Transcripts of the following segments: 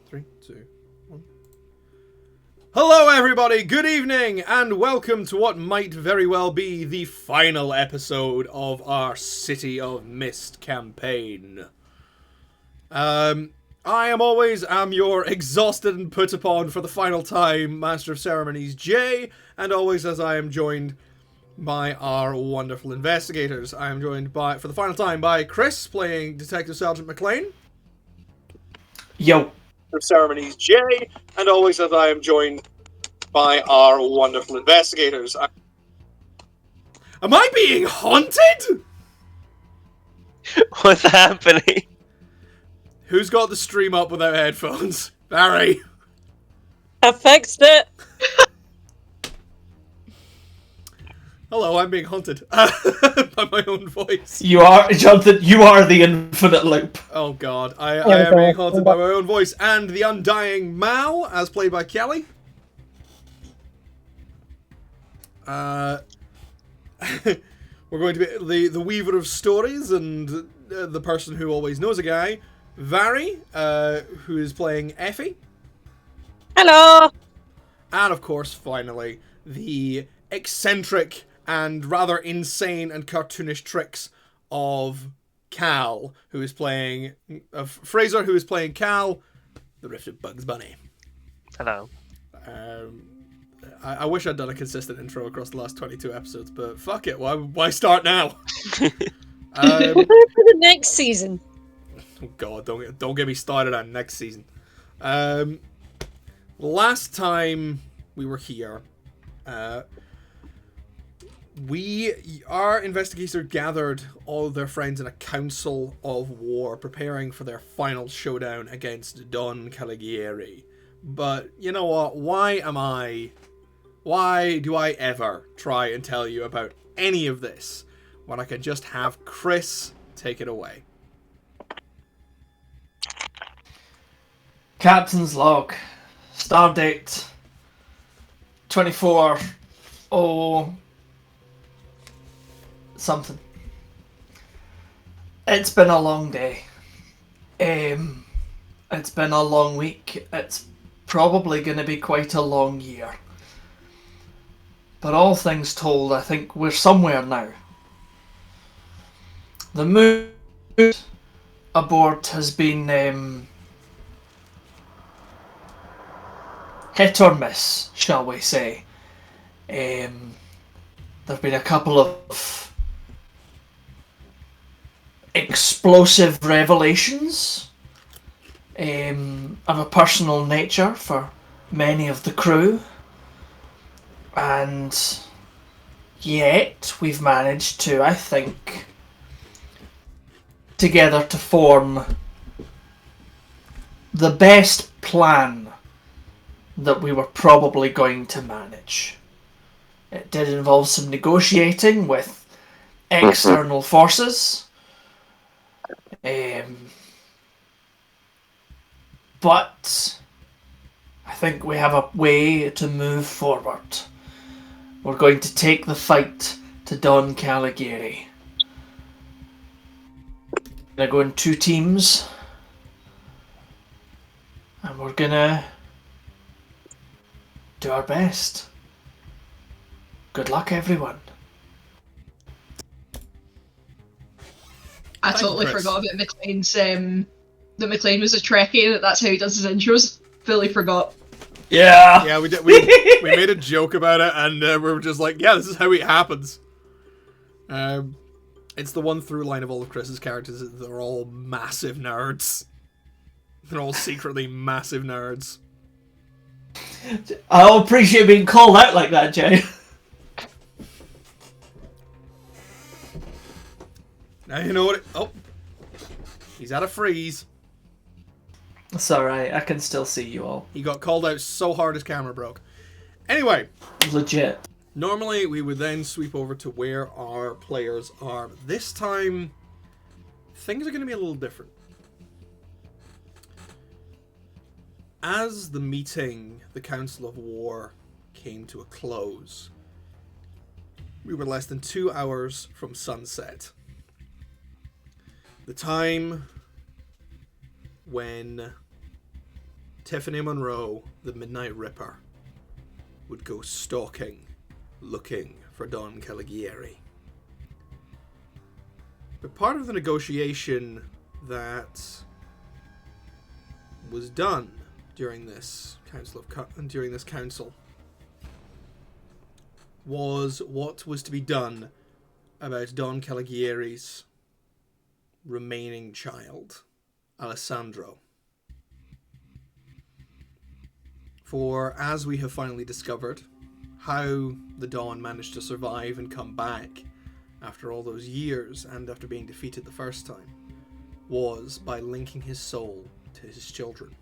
3, 2, 1. Hello everybody, good evening, and welcome to what might very well be the final episode of our City of Mist campaign. I am your exhausted and put upon for the final time Master of Ceremonies Jay, and always as I am joined by our wonderful investigators. I am joined by, for the final time, by Chris, playing Detective Sergeant Mclean. Yo. Of Ceremonies Jay, and always as I am joined by our wonderful investigators. Am I being haunted? What's happening? Who's got the stream up without headphones? Barry. I fixed it. Hello, I'm being haunted by my own voice. You are, Jonathan, you are the infinite loop. Oh god, I am being haunted by my own voice. And the undying Mao, as played by Kelly. We're going to be the weaver of stories and the person who always knows a guy, Vary, who is playing Effie. Hello. And of course, finally, the eccentric and rather insane and cartoonish tricks of Cal, who is playing Fraser, who is playing Cal, the Rifted Bugs Bunny. Hello. I wish I'd done a consistent intro across the last 22 episodes, but fuck it, why start now? For the next season. Oh god, don't get me started on next season. Last time we were here, our investigator gathered all of their friends in a council of war, preparing for their final showdown against Don Caligieri. But you know what? Why do I ever try and tell you about any of this when I can just have Chris take it away? Captain's log. Stardate 24 something. It's been a long day. It's been a long week. It's probably going to be quite a long year. But all things told, I think we're somewhere now. The mood aboard has been hit or miss, shall we say. There have been a couple of explosive revelations of a personal nature for many of the crew. And yet we've managed to, I think, together to form the best plan that we were probably going to manage. It did involve some negotiating with external forces. But I think we have a way to move forward. We're going to take the fight to Don Caligieri. We're going to go in 2 teams. And we're going to do our best. Good luck, everyone. I totally forgot about Mclean's, that Mclean was a Trekkie and that's how he does his intros. Fully forgot. Yeah. Yeah, we did. We made a joke about it, and we were just like, "Yeah, this is how it happens." It's the one through line of all of Chris's characters. They're all massive nerds. They're all secretly massive nerds. I appreciate being called out like that, Jay. Now you know what? He's at a freeze. It's alright, I can still see you all. He got called out so hard his camera broke. Anyway. Legit. Normally we would then sweep over to where our players are. This time, things are going to be a little different. As the meeting, the Council of War, came to a close, we were less than 2 hours from sunset. The time when Tiffany Monroe, the Midnight Ripper, would go stalking, looking for Don Caligieri. But part of the negotiation that was done during this council was what was to be done about Don Caligieri's remaining child, Alessandro. For as we have finally discovered, how the Don managed to survive and come back after all those years and after being defeated the first time was by linking his soul to his children.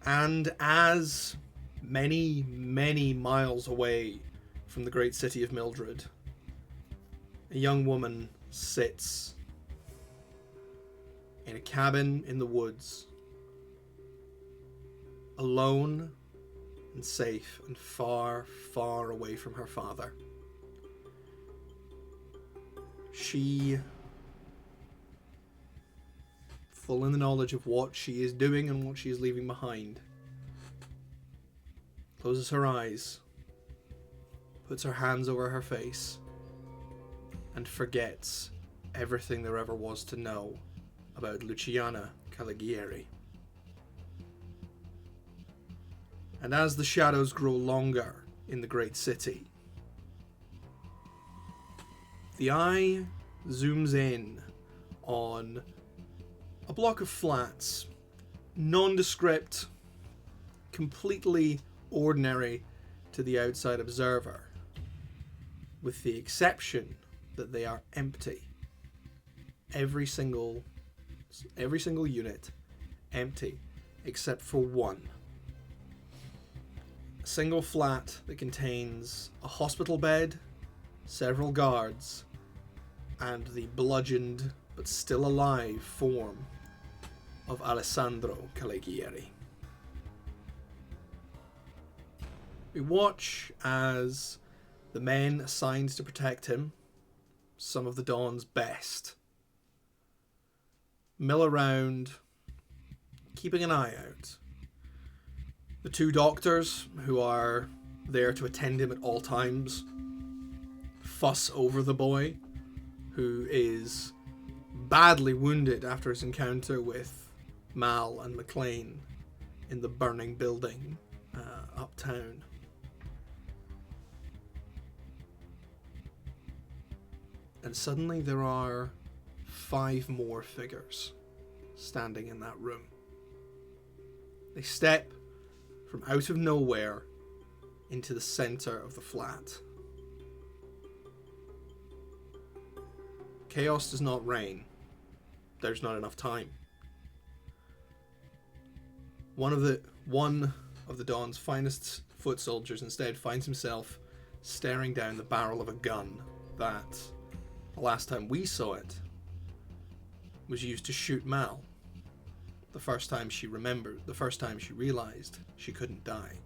And as many, many miles away from the great city of Mildred, a young woman sits in a cabin in the woods, alone and safe and far, far away from her father. She, full in the knowledge of what she is doing and what she is leaving behind, closes her eyes, puts her hands over her face, and forgets everything there ever was to know about Luciana Caligieri. And as the shadows grow longer in the great city, the eye zooms in on a block of flats, nondescript, completely ordinary to the outside observer, with the exception that they are empty. Every single unit empty except for one. A single flat that contains a hospital bed, several guards, and the bludgeoned but still alive form of Alessandro Caligieri. We watch as the men assigned to protect him, some of the Dawn's best, mill around, keeping an eye out. The two doctors, who are there to attend him at all times, fuss over the boy, who is badly wounded after his encounter with Mal and Mclean in the burning building uptown. And suddenly there are 5 more figures standing in that room. They step from out of nowhere into the center of the flat. Chaos does not reign. There's not enough time. One of the Dawn's finest foot soldiers instead finds himself staring down the barrel of a gun that, the last time we saw it, was used to shoot Mal. The first time she realized she couldn't die.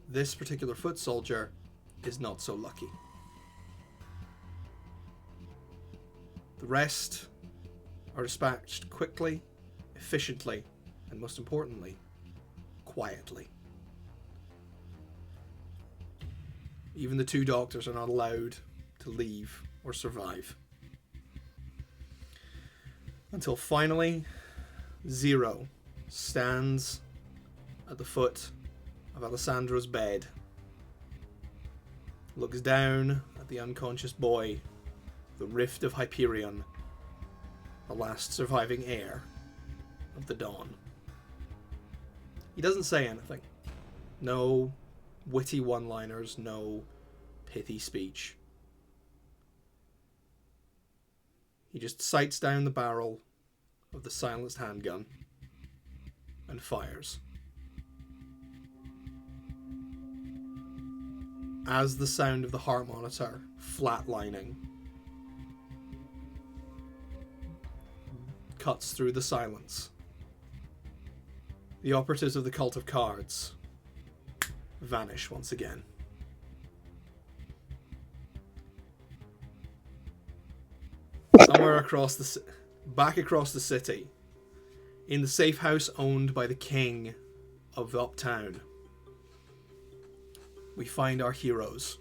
This particular foot soldier is not so lucky. The rest are dispatched quickly, efficiently, and most importantly, quietly. Even the 2 doctors are not allowed to leave or survive. Until finally, Zero stands at the foot of Alessandro's bed, looks down at the unconscious boy, the Rift of Hyperion, the last surviving heir of the Dawn. He doesn't say anything. No witty one-liners, no pithy speech. He just sights down the barrel of the silenced handgun and fires. As the sound of the heart monitor flatlining cuts through the silence, the operatives of the Cult of Cards vanish once again. Somewhere back across the city, in the safe house owned by the king of Uptown, we find our heroes.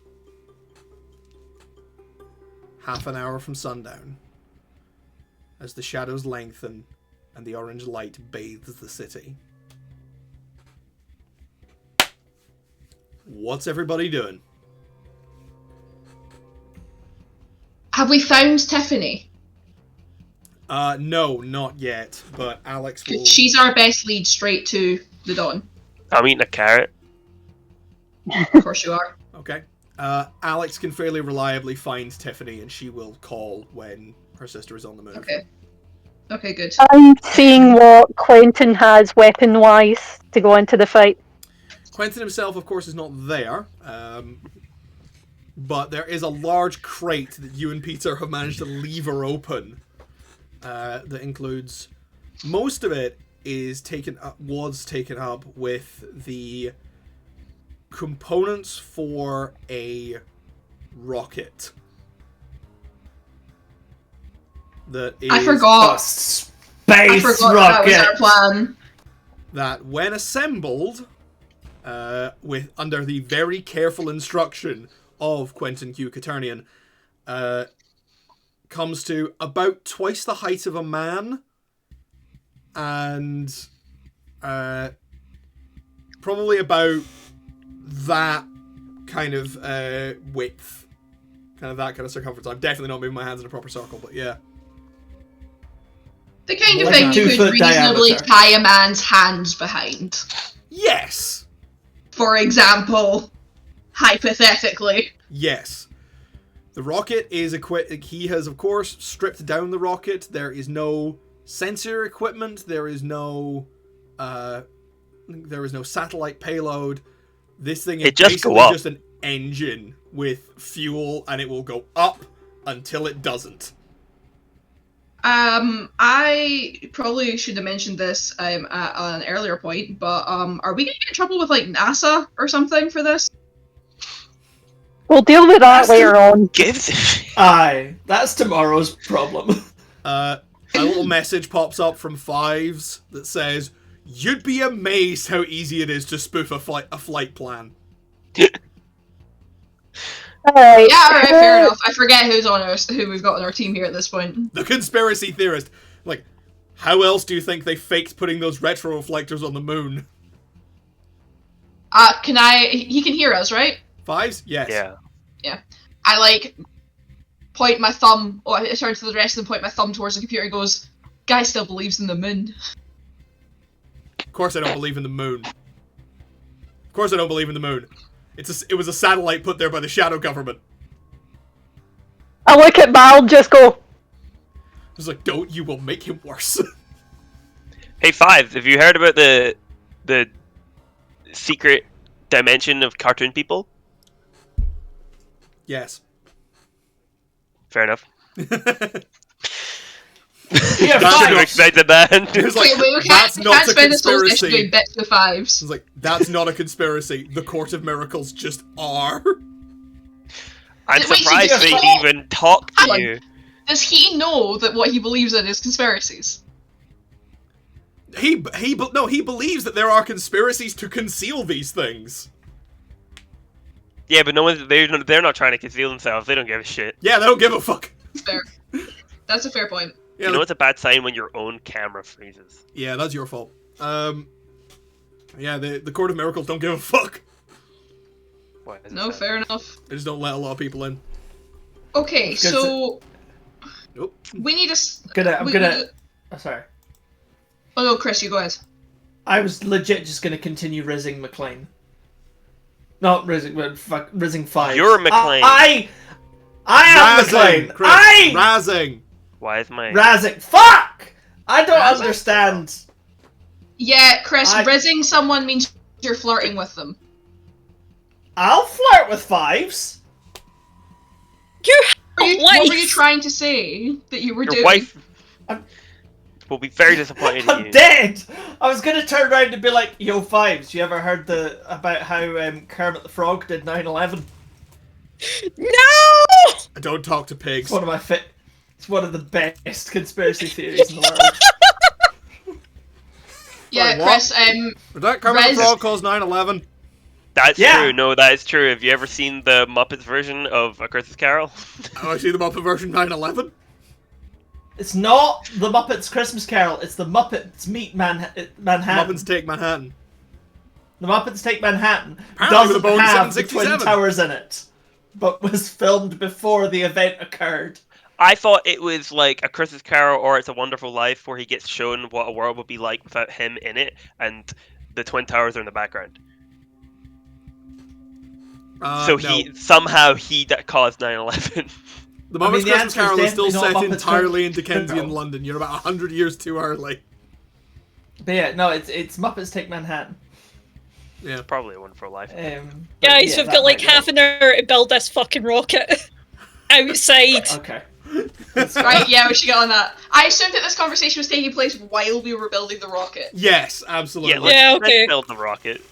Half an hour from sundown, as the shadows lengthen and the orange light bathes the city. What's everybody doing? Have we found Tiffany? No, not yet, but Alex will... She's our best lead straight to the dawn. I'm eating a carrot. Of course you are. Okay. Alex can fairly reliably find Tiffany, and she will call when her sister is on the move. Okay. Okay, good. I'm seeing what Quentin has weapon-wise to go into the fight. Quentin himself, of course, is not there, but there is a large crate that you and Peter have managed to lever open that includes... Most of it was taken up with the components for a rocket. That is... I forgot. Space I forgot rocket. that was our plan. That when assembled, with under the very careful instruction of Quentin Q. Caternian, comes to about twice the height of a man, and probably about that kind of width, kind of that kind of circumference. I'm definitely not moving my hands in a proper circle, but yeah. The kind of Like thing a you could 2-foot reasonably diameter. tie a man's hands behind. Yes! For example, hypothetically. Yes. The rocket is equipped... He has, of course, stripped down the rocket. There is no sensor equipment. There is no satellite payload. This thing is It just basically go up. just an engine with fuel, and it will go up until it doesn't. I probably should have mentioned this at an earlier point, but are we gonna get in trouble with like NASA or something for this? We'll deal with that later on. Give the Aye, that's tomorrow's problem. A little message pops up from Fives that says, "You'd be amazed how easy it is to spoof a flight plan." Alright. Yeah, alright, fair enough. I forget who we've got on our team here at this point. The conspiracy theorist. Like, how else do you think they faked putting those retro reflectors on the moon? He can hear us, right? Fives? Yes. Yeah. I point my thumb, I turn to the rest and point my thumb towards the computer and goes, "Guy still believes in the moon." Of course I don't believe in the moon. Of course I don't believe in the moon. It was a satellite put there by the shadow government. I look at Mal, just go, I was like, don't, you will make him worse. Hey, Five, have you heard about the secret dimension of cartoon people? Yes. Fair enough. Yeah, That's Should have not- expected that. It's like, we that's can't not a spend this whole session conspiracy. doing bits with fives. It's like, that's not a conspiracy. The Court of Miracles just are. I'm Wait, so surprised just they hold- even talk Hang to on. you. Does he know that what he believes in is conspiracies? He believes that there are conspiracies to conceal these things. Yeah, but they're not trying to conceal themselves. They don't give a shit. Yeah, they don't give a fuck. It's fair. That's a fair point. Yeah, You know it's a bad sign when your own camera freezes. yeah, that's your fault. Yeah, the Court of Miracles don't give a fuck. Why is it No, sad? fair enough. They just don't let a lot of people in. Okay, Good so Nope. we need a. Oh, sorry. Oh no, Chris, you go ahead. I was legit just gonna continue rizzing Mclean. Not rizzing, but rizzing 5. You're Mclean. I am Mclean. Chris, razzing. Why is my... Razzing. Fuck! I don't Razzing? understand. Yeah, Chris, I- rizzing someone means you're flirting with them. I'll flirt with 5s. What were you trying to say that you were Your doing? wife I'm- will be very disappointed in I'm you. dead! I was gonna turn around and be like, yo, 5s, you ever heard about how Kermit the Frog did 9/11? No! I don't talk to pigs. It's one of the best conspiracy theories in the world. Yeah, Sorry, Chris. Did that Kermit the Rez- Frog cause 9/11? That's Yeah. true. No, that is true. Have you ever seen the Muppets version of A Christmas Carol? Oh, I see the Muppet version 9/11. It's not the Muppets Christmas Carol. It's the Muppets Meet Manhattan. Muppets Take Manhattan. The Muppets Take Manhattan Apparently with doesn't a bonus have the 767. Twin Towers in it, but was filmed before the event occurred. I thought it was like A Christmas Carol or It's a Wonderful Life, where he gets shown what a world would be like without him in it, and the Twin Towers are in the background. So no. he that caused 9/11. The Muppets the Christmas answer is Carol is still definitely not set Muppets entirely in Christmas Dickensian Carol. London. You're about 100 years too early. But yeah, no, it's Muppets Take Manhattan. Yeah. Probably A Wonderful Life. But Guys, yeah, we've that got like might half an hour to build this fucking rocket. Outside. Okay. Right, yeah, we should get on that. I assumed that this conversation was taking place while we were building the rocket. Yes, absolutely. Yeah, let's, Yeah, okay. let's build the rocket.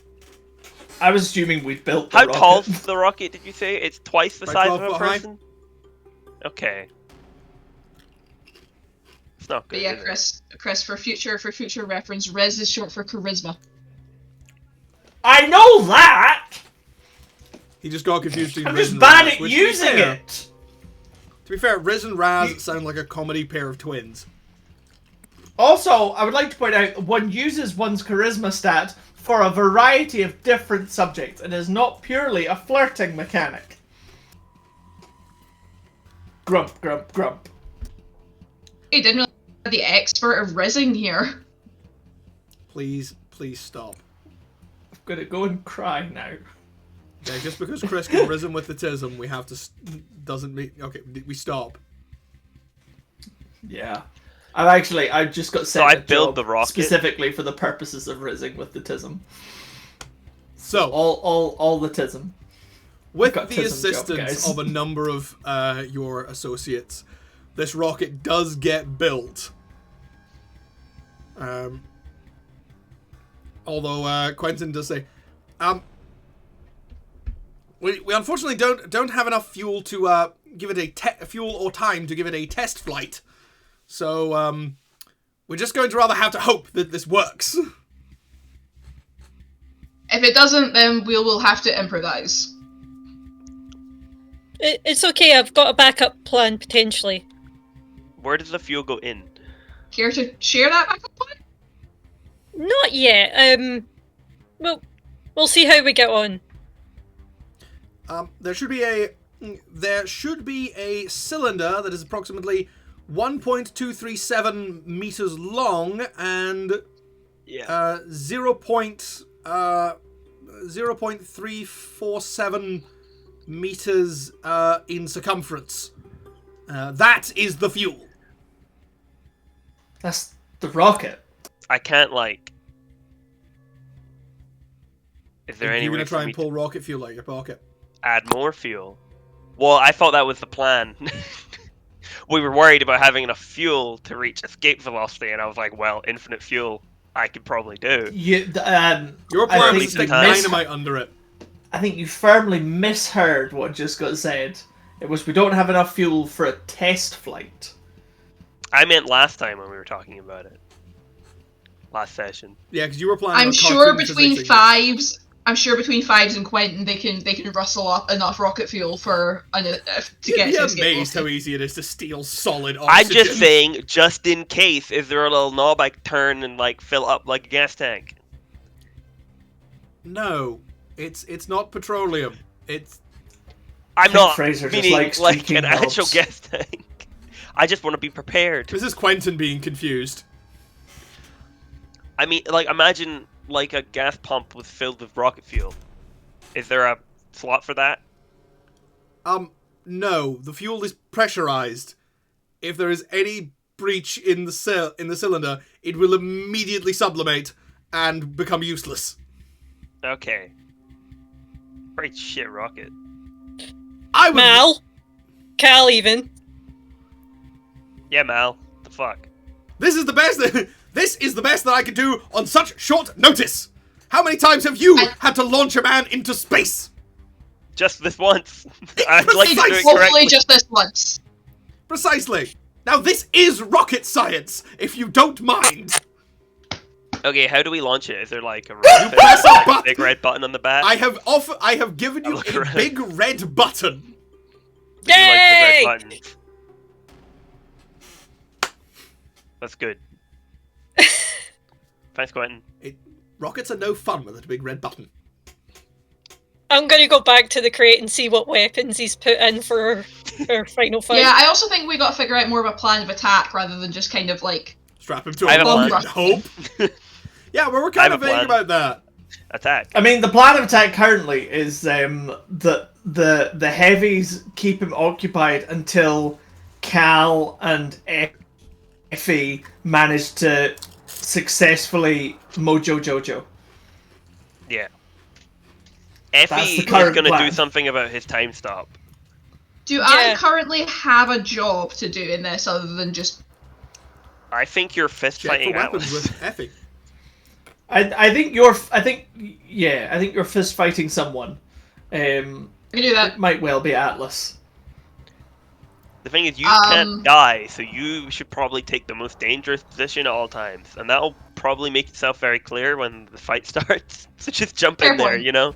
I was assuming we'd built the How rocket. tall's the rocket, did you say? It's twice the Like size 12 of a foot high? person? Okay. It's not good, But yeah, is it? Chris, for future reference, Rez is short for charisma. I know that! He just got confused between I'm Riz just and bad Raz, at which, to be using fair- it! To be fair, Riz and Raz sound like a comedy pair of twins. Also, I would like to point out one uses one's charisma stat for a variety of different subjects and is not purely a flirting mechanic. Grump, grump, grump. He didn't really have the expert of rizzing here. Please stop. I'm gonna go and cry now. Yeah, just because Chris can risen with the tism, we have to doesn't mean okay. We stop. Yeah. I just got sent I a build job the rocket. specifically for the purposes of rizzing with the tism. So All the tism. with got the tism job, assistance guys. of a number of your associates, this rocket does get built. Although Quentin does say, we unfortunately don't have enough fuel to give it a fuel or time to give it a test flight. So we're just going to rather have to hope that this works. If it doesn't, then we will have to improvise. It's okay, I've got a backup plan, potentially. Where does the fuel go in? Care to share that backup plan? Not yet. We'll see how we get on. There should be a cylinder that is approximately 1.237 meters long and Yeah. 0.347 meters in circumference. That is the fuel. That's the rocket. I can't Is there any You're way gonna for try me and pull rocket fuel out of your pocket? to add more fuel? Well, I thought that was the plan. We were worried about having enough fuel to reach escape velocity, and I was like, well, infinite fuel I could probably do. Your I plan think is to stick you mis- dynamite under it. I think you firmly misheard what just got said. It was we don't have enough fuel for a test flight. I meant last time when we were talking about it. Last session. Yeah, because you were planning. I'm on sure cartoon between physics fives. I'm sure between Fives and Quentin, they can rustle up enough rocket fuel for to get You'd be to escape amazed how velocity. easy it is to steal solid oxygen. I'm just saying, just in case, is there a little knob I can turn and fill up like a gas tank? No, it's not petroleum. It's I'm think not Fraser just meaning likes like tweaking an actual knobs. gas tank. I just want to be prepared. this is Quentin being confused. I mean, imagine a gas pump was filled with rocket fuel. Is there a slot for that? No, the fuel is pressurized. If there is any breach in the cylinder, it will immediately sublimate and become useless. Okay. Great shit rocket. I would. Mal. Cal, even. Yeah, Mal. The fuck? This is the best. This is the best that I can do on such short notice. How many times have you had to launch a man into space? Just this once. I'd like to do it Hopefully correctly. just this once. Precisely. Now this is rocket science, if you don't mind. Okay, how do we launch it? Is there like a, press a button. big red button on the back? I have given you look a around. big red button. Do you like the Yay! red buttons? That's good. Thanks, Quentin. Rockets are no fun without a big red button. I'm gonna go back to the crate and see what weapons he's put in for our final fight. Yeah, I also think we got to figure out more of a plan of attack rather than just kind of like. Strap him to I a have a bomb plan. and hope. Yeah, well, we're I kind have of a vague plan. about that. Attack. I mean, the plan of attack currently is that the heavies keep him occupied until Cal and Effie manage to successfully Mojo Jojo. Yeah. That's Effie the is current going to do plan. something about his time stop. Do I Yeah. currently have a job to do in this other than just? I think you're fist Check for fighting weapons Atlas. with Effie. I think you're fist fighting someone. I can do that. It might well be Atlas. The thing is, you Um, can't die, so you should probably take the most dangerous position at all times, and that'll probably make itself very clear when the fight starts. So just jump Fair in there, point. you know?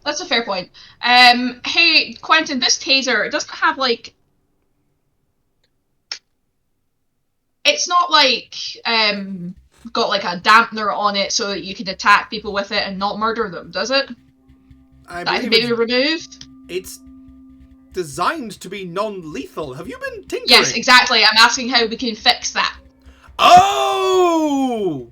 That's a fair point. Hey Quentin, this taser, it doesn't have like. It's not like got like a dampener on it so that you can attack people with it and not murder them, does it? I That I can believe maybe remove? it's designed to be non-lethal. Have you been tinkering? Yes, exactly. I'm asking how we can fix that. Oh!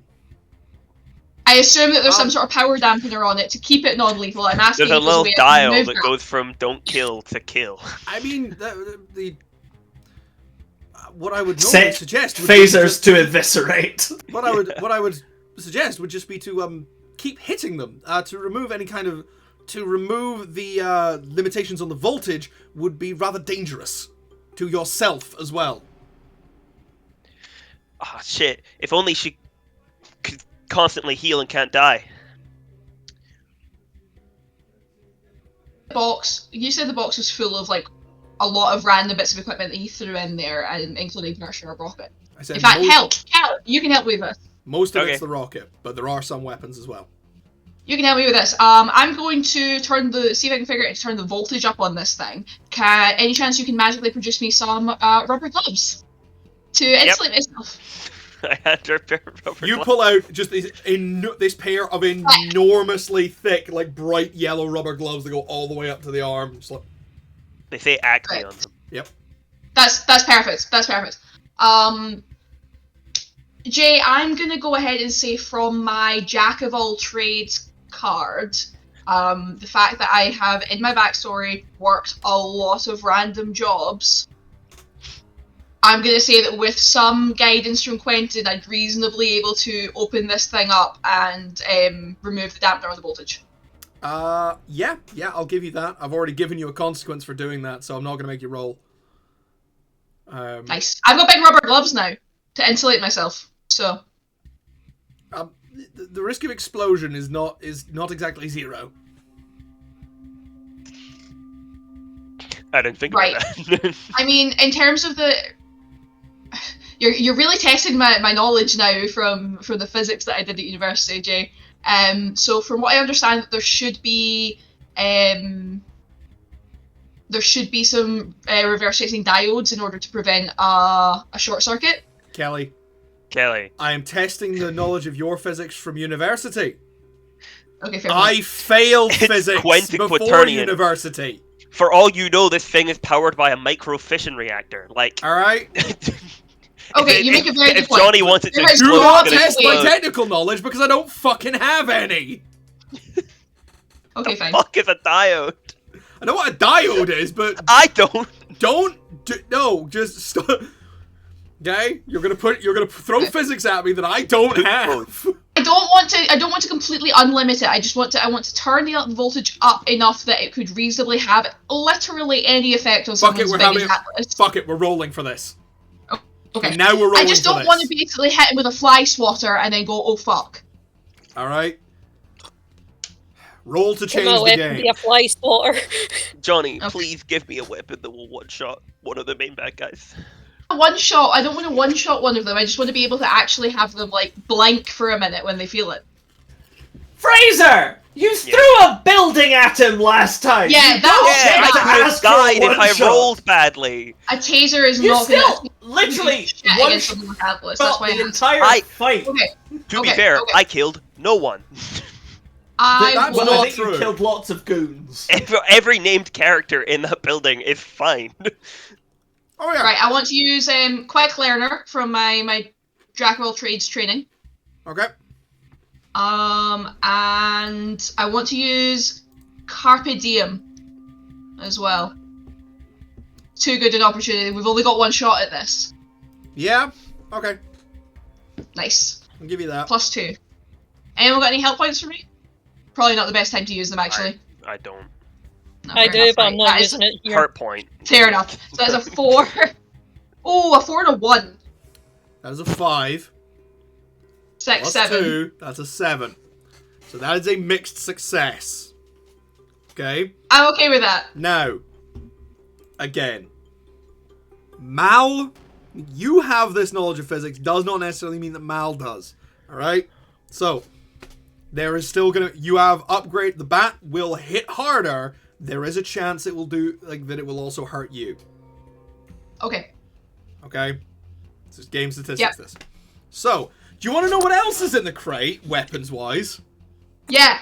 I assume that there's some sort of power dampener on it to keep it non-lethal. I'm asking There's a if little way I can dial remove that goes from don't kill to kill. I mean, what I would normally Set suggest would be phasers just- to eviscerate. what I would suggest would just be to keep hitting them. To remove the limitations on the voltage would be rather dangerous to yourself as well. Oh shit! If only she could constantly heal and can't die. box. You said the box was full of like a lot of random bits of equipment that he threw in there, and including our sharp rocket. I said In fact, most, Cal, you can help me with this. most of Okay. it's the rocket, but there are some weapons as well. You can help me with this. I'm going to see if I can figure out how to turn the voltage up on this thing. Any chance you can magically produce me some rubber gloves to insulate myself? I had her pair of rubber You gloves. pull out just this pair of enormously thick, like bright yellow rubber gloves that go all the way up to the arm. Just like, They say acne Right. on them. yep. That's perfect. That's perfect. Jay, I'm gonna go ahead and say from my Jack of all trades card, the fact that I have in my backstory worked a lot of random jobs. I'm gonna say that with some guidance from Quentin, I'd reasonably able to open this thing up and remove the dampener on the voltage. Yeah, I'll give you that. I've already given you a consequence for doing that, so I'm not gonna make you roll. Nice. I've got big rubber gloves now to insulate myself. So The risk of explosion is not exactly zero. I didn't think Right. about that. I mean, in terms of the, you're really testing my knowledge now from the physics that I did at university, Jay. So from what I understand, there should be some reverse facing diodes in order to prevent a short circuit. Kelly, Kelly. I am testing the knowledge of your physics from university. Okay, fair I point. failed It's physics before quinquaternion. university. For all you know, this thing is powered by a micro fission reactor. Like, All right. Okay, you make a very good if point. Johnny wants it to There is Do explode, not it's gonna test my explode. technical knowledge because I don't fucking have any. Okay, The fine. fuck is a diode? I know what a diode is, but I don't. just stop. Okay, you're gonna throw physics at me that I don't have. I don't want to completely unlimit it. I want to turn the voltage up enough that it could reasonably have literally any effect on Fuck it, someone's we're big as having. Atlas. Fuck it, we're rolling for this. Okay. Now we're rolling I just for don't this. want to basically hit him with a fly swatter and then go, oh fuck. All right. Roll to Will change my the weapon game. be a fly spotter? Johnny, Okay. please give me a weapon that will one-shot one of the main bad guys. one shot. I don't want to one shot one of them. I just want to be able to actually have them like blank for a minute when they feel it. Fraser, you threw a building at him last time. Yeah, You that don't was get I to could have ask for a died if I one-shot. rolled badly. A taser is You not still going to literally shit one against something like Atlas. That's shot why the I entire fight. Okay. To be Okay, fair, okay. I killed no one. I That's Well, will. I not think you true. killed lots of goons. Every named character in that building is fine. Oh yeah. Right, I want to use Quick Learner from my Jack of all trades training. Okay. And I want to use Carpe Diem as well. Too good an opportunity. We've only got one shot at this. Yeah. Okay. Nice. I'll give you that. +2. Anyone got any help points for me? Probably not the best time to use them, actually. I don't. No, I fair do, enough, but right. I'm not That is using it here. Hurt point. fair enough. So that's a 4. Oh, a 4 and a 1. That is a 5. 6, Plus 7. 2. That's a 7. So that is a mixed success. Okay. I'm okay with that. Now, again, Mal, you have this knowledge of physics does not necessarily mean that Mal does. Alright? So, there is still gonna, you have upgrade, the bat will hit harder, there is a chance it will do, like, that it will also hurt you. Okay. Okay? This is game statistics, Yep. this. So, do you want to know what else is in the crate, weapons-wise? Yeah.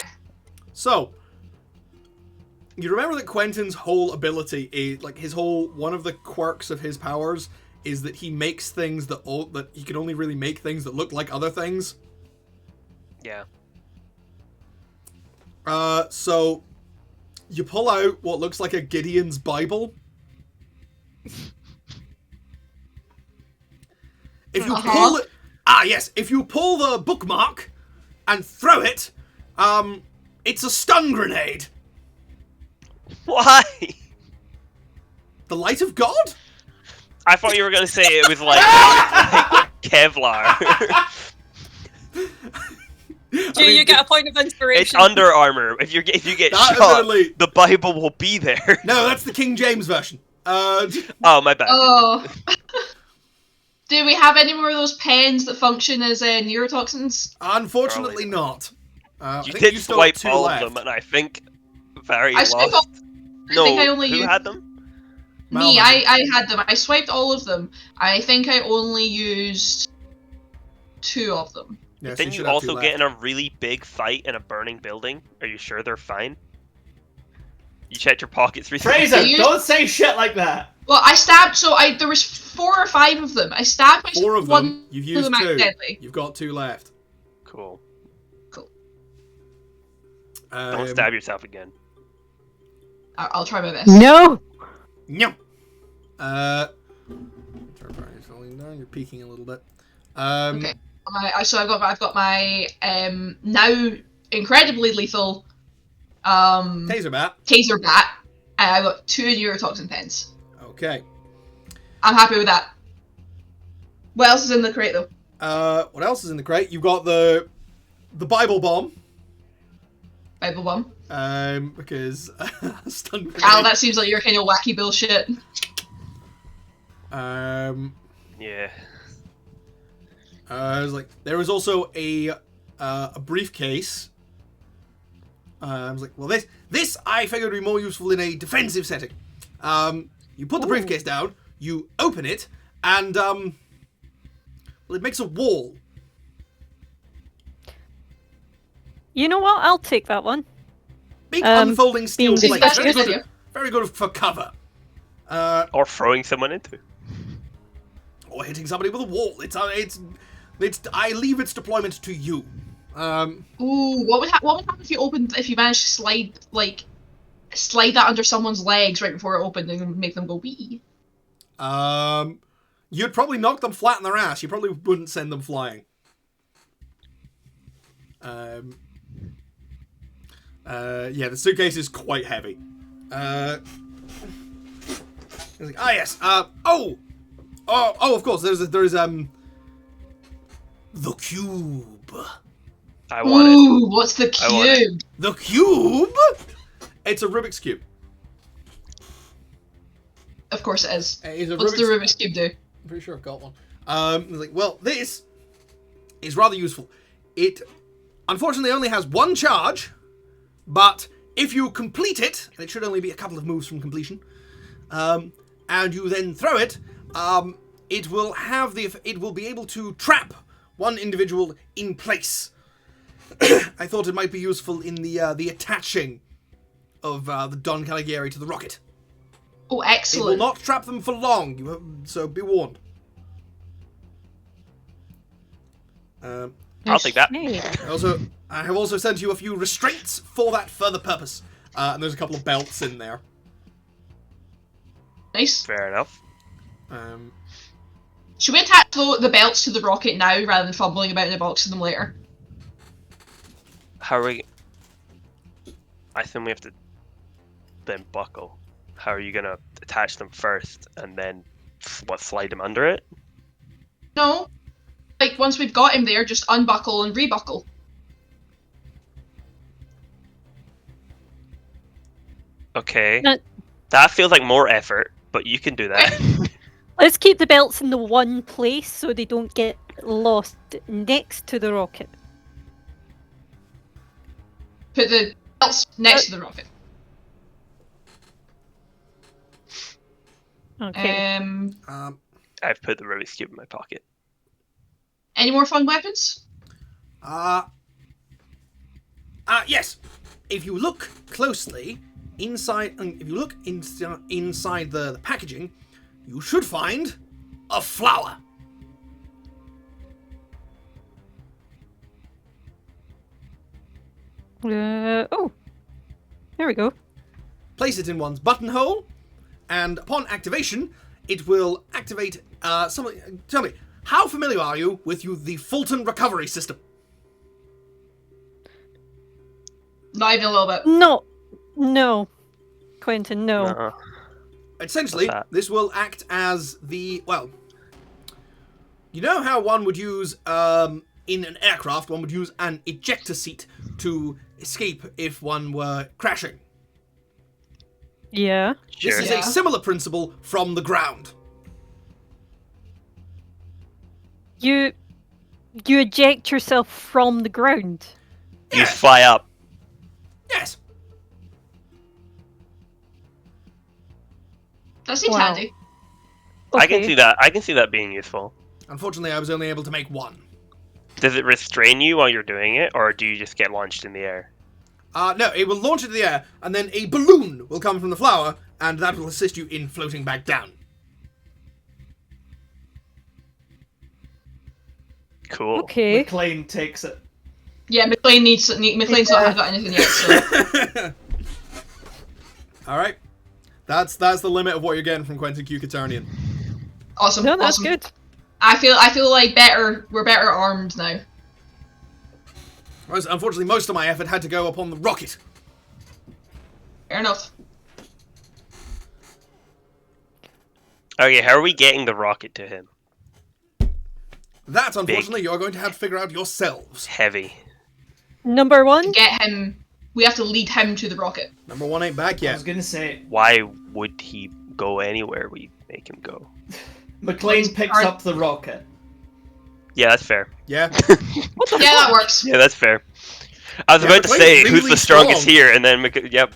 So, you remember that Quentin's whole ability is, like, his whole, one of the quirks of his powers is that he makes things that he can only really make things that look like other things. Yeah. So, you pull out what looks like a Gideon's Bible. If you pull it, yes, if you pull the bookmark and throw it, it's a stun grenade. Why? The light of God? I thought you were gonna say it was like Kevlar. Do you get a point of inspiration? It's Under Armour. If you get That shot, ability- the Bible will be there. No, that's the King James version. Oh, my bad. Oh. Do we have any more of those pens that function as neurotoxins? Unfortunately not. I you think did you still have swipe 2 all left. of them, and I think Barry I swiped lost. I think I only who used- had them? Me, Malvin. I had them. I swiped all of them. I think I only used 2 of them. Yes, Didn't should you have 2 also get left. in a really big fight in a burning building? Are you sure they're fine? You checked your pockets recently? Fraser, You- don't say shit like that. Well, I stabbed, there was 4 or 5 of them. I stabbed 4 of one them. You've of used them 2. accidentally. You've got 2 left. Cool. Cool. Don't stab yourself again. I'll try my best. No! No. Falling down. You're peeking a little bit. Okay. So I've got my now incredibly lethal Taser bat. taser bat, and I've got 2 neurotoxin pens. Okay. I'm happy with that. What else is in the crate though? What else is in the crate? You've got the Bible bomb. Bible bomb. Because stun grenade. Al, that seems like your kind of wacky bullshit. Yeah. I was like, there was also a briefcase. I was like, well, this I figured would be more useful in a defensive setting. You put the briefcase down, you open it, and well, it makes a wall. You know what? I'll take that one. Big unfolding steel being plate. That's a Very good good, idea. very good for cover. Or throwing someone into. Or hitting somebody with a wall. It's I leave its deployment to you. Ooh, what would happen if you managed to slide that under someone's legs right before it opened and make them go wee? You'd probably knock them flat in their ass. You probably wouldn't send them flying. Yeah, the suitcase is quite heavy. It's like, yes. Oh, of course. There is the cube. I want it. Ooh, what's the I want it. cube? The cube. It's a Rubik's cube. Of course it is. It's a What's the Rubik's cube do? I'm pretty sure I've got one. He's like, well, this is rather useful. It unfortunately only has one charge, but if you complete it, and it should only be a couple of moves from completion, and you then throw it, it will be able to trap one individual in place. I thought it might be useful in the attaching of the Don Caligieri to the rocket. Oh, It excellent. will not trap them for long, so be warned. I'll take that. Okay. I have also sent you a few restraints for that further purpose. And there's a couple of belts in there. Nice. Fair enough. Should we attach the belts to the rocket now rather than fumbling about in a box of them later? How are we? I assume we have to then buckle. How are you gonna attach them first and then slide them under it? No. Like, once we've got him there, just unbuckle and rebuckle. Okay. No. That feels like more effort, but you can do that. Let's keep the belts in the one place so they don't get lost next to the rocket. Put the belts next to the rocket. Okay. I've put the Rubik's Cube in my pocket. Any more fun weapons? Yes. If you look closely inside, if you look inside the packaging, you should find a flower. Oh. There we go. Place it in one's buttonhole, and upon activation, it will activate. Tell me, how familiar are you with the Fulton recovery system? Not even a little bit. No. Quentin, no. Uh-uh. Essentially, What's that? this will act as you know how one would use, in an aircraft, one would use an ejector seat to escape if one were crashing. Yeah. This Sure. is Yeah. a similar principle from the ground. You eject yourself from the ground. You just fly up. Yes. That seems Wow. handy. I can Okay. see that. I can see that being useful. Unfortunately, I was only able to make one. Does it restrain you while you're doing it, or do you just get launched in the air? No, it will launch into the air, and then a balloon will come from the flower, and that will assist you in floating back down. Cool. Okay. Mclean takes it. Yeah, McLean's not got anything yet, so... All right, that's the limit of what you're getting from Quentin Q. Caternian. Awesome, No, that's awesome. good. I feel like we're better armed now. Whereas, unfortunately, most of my effort had to go upon the rocket. Fair enough. Okay, how are we getting the rocket to him? That, unfortunately, you're going to have to figure out yourselves. Heavy. Number one. To get him, we have to lead him to the rocket. Number one ain't back I yet. was gonna say, Why would he go anywhere we make him go? Mclean picks up the rocket. Yeah, that's fair. Yeah. Yeah, that works. Yeah, that's fair. I was Yeah, about to McLean's say, who's really the strongest strong. here, and then, yep.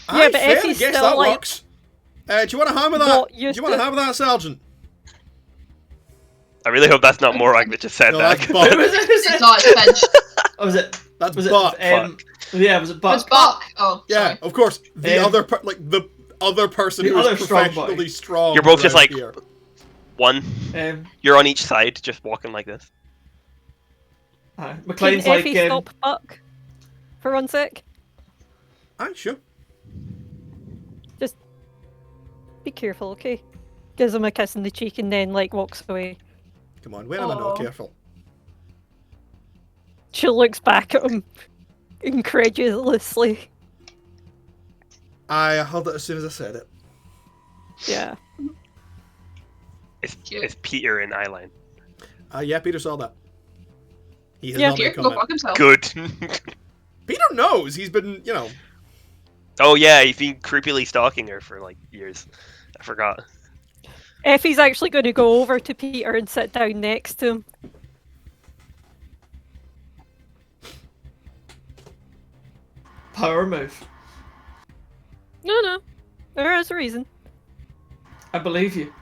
I but fairly Effie's guess still, that like, works. Do you want to hammer that? not Do you used want to to- hammer that, Sergeant? I really hope that's not Morag that just said No, that. that's Buck. It's not, it's Finch. Oh, was it? That's Was it? Buck. Yeah, was it Buck? It's Buck. Oh, Yeah, sorry. of course. The Um, other person the who is other strong boy. professionally strong. You're both just around like- here. One, Um, you're on each side, just walking like this. Can Mclean's like, Effie stop Buck for 1 sec? Aye, sure. Just be careful, okay? Gives him a kiss in the cheek and then walks away. Come on, when am I not Aw. careful? She looks back at him incredulously. I held it as soon as I said it. Yeah. Cute. It's Peter in Eyeline. Yeah, Peter saw that. He has Yeah. not Here, made go comment. fuck himself. Good. Peter knows. He's been, Oh yeah, he's been creepily stalking her for years. I forgot. Effie's actually going to go over to Peter and sit down next to him. Power move. No. There is a reason. I believe you.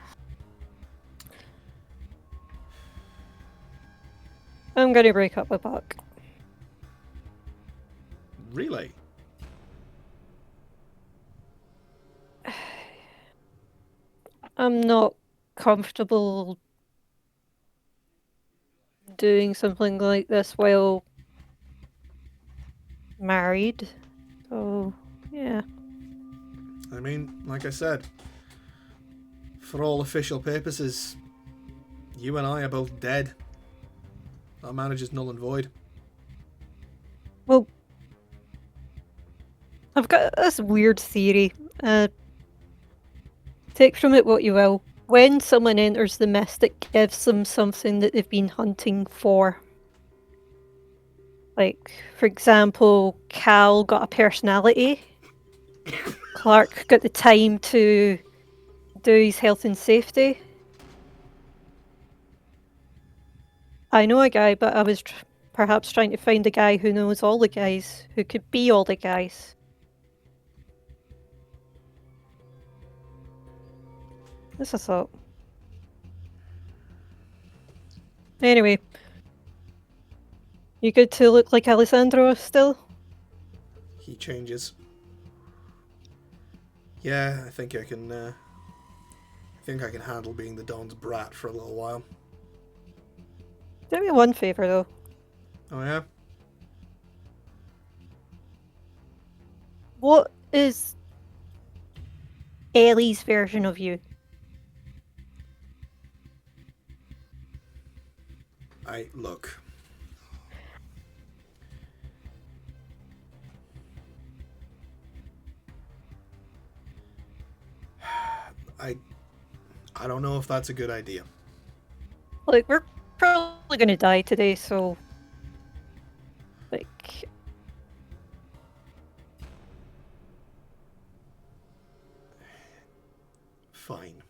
I'm going to break up with Buck. Really? I'm not comfortable doing something like this while married. So, yeah. I mean, like I said, for all official purposes, you and I are both dead. Our marriage is null and void. Well, I've got this weird theory. Take from it what you will. When someone enters the mist, it gives them something that they've been hunting for. Like, for example, Cal got a personality. Clark got the time to do his health and safety. I know a guy, but I was perhaps trying to find a guy who knows all the guys, who could be all the guys. That's a thought. Anyway. You good to look like Alessandro still? He changes. Yeah, I think I can. I think I can handle being the Don's brat for a little while. Do me one favour though. Oh yeah. What is Ellie's version of you? Look. I don't know if that's a good idea. Like, we're probably gonna die today, so... Like... Fine.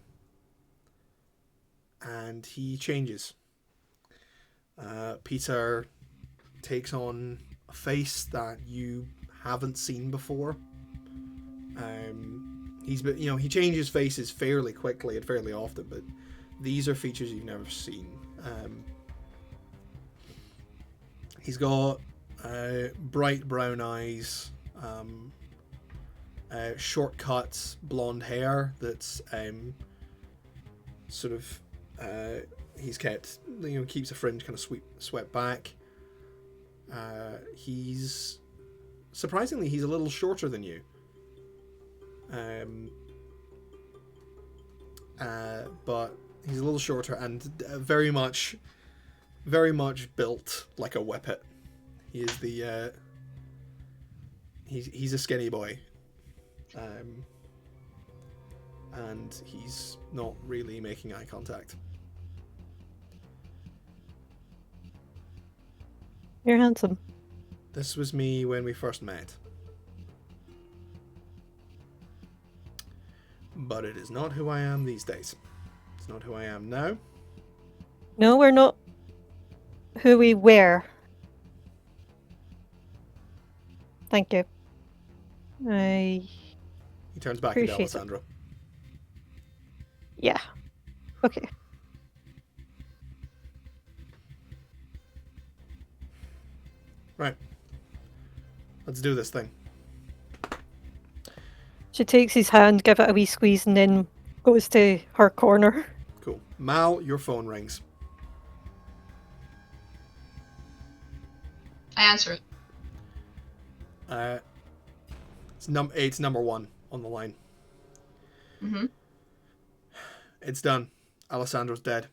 And he changes. Peter takes on a face that you haven't seen before. He changes faces fairly quickly and fairly often, but these are features you've never seen. He's got bright brown eyes, short cuts, blonde hair that's sort of he's kept, keeps a fringe kind of swept back. He's surprisingly he's a little shorter than you. But he's a little shorter and very much built like a whippet. He is the he's a skinny boy, and he's not really making eye contact. You're handsome. This was me when we first met. But it is not who I am these days. It's not who I am now. No, we're not who we were. Thank you. He turns back into appreciate it. Alessandro. Yeah. Okay. Right. Let's do this thing. She takes his hand, give it a wee squeeze, and then goes to her corner. Cool. Mal, your phone rings. I answer it. It's number 1 on the line. Mm-hmm. It's done. Alessandro's dead.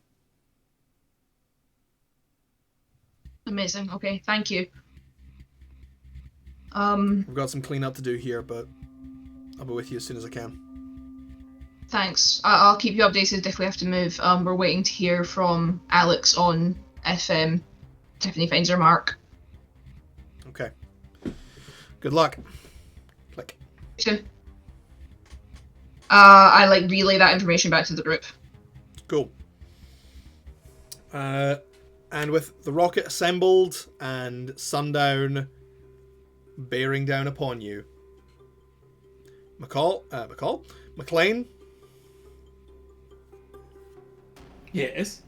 Amazing. Okay, thank you. We've got some cleanup to do here, but I'll be with you as soon as I can. Thanks. I'll keep you updated if we have to move. We're waiting to hear from Alex on if Tiffany finds her mark. Okay. Good luck. Click. So, I relay that information back to the group. Cool. And with the rocket assembled and sundown bearing down upon you, Mclean. Yes.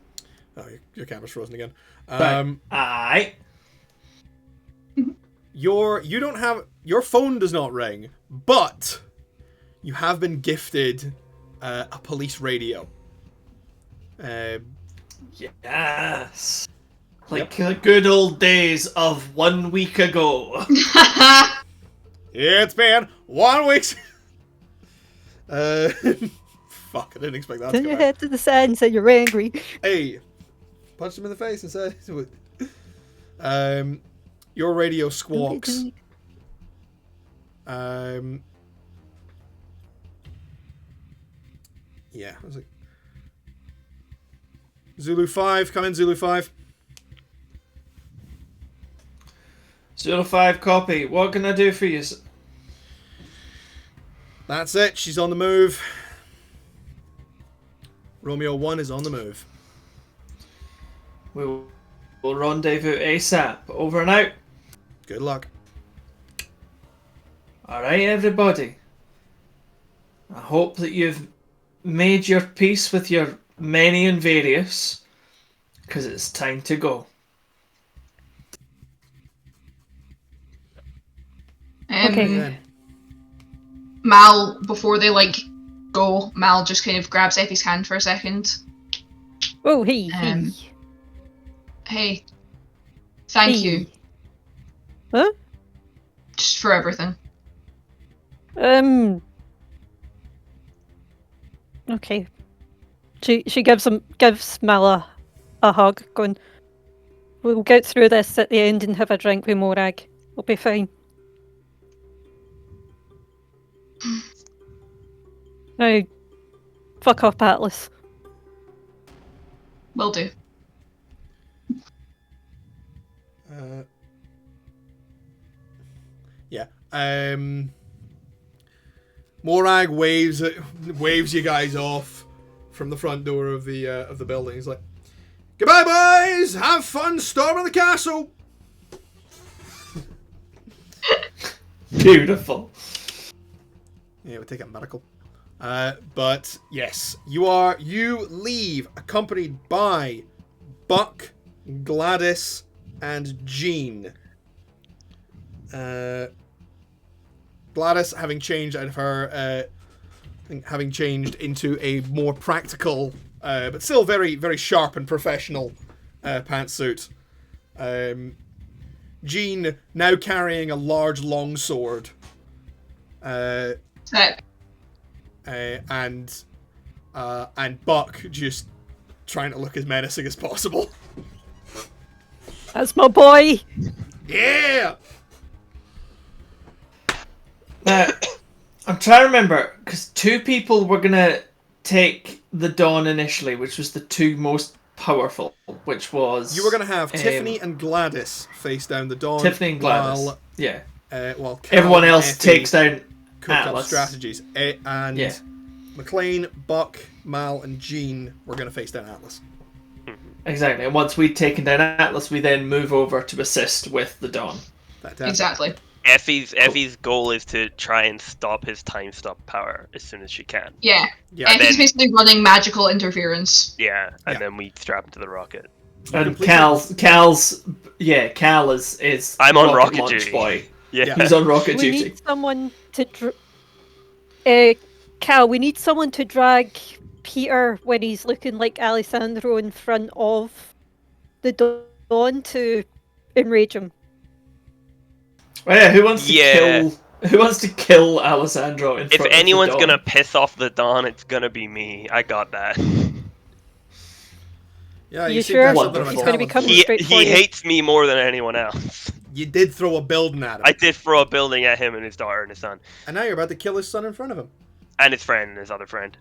Oh, your camera's frozen again. Aye. Your phone does not ring, but you have been gifted a police radio. Yes. Like the good old days of 1 week ago. It's been 1 week. Fuck! I didn't expect that. Turn to your come out. head to the side and say you're angry. Hey, punched him in the face and said, your radio squawks. Yeah, I was like, Zulu 5, come in, Zulu 5. 05 copy. What can I do for you? That's it, she's on the move. Romeo 1 is on the move. We'll rendezvous ASAP. Over and out. Good luck. Alright, everybody. I hope that you've made your peace with your many and various, because it's time to go. Okay. Then. Mal, before they go, Mal just kind of grabs Effie's hand for a second. Oh, hey. Hey, thank Hey. you Huh? just for everything. Okay. She gives Mal a hug, going, "We'll get through this at the end and have a drink with Morag. We'll be fine." Now, fuck off, Atlas. Will do. Yeah. Morag waves you guys off from the front door of the building. He's like, "Goodbye, boys. Have fun storming the castle." Beautiful. Yeah, we take it medical. But yes, you leave accompanied by Buck, Gladys, and Jean. Gladys having changed out of her, having changed into a more practical, but still very, very sharp and professional pantsuit. Jean now carrying a large longsword. Sick. And Buck just trying to look as menacing as possible. That's my boy. Yeah. Now, I'm trying to remember, because 2 people were going to take the Dawn initially, which was the 2 most powerful, which was... You were going to have Tiffany and Gladys face down the Dawn. Tiffany and Gladys, while, yeah. While Cal Everyone and else Effie takes down cooked up Atlas. strategies. And Yeah. Mclean, Buck, Mal, and Jean were going to face down Atlas. Exactly, and once we'd taken down Atlas, we then move over to assist with the Dawn. Fantastic. Exactly. Effie's goal is to try and stop his time stop power as soon as she can. Yeah. Yeah. Effie's then- basically running magical interference. Yeah, and Yeah. then we strap him to the rocket. And Completely. Cal is I'm on rocket launch duty. boy. Yeah. He's on rocket We duty. need someone to... Cal, we need someone to drag Peter when he's looking like Alessandro in front of the Dawn to enrage him. Oh, yeah, who wants to Yeah. kill? Who wants to kill Alessandro in If front anyone's of the Dawn? gonna piss off the Dawn, it's gonna be me. I got that. Yeah, You seem sure? to have something He's about gonna be talent. coming He straight for he you. hates me more than anyone else. You did throw a building at him. I did throw a building at him and his daughter and his son. And now you're about to kill his son in front of him. And his friend and his other friend.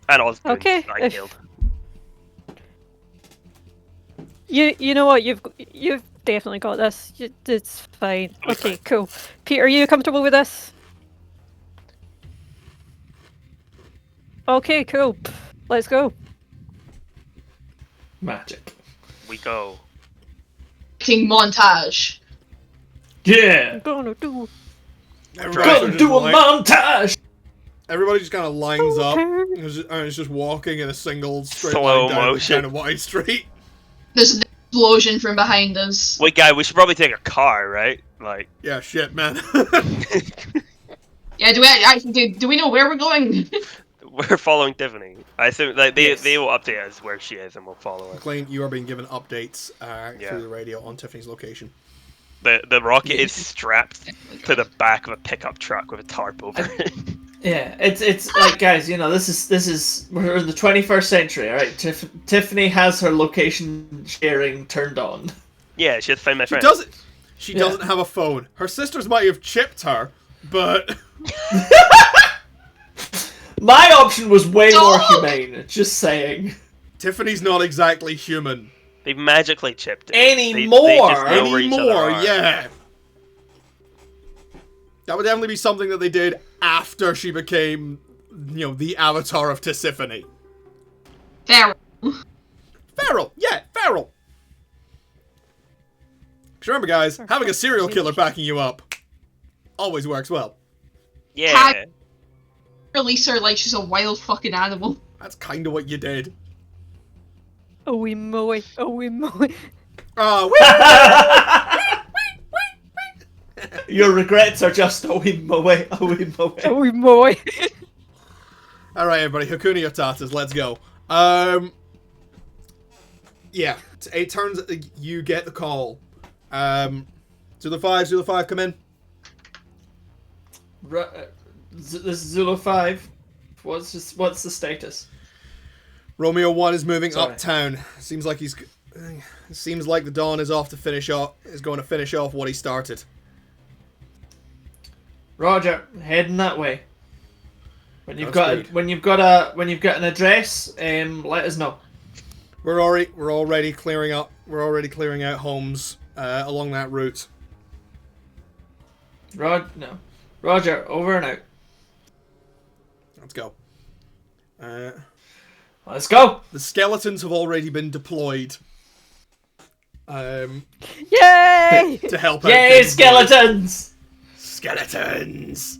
And all his goons Okay, I if- killed. You know what? You've definitely got this. It's fine. Okay, cool. Peter, are you comfortable with this? Okay, cool. Let's go. Magic. We go. Montage. Yeah. I'm gonna do. Gonna do a montage. Everybody just kind of lines up. Okay. And it's just walking in a single straight Slow line down motion. kind of wide street. There's an explosion from behind us. Wait, guy, we should probably take a car, right? Like, Yeah, shit, man. Yeah, do we know where we're going? we're following Tiffany. I assume like they Yes. will update us where she is, and we'll follow her. McLean, you are being given updates Yeah. through the radio on Tiffany's location. The rocket is strapped to the back of a pickup truck with a tarp over it. Yeah, it's like, guys, you know, this is we're in the 21st century, all right? Tiffany has her location sharing turned on. Yeah, she has to find my She friend. doesn't. She Yeah. doesn't have a phone. Her sisters might have chipped her, but My option was way more Dog! humane. Just saying. Tiffany's not exactly human They've magically chipped it. Anymore? They just know where each other anymore. are. Yeah, that would definitely be something that they did after she became, you know, the avatar of Tisiphone. There. Feral, yeah, feral. Because remember, guys, having a serial killer backing you up always works well. Yeah. Release her like she's a wild fucking animal. That's kind of what you did. Oh, we moy. Oh, we moy. Oh, Your regrets are just a wee moe, a wee moe. Oh, we moy. all right, everybody, Hakuna Tatas, let's go. Yeah, it turns you get the call. Zulu 5, come in. This is Zulu 5. What's the status? Romeo 1 is moving Sorry. uptown. Seems like seems like the Dawn is off to finish off. Is going to finish off what he started. Roger, heading that way. When you've That's got an address, let us know. We're already clearing up. We're already clearing out homes along that route. Roger, over and out. Let's go. Let's go. The skeletons have already been deployed. Yay! To help out. Yay, things. skeletons! Skeletons.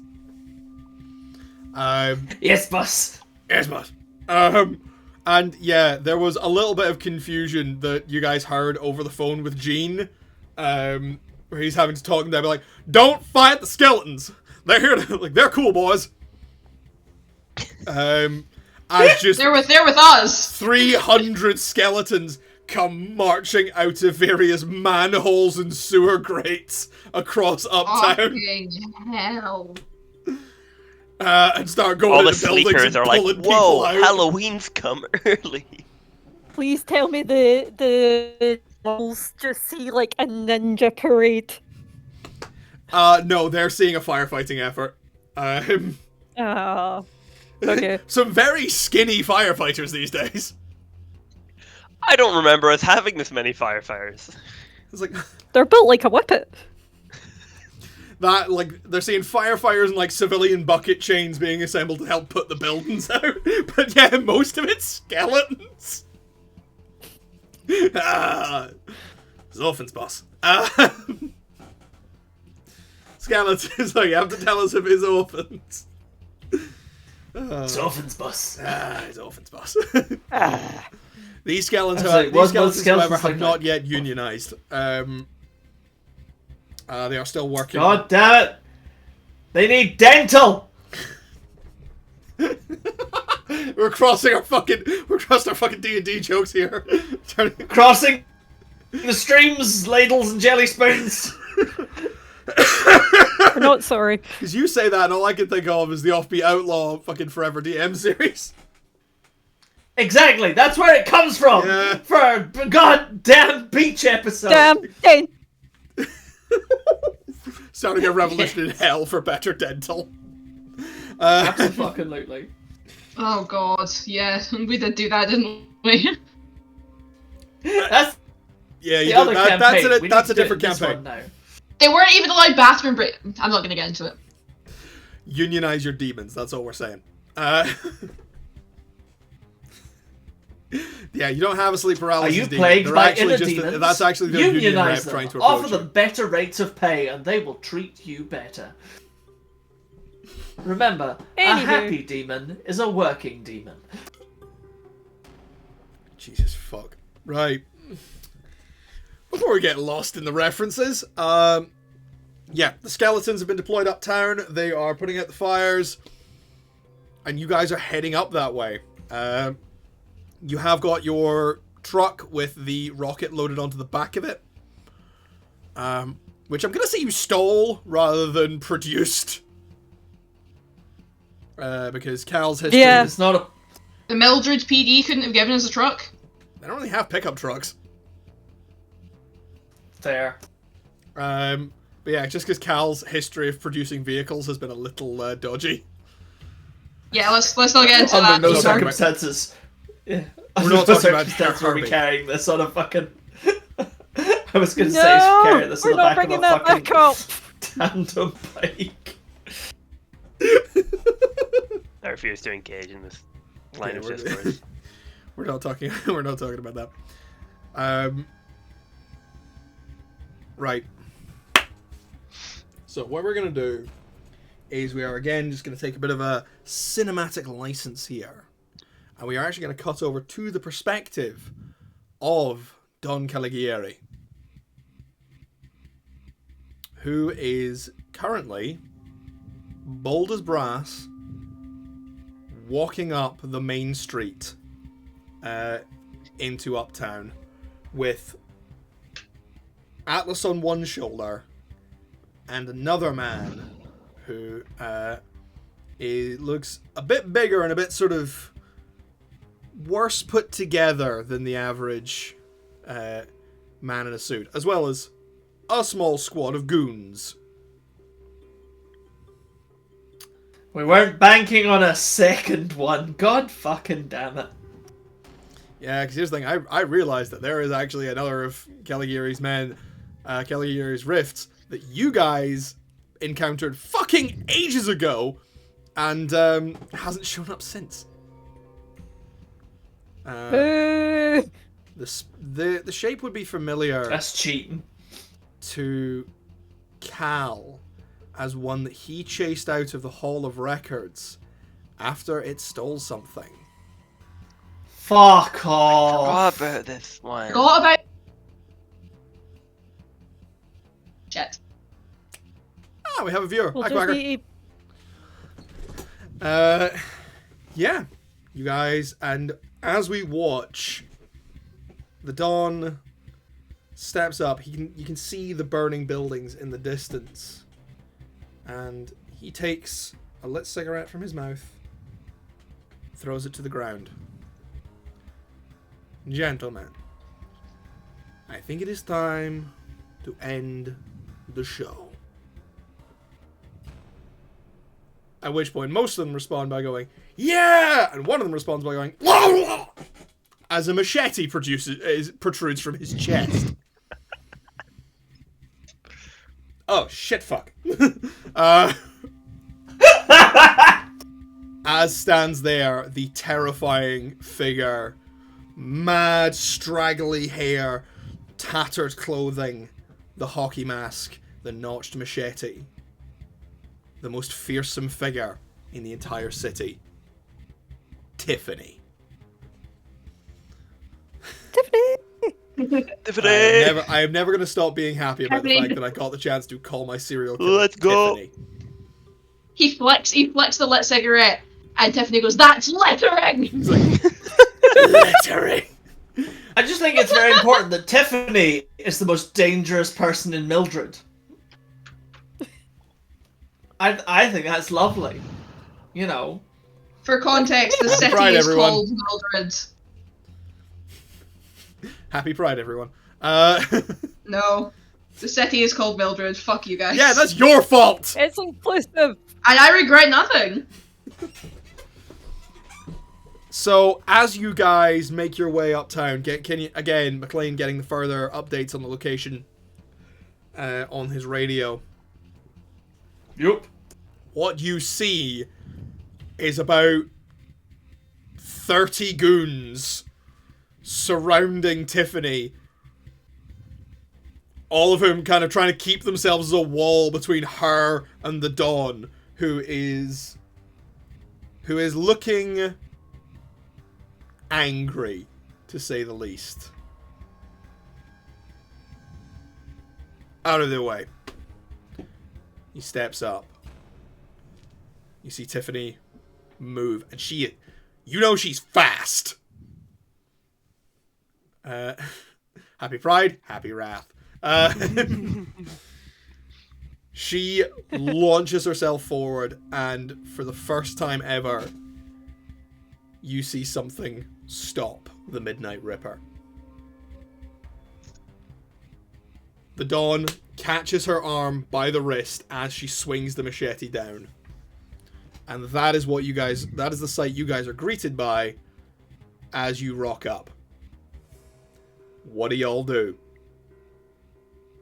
Yes, boss. Yes, boss. And yeah, there was a little bit of confusion that you guys heard over the phone with Gene, where he's having to talk to them, like, "Don't fight the skeletons. They're here to, like, they're cool boys." As just They're with us. 300 skeletons come marching out of various manholes and sewer grates across uptown, Fucking hell. and start going All the into buildings sleepers and are like, pulling people "Whoa, out. Halloween's come early." Please tell me the dolls just see like a ninja parade. No, they're seeing a firefighting effort. Ah. Okay. Some very skinny firefighters these days. I don't remember us having this many firefighters. It's like They're built like a whippet. that, like, they're seeing firefighters and, like, civilian bucket chains being assembled to help put the buildings out. But yeah, most of it's skeletons. It's orphans, boss. Skeletons, like, you have to tell us if it's orphans. It's orphans, boss. It's orphans, boss. Ah. These skeletons, I was like, what skeletons, skeletons however, have look not like? yet unionized. They are still working. God damn it! They need dental. We're crossing our fucking D&D jokes here. Crossing the streams, ladles, and jelly spoons. We're not sorry. Because you say that, and all I can think of is the Offbeat Outlaw fucking Forever DM series. Exactly. That's where it comes from. Yeah. For a goddamn beach episode. Damn den. Starting a revolution in hell for better dental. Absolutely. Oh god, yeah, we did do that, didn't we? That's Yeah, the you other do, that, campaign. We that's a need to do different this campaign. one now. They weren't even allowed bathroom break. I'm not gonna get into it. Unionize your demons, that's all we're saying. Yeah, you don't have a sleep Are paralysis you demon. plagued They're by actually inner just demons? that's actually the union rep Unionize trying them. to approach Offer you. them better rates of pay, and they will treat you better. Remember, a Anywho. happy demon is a working demon. Jesus fuck. Right. Before we get lost in the references, yeah, the skeletons have been deployed uptown. They are putting out the fires, and you guys are heading up that way. You have got your truck with the rocket loaded onto the back of it, which I'm gonna say you stole rather than produced, because Cal's history. Yeah. It's not a... The Mildred PD couldn't have given us a truck. They don't really have pickup trucks. Fair. But yeah, just because Cal's history of producing vehicles has been a little dodgy. Yeah, let's not get into Under that. no We're not talking about- circumstances. Yeah. We're Under not no talking about circumstances are we Kirby. carrying this on a fucking... I was going to say No, carrying this we're on the not back of bringing a that fucking back up. tandem bike. I refuse to engage in this line Yeah, of we're- discourse. We're not talking. We're not talking about that. Right. So what we're gonna do is we are again just gonna take a bit of a cinematic license here, and we are actually gonna cut over to the perspective of Don Caligieri, who is currently bold as brass, walking up the main street into Uptown with Atlas on one shoulder and another man who looks a bit bigger and a bit sort of worse put together than the average man in a suit, as well as a small squad of goons. We weren't banking on a second one. God fucking damn it. Yeah, because here's the thing, I realized that there is actually another of Caligieri's men, Caligieri's rifts, that you guys encountered fucking ages ago, and hasn't shown up since. Boo! The shape would be familiar That's cheating. to Cal as one that he chased out of the Hall of Records after it stole something. Fuck off. Forgot about this one. Forgot about. Shit. Ah, we have a viewer. We'll Hi, just Quacker. need Yeah, you guys, and as we watch, the dawn steps up. You can see the burning buildings in the distance, and he takes a lit cigarette from his mouth, throws it to the ground. Gentlemen, I think it is time to end the show. At which point, most of them respond by going, "Yeah!" And one of them responds by going, "Wah!" As a machete protrudes from his chest. Oh, shit, fuck. As stands there, the terrifying figure, mad, straggly hair, tattered clothing, the hockey mask, the notched machete. The most fearsome figure in the entire city. Tiffany. Tiffany! Tiffany! I am never going to stop being happy about the Tiffany. fact that I got the chance to call my serial killer Let's go. Tiffany. He flicks the lit cigarette, and Tiffany goes, "That's littering!" He's like, littering. I just think it's very important that Tiffany is the most dangerous person in Mildred. I think that's lovely. You know. For context, the Happy city Pride, is everyone. called Mildred. Happy Pride, everyone. No. The city is called Mildred. Fuck you guys. Yeah, that's your fault! It's inclusive! And I regret nothing. So, as you guys make your way uptown, again, Mclean getting the further updates on the location on his radio. Yup. What you see is about 30 goons surrounding Tiffany. All of whom kind of trying to keep themselves as a wall between her and the Dawn, who is looking angry, to say the least. Out of their way. He steps up. You see Tiffany move, and you know she's fast. Happy Pride, happy Wrath. She launches herself forward, and for the first time ever, you see something stop the Midnight Ripper. The Dawn catches her arm by the wrist as she swings the machete down. And that is the sight you guys are greeted by as you rock up. What do y'all do?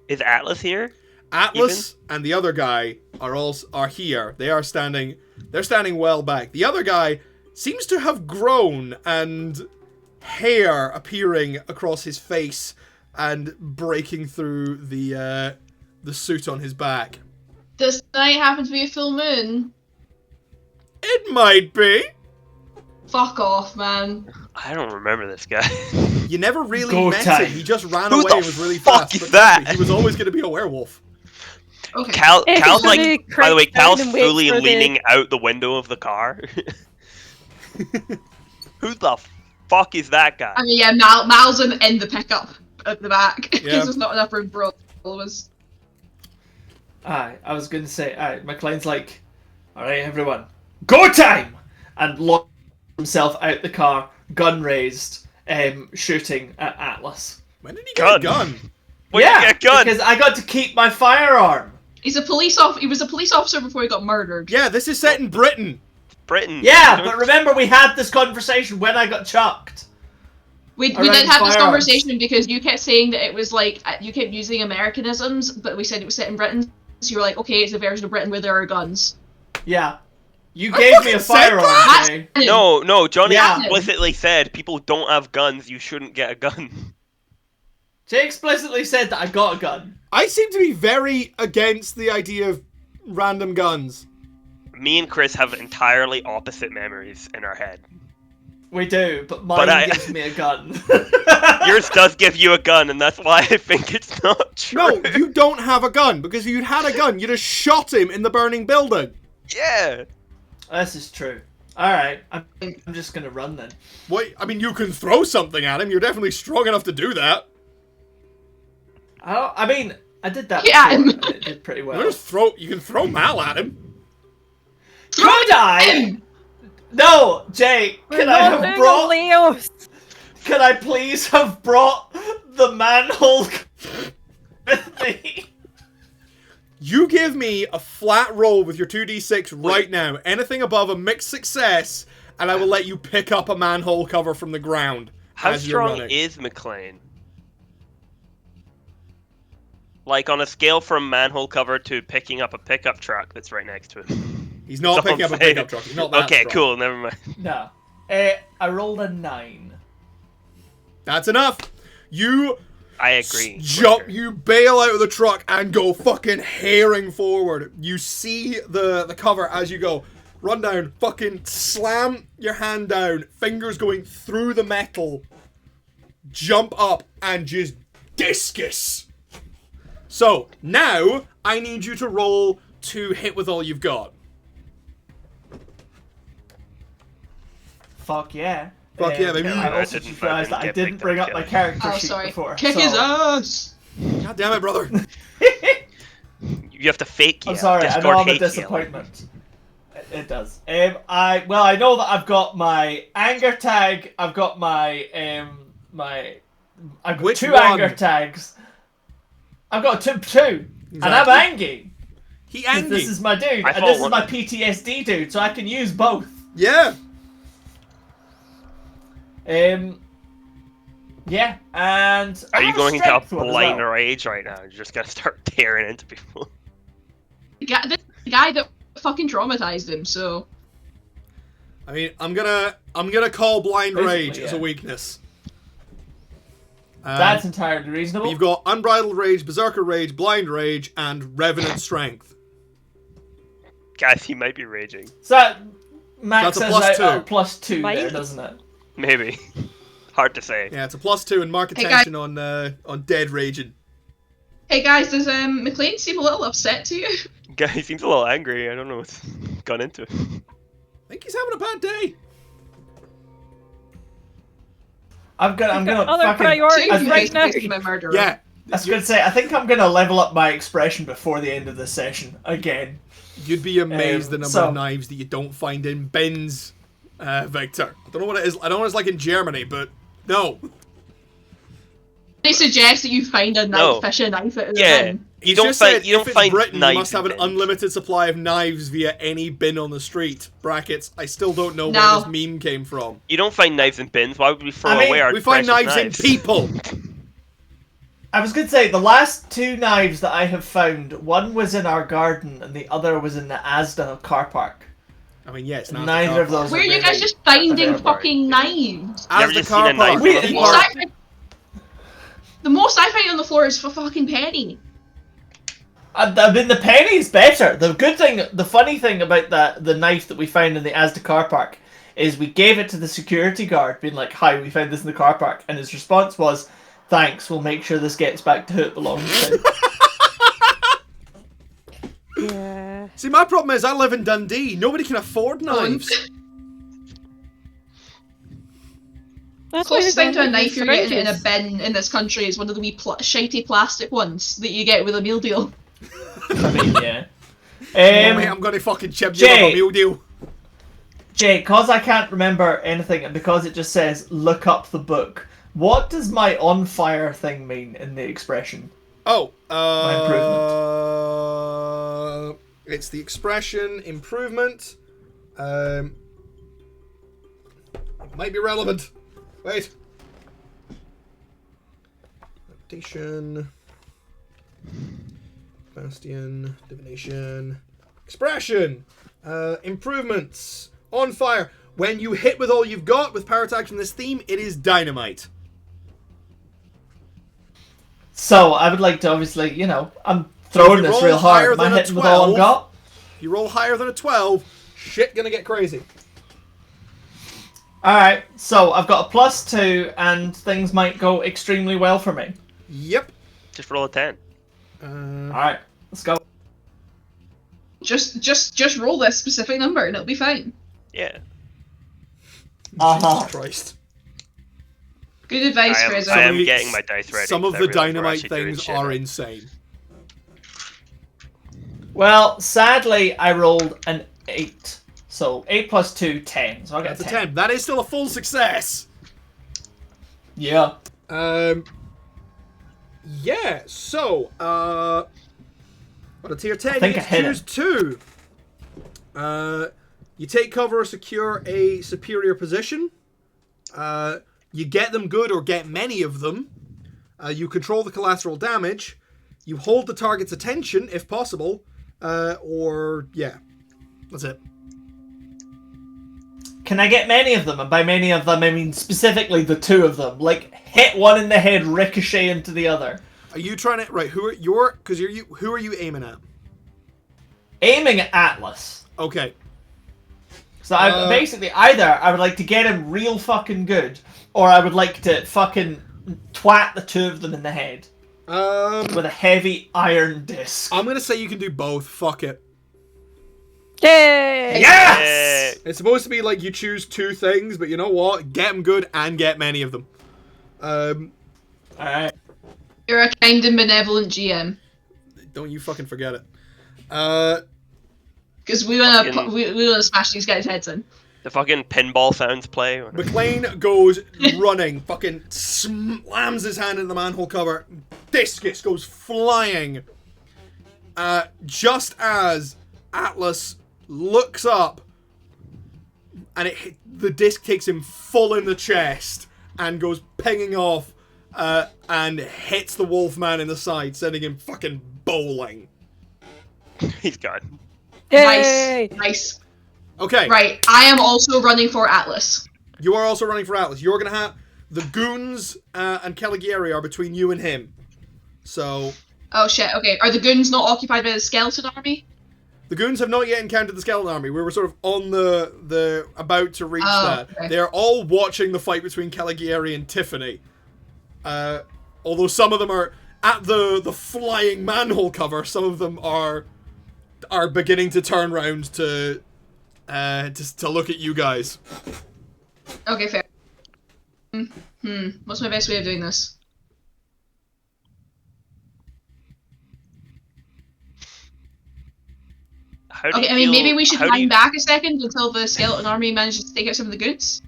Is Atlas here? Atlas and the other guy are here. They're standing well back. The other guy seems to have grown, and hair appearing across his face and breaking through the suit on his back. Does tonight happen to be a full moon? It might be. Fuck off, man. I don't remember this guy. You never really Go met time. him. He just ran Who away the and was really fuck fast. is but that? He was always going to be a werewolf. Okay. Cal's Everybody like, by the way, crouch down Cal's and wait fully for the- leaning out the window of the car. Who the fuck is that guy? I mean, yeah, Mal's in the pickup at the back because Yeah. there's not enough room for all of us. Aye, I was going to say, Mclean's like, alright everyone, go time! And launched himself out the car, gun raised, shooting at Atlas. When did he get a gun? When did you get a gun? Because I got to keep my firearm. He was a police officer before he got murdered. Yeah, this is set in Britain. Britain. Yeah, but remember we had this conversation when I got chucked. We Around did have this firearms. conversation because you kept saying that it was like you kept using Americanisms, but we said it was set in Britain. So you were like, okay, it's a version of Britain where there are guns. Yeah. You gave me a fucking said firearm, that! Jay. No, Johnny Yeah. explicitly said people don't have guns, you shouldn't get a gun. Jay explicitly said that I got a gun. I seem to be very against the idea of random guns. Me and Chris have entirely opposite memories in our head. We do, but mine But I- gives me a gun. Yours does give you a gun, and that's why I think it's not true. No, you don't have a gun, because if you'd had a gun, you'd have shot him in the burning building. Yeah. This is true. Alright, I'm just gonna run then. What? I mean, you can throw something at him. You're definitely strong enough to do that. I mean, I did that Yeah. before, and it did pretty You well. can throw Mal at him. Could I? No, Jay, We're can I not have doing brought... Leos. Can I please have brought the manhole with me? You give me a flat roll with your 2d6 right now. Anything above a mixed success, and I will let you pick up a manhole cover from the ground. How as you're strong running. is Mclean? Like, on a scale from manhole cover to picking up a pickup truck that's right next to him. He's not That's all picking up I'm a pickup saying. truck. He's not that Okay, strong. cool, never mind. No. I rolled a 9. That's enough. You I agree. jump, Quicker. you bail out of the truck and go fucking herring forward. You see the cover as you go. Run down, fucking slam your hand down, fingers going through the metal. Jump up and just discus. So, now, I need you to roll to hit with all you've got. Fuck yeah. Fuck yeah, baby. I I also didn't- just I realised didn't that I get didn't picked bring up up my yet. character Oh, sheet sorry. before. Kick so... his ass! God damn it, brother. You have to fake I'm yeah. sorry, I know Discord I'm a hate yelling. disappointment. It does. I know that I've got my anger tag. I've got my I've got Which 2 one? anger tags. I've got two, and I'm Exactly. angry. He 'Cause angry. This is my dude, I and thought this is one- my PTSD dude, so I can use both. Yeah. Yeah, and I Are you have going into a strength one as blind well. rage right now? You're just gonna start tearing into people. The guy that fucking traumatized him, so... I mean, I'm gonna call blind Basically, rage as a yeah. weakness. That's entirely reasonable. You've got Unbridled Rage, Berserker Rage, Blind Rage, and Revenant Strength. Guys, he might be raging. So that Max That's a says +2. +2 Might. there, doesn't it? Maybe. Hard to say. Yeah, it's a +2, and mark Hey, attention on dead raging. Hey guys, does Mclean seem a little upset to you? Guy, he seems a little angry. I don't know what's gone into it. I think he's having a bad day. I'm gonna Other fucking. priorities I right now. My murderer. Yeah. I was gonna say, I think I'm gonna level up my expression before the end of this session again. You'd be amazed the number so- of knives that you don't find in bins, Victor. I don't know what it is. I don't know what it's like in Germany, but no. They suggest that you find a knife, No. fish a knife out of the Yeah. bin. You don't find if it's Britain, knives you must have in an bins. unlimited supply of knives via any bin on the street. Brackets. I still don't know No. where this meme came from. You don't find knives in bins. Why would we throw I mean, away our We find precious knives in people. I was gonna say, the last 2 knives that I have found, one was in our garden and the other was in the Asda car park. I mean, yes. Yeah, Neither of those. Where are you really guys just finding available. fucking knives? You ever As just the seen car a knife park. on We- the The floor? most, the most I find on the floor is for fucking penny. I mean, the penny is better. The good thing, the funny thing about the knife that we found in the Asda car park is we gave it to the security guard, being like, "Hi, we found this in the car park," and his response was, "Thanks, we'll make sure this gets back to who it belongs to." Yeah. See, my problem is I live in Dundee. Nobody can afford knives. That's why Closest they thing to a don't knife use you're getting in a syringes. bin in this country is one of the wee shitey plastic ones that you get with a meal deal. I mean, yeah. Oh, mate, I'm gonna fucking chip you Jay. up a meal deal. Jay, cause I can't remember anything, and because it just says "look up the book," what does my on fire thing mean in the expression? Oh, it's the expression improvement. It might be relevant. Wait. Adaptation. Bastion. Divination. Expression. Improvements. On fire. When you hit with all you've got with power attacks from this theme, it is dynamite. So I would like to obviously, I'm throwing if you this roll real higher hard. Am I than a hitting with all 12? I've got? If you roll higher than a 12, shit gonna get crazy. Alright, so I've got a +2 and things might go extremely well for me. Yep. Just roll a 10. Alright, let's go. Just roll this specific number and it'll be fine. Yeah. Uh-huh. Jesus Christ. Good advice, I Fraser. am getting my dice ready. Some of because the I realize we're dynamite actually doing things shit are now. insane. Well, sadly, I rolled an 8. So 8 + 2, 10. So I got That's a 10. 10. That is still a full success. Yeah. Yeah, so, on a tier 10, think you I hit choose 2. You take cover or secure a superior position. You get them good or get many of them. You control the collateral damage. You hold the target's attention, if possible. Yeah. That's it. Can I get many of them? And by many of them, I mean specifically the 2 of them. Like, hit one in the head, ricochet into the other. Are you trying to... Right, who are you aiming at? Aiming at Atlas. Okay. So I basically, either I would like to get him real fucking good, or I would like to fucking twat the 2 of them in the head. With a heavy iron disc. I'm gonna say you can do both. Fuck it. Yay! Yes! It's supposed to be like you choose 2 things, but you know what? Get them good and get many of them. Alright. You're a kind and benevolent GM. Don't you fucking forget it. Because we wanna Fucking- we wanna smash these guys' heads in. The fucking pinball sounds play. Mclean goes running, fucking slams his hand in the manhole cover. Discus goes flying. Just as Atlas looks up, and the disc takes him full in the chest and goes pinging off, and hits the Wolfman in the side, sending him fucking bowling. He's gone. Yay! Nice. Okay. Right, I am also running for Atlas. You are also running for Atlas. You're gonna have... The goons and Caligieri are between you and him. So... Oh shit, okay. Are the goons not occupied by the skeleton army? The goons have not yet encountered the skeleton army. We were sort of on the about to reach that. Okay. They're all watching the fight between Caligieri and Tiffany. Although some of them are at the flying manhole cover, some of them are beginning to turn round to look at you guys. Okay, fair. What's my best way of doing this? Okay, I mean, maybe we should hang back a second until the skeleton army manages to take out some of the goons.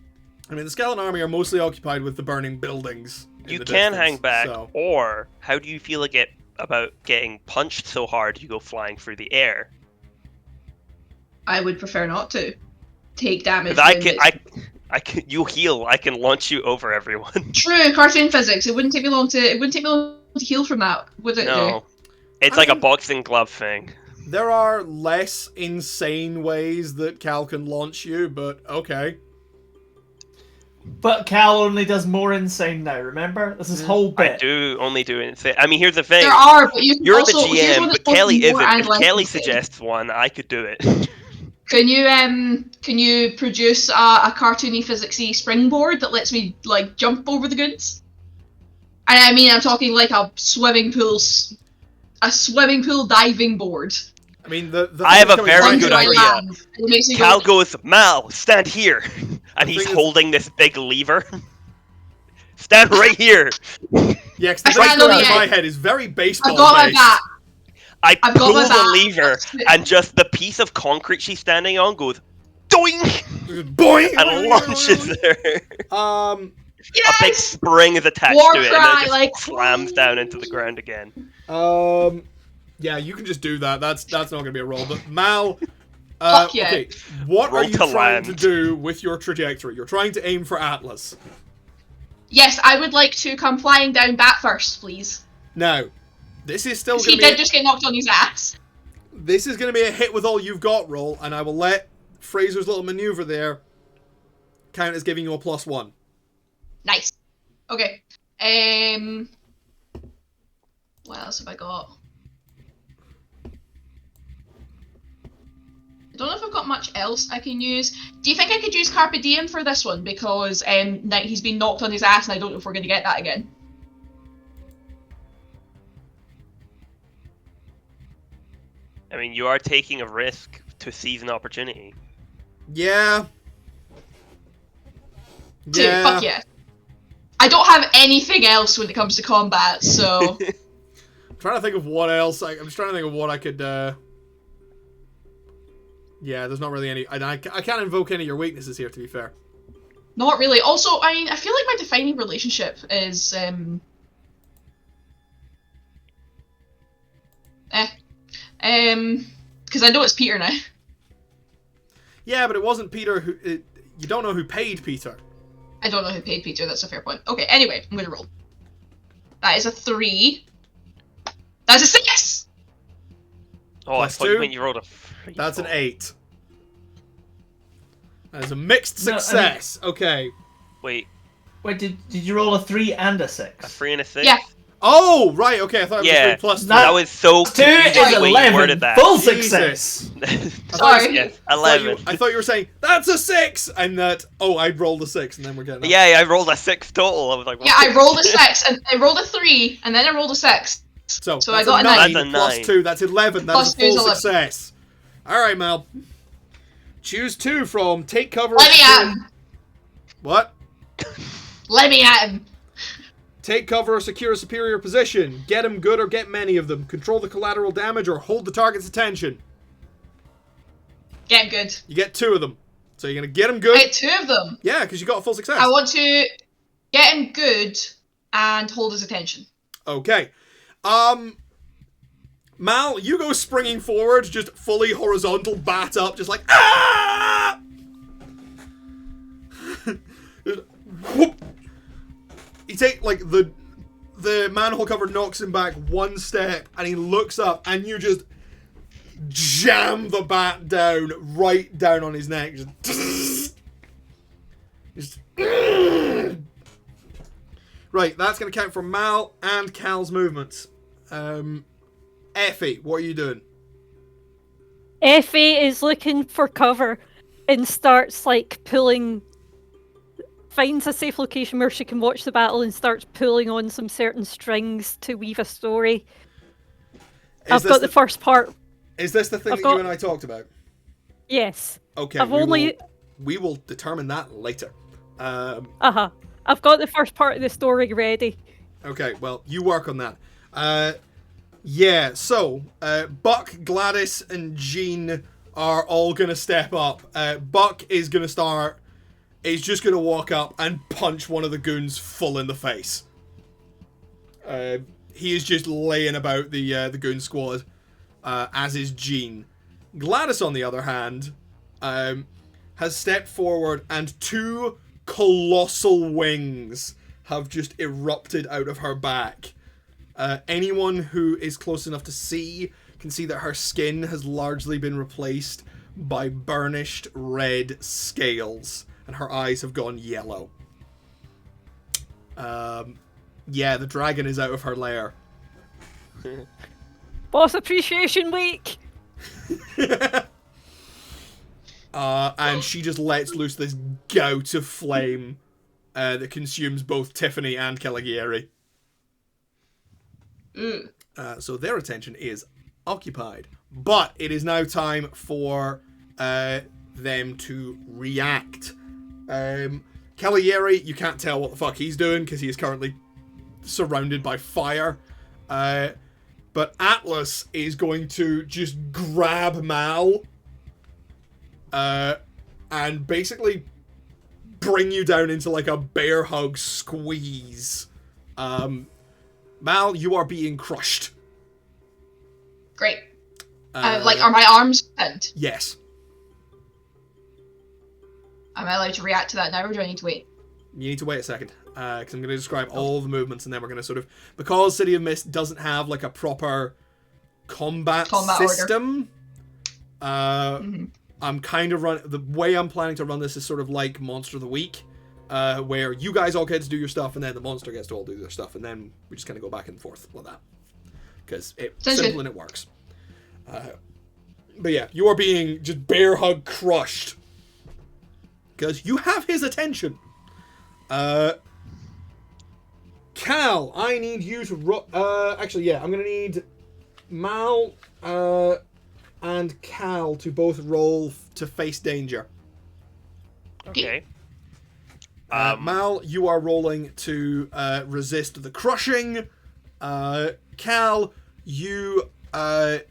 I mean, the skeleton army are mostly occupied with the burning buildings. You can hang back, or how do you feel about getting punched so hard you go flying through the air? I would prefer not to take damage. You heal. I can launch you over everyone. True, cartoon physics. It wouldn't take me long to heal from that, would it? No, it's like a boxing glove thing. There are less insane ways that Cal can launch you, but okay. But Cal only does more insane now, remember? This is his whole bit. I do only do insane. I mean, here's the thing. There are, but you're the GM, but Kelly isn't. If Kelly suggests one, I could do it. Can you produce a cartoony physicsy springboard that lets me like jump over the goons? And I mean, I'm talking like a swimming pool diving board. I mean, the I have a very good idea. Cal goes, Mal, stand here, and he's holding this big lever. Stand right here. Yeah, because the right going in my head is very baseball. I've got my back. I pull the lever, and just the piece of concrete she's standing on goes, doink, boing, and launches her. Yes! A big spring is attached to it, and it just slams down into the ground again. Yeah, you can just do that. That's not going to be a roll. But Mal, Fuck yeah. Okay, what Roll are you to trying land. to do with your trajectory? You're trying to aim for Atlas. Yes, I would like to come flying down bat first, please. Now, this is still going He to be... did just get knocked on his ass. This is going to be a hit with all you've got roll, and I will let Fraser's little maneuver there count as giving you a +1. Nice. Okay. What else have I got? I don't know if I've got much else I can use. Do you think I could use Carpe Diem for this one? Because he's been knocked on his ass and I don't know if we're going to get that again. I mean, you are taking a risk to seize an opportunity. Yeah. Dude, fuck yeah. I don't have anything else when it comes to combat, so... I'm trying to think of what else. I'm just trying to think of what I could... Yeah, there's not really any... I can't invoke any of your weaknesses here, to be fair. Not really. Also, I mean, I feel like my defining relationship is... Because I know it's Peter now. Yeah, but it wasn't Peter who... you don't know who paid Peter. I don't know who paid Peter, that's a fair point. Okay, anyway, I'm gonna roll. That is a 3. That's a 6! Oh, I thought you rolled a 3. That's an 8. That is a mixed success. Okay. Wait, did you roll a 3 and a 6? a 3 and a 6? Yeah. Oh, right, okay, I thought it was 3 + 3. That was so 2 confusing is the way you 11. worded that. Full Jesus. success. Sorry. Yes, 11. I thought you were saying, that's a 6! And that, oh, I rolled a 6, and then we're getting... Yeah, I rolled a 6 total. I was like, what? Yeah, I rolled a 6, and I rolled a 3, and then I rolled a 6. So I got a 9. That's a plus 9. 2, that's 11. That Plus is a 2 is full 11. success. Alright, Mel. Choose 2 from Take Cover... Let me at him! What? Let me at him! Take cover or secure a superior position. Get him good or get many of them. Control the collateral damage or hold the target's attention. Get him good. You get 2 of them. So you're going to get him good. I get 2 of them. Yeah, because you got a full success. I want to get him good and hold his attention. Okay. Mal, you go springing forward, just fully horizontal, bat up, just like, ah! Whoop. You take, like, the manhole cover knocks him back 1 step, and he looks up, and you just jam the bat down, right down on his neck. Just Right, that's going to count for Mal and Cal's movements. Effie, what are you doing? Effie is looking for cover and starts finds a safe location where she can watch the battle and starts pulling on some certain strings to weave a story. I've got the first part. Is this the thing that you and I talked about? Yes. Okay, we will determine that later. I've got the first part of the story ready. Okay, well, you work on that. Yeah, so Buck, Gladys, and Jean are all gonna step up. Buck is gonna start. He's just gonna walk up and punch one of the goons full in the face. He is just laying about the goon squad, as is Jean. Gladys, on the other hand, has stepped forward, and two colossal wings have just erupted out of her back. Anyone who is close enough to see can see that her skin has largely been replaced by burnished red scales, and her eyes have gone yellow. Yeah, the dragon is out of her lair. Boss Appreciation Week! And she just lets loose this gout of flame that consumes both Tiffany and Caligieri. So their attention is occupied. But it is now time for them to react. Caligieri, you can't tell what the fuck he's doing because he is currently surrounded by fire. But Atlas is going to just grab Mal and basically bring you down into like a bear hug squeeze. Mal, you are being crushed. Great. Are my arms bent? Yes. Am I allowed to react to that now, or do I need to wait? You need to wait a second, because I'm going to describe all the movements, and then we're going to sort of... Because City of Mist doesn't have, like, a proper combat system, I'm kind of the way I'm planning to run this is sort of like Monster of the Week, where you guys all get to do your stuff, and then the monster gets to all do their stuff, and then we just kind of go back and forth like that. Because it's simple and it works. But yeah, you are being just bear hug crushed. Because you have his attention. Cal, I need you to... actually, yeah, I'm going to need Mal and Cal to both roll to face danger. Okay. Mal, you are rolling to resist the crushing. Cal, you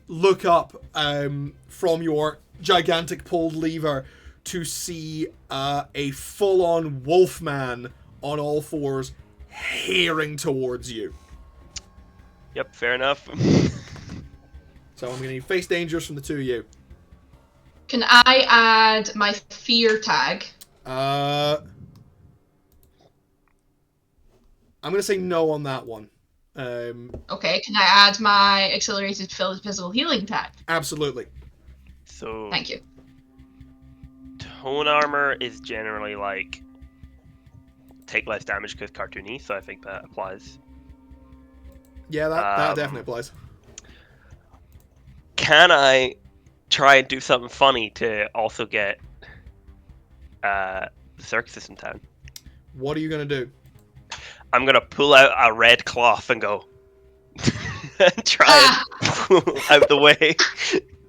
look up from your gigantic pulled lever to see a full-on wolfman on all fours herring towards you. Yep, fair enough. So I'm going to need face dangers from the two of you. Can I add my fear tag? I'm going to say no on that one. Okay, can I add my accelerated physical healing tag? Absolutely. So Thank you. Tone armor is generally like take less damage because cartoony, so I think that applies. Yeah, that definitely applies. Can I try and do something funny to also get the circuses in town? What are you going to do? I'm going to pull out a red cloth and go and try and pull out the way.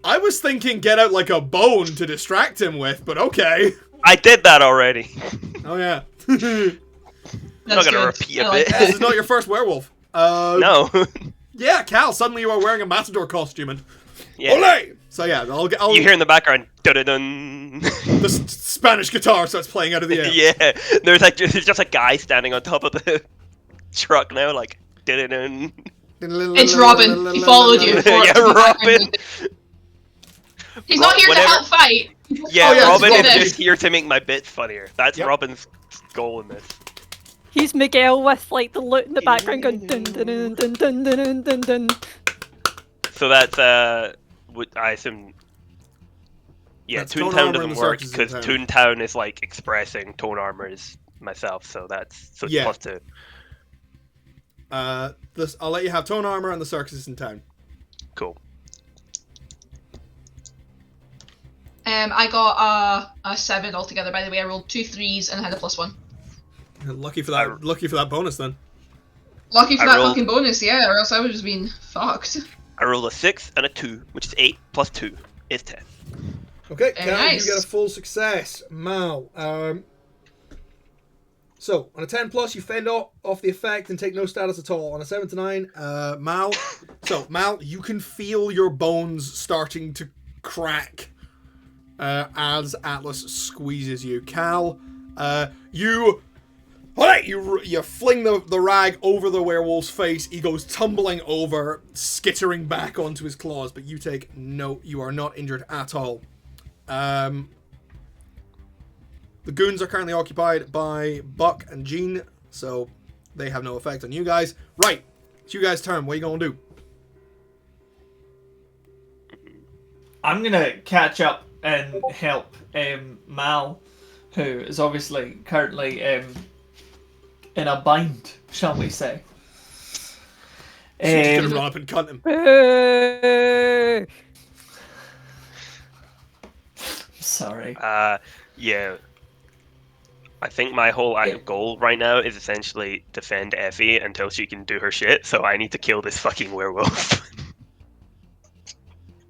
I was thinking get out like a bone to distract him with, but okay. I did that already. Oh yeah. I'm not going to repeat a bit. This is not your first werewolf. No. Yeah, Cal, suddenly you are wearing a matador costume and... Yeah. Ole! So yeah, I'll... You hear in the background, dun-dun-dun. The Spanish guitar starts playing out of the air. Yeah, there's just a guy standing on top of the truck now, like, dun-dun-dun. It's Robin. He followed you. Yeah, Robin. He's not here to help fight. Yeah, yeah, Robin is Robin. just here to make my bits funnier. That's Robin's goal in this. He's Miguel with like the loot in the background going dun dun dun dun dun dun dun dun. So that's I assume. Yeah, That's Tone Toontown Armor and doesn't the work Circus because in Town. Toontown is like expressing Tone Armor is myself, so it's Yeah. plus 2. I'll let you have tone armor and the circus is in town. Cool. I got a 7 altogether. By the way, I rolled 2 3s and had a +1. Lucky for that bonus then. Lucky for I that rolled- fucking bonus, yeah, or else I would have just been fucked. I rolled a 6 and a 2, which is 8 plus 2 is 10. Okay, Very Cal, nice. you get a full success. Mal, so on a 10 plus, you fend off the effect and take no status at all. On a 7 to 9, Mal, you can feel your bones starting to crack as Atlas squeezes you. Cal, you fling the rag over the werewolf's face. He goes tumbling over, skittering back onto his claws, but you are not injured at all. The goons are currently occupied by Buck and Jean, so they have no effect on you guys. Right, it's you guys' turn. What are you gonna do? I'm gonna catch up and help Mal, who is obviously currently in a bind, shall we say. She's gonna run up and cunt him. Boo! Sorry. Yeah. I think my whole goal right now is essentially defend Effie until she can do her shit, so I need to kill this fucking werewolf.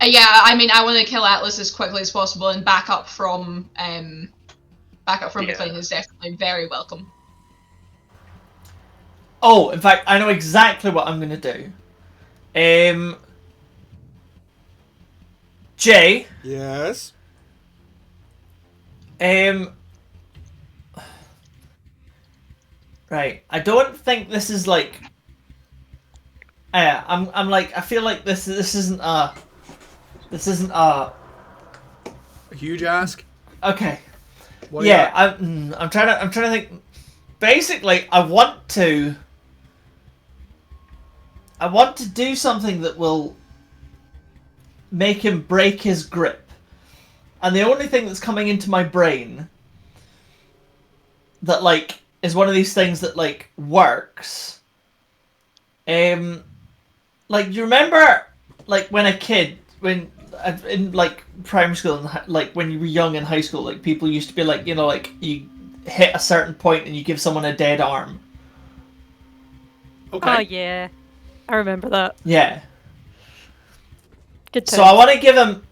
Yeah, I mean, I want to kill Atlas as quickly as possible, and backup from Mclean is definitely very welcome. Oh, in fact, I know exactly what I'm gonna do. Jay. Yes. Right. I don't think this is like. I'm like, I feel like this isn't a. A huge ask. Okay. What do you Yeah, got? I'm trying to think. Basically, I want to do something that will make him break his grip. And the only thing that's coming into my brain that like is one of these things that like works. Like you remember like when in like primary school and like when you were young in high school, like people used to be like, you know, like you hit a certain point and you give someone a dead arm. Okay. Oh yeah, I remember that. Yeah. Good So I want to give him.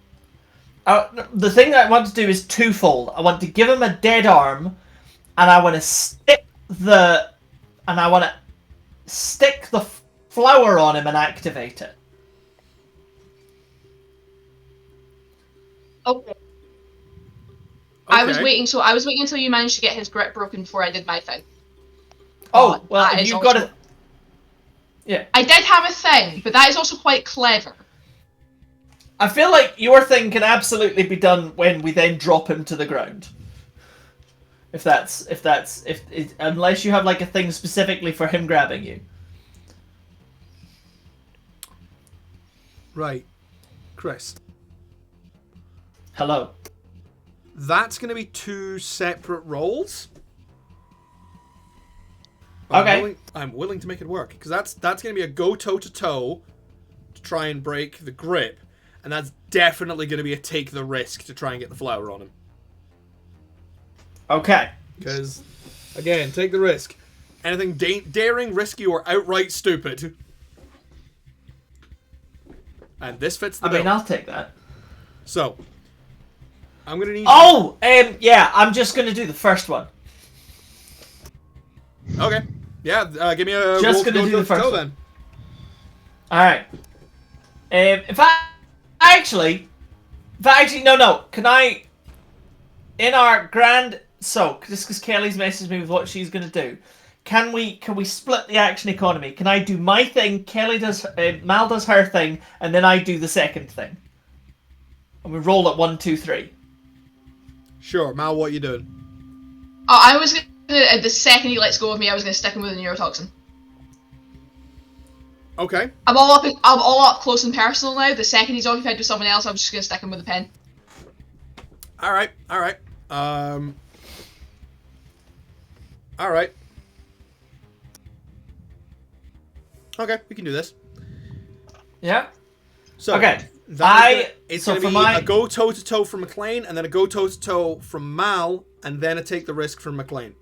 The thing that I want to do is twofold. I want to give him a dead arm, and I want to stick the flower on him and activate it. Okay. I was waiting until you managed to get his grip broken before I did my thing. Oh well, that is you've also- got to. Yeah. I did have a thing, but that is also quite clever. I feel like your thing can absolutely be done when we then drop him to the ground. If unless you have like a thing specifically for him grabbing you. Right. Chris. Hello. That's going to be 2 separate rolls. Okay. I'm willing to make it work because that's going to be a go toe to toe to try and break the grip, and that's definitely going to be a take the risk to try and get the flower on him. Okay. Because again, take the risk. Anything daring, risky, or outright stupid. And this fits the I bill. mean, I'll take that. So, I'm going to need... Oh! Yeah, I'm just going to do the first one. Okay. Yeah, give me a Just roll gonna do the first toe one. then. Alright. In fact, actually, no. Can I... In our grand... So, just because Kelly's messaged me with what she's going to do, can we split the action economy? Can I do my thing, Mal does her thing, and then I do the second thing? And we roll at 1, 2, 3. Sure, Mal, what you doing? Oh, I was gonna, the second he lets go of me, I was gonna stick him with a neurotoxin. Okay. I'm all up close and personal now. The second he's occupied with someone else, I'm just gonna stick him with a pen. Alright. Okay, we can do this. Yeah. So, Okay. It's so going to for be my- a go toe-to-toe from Mclean, and then a go toe-to-toe from Mal, and then a take the risk from Mclean.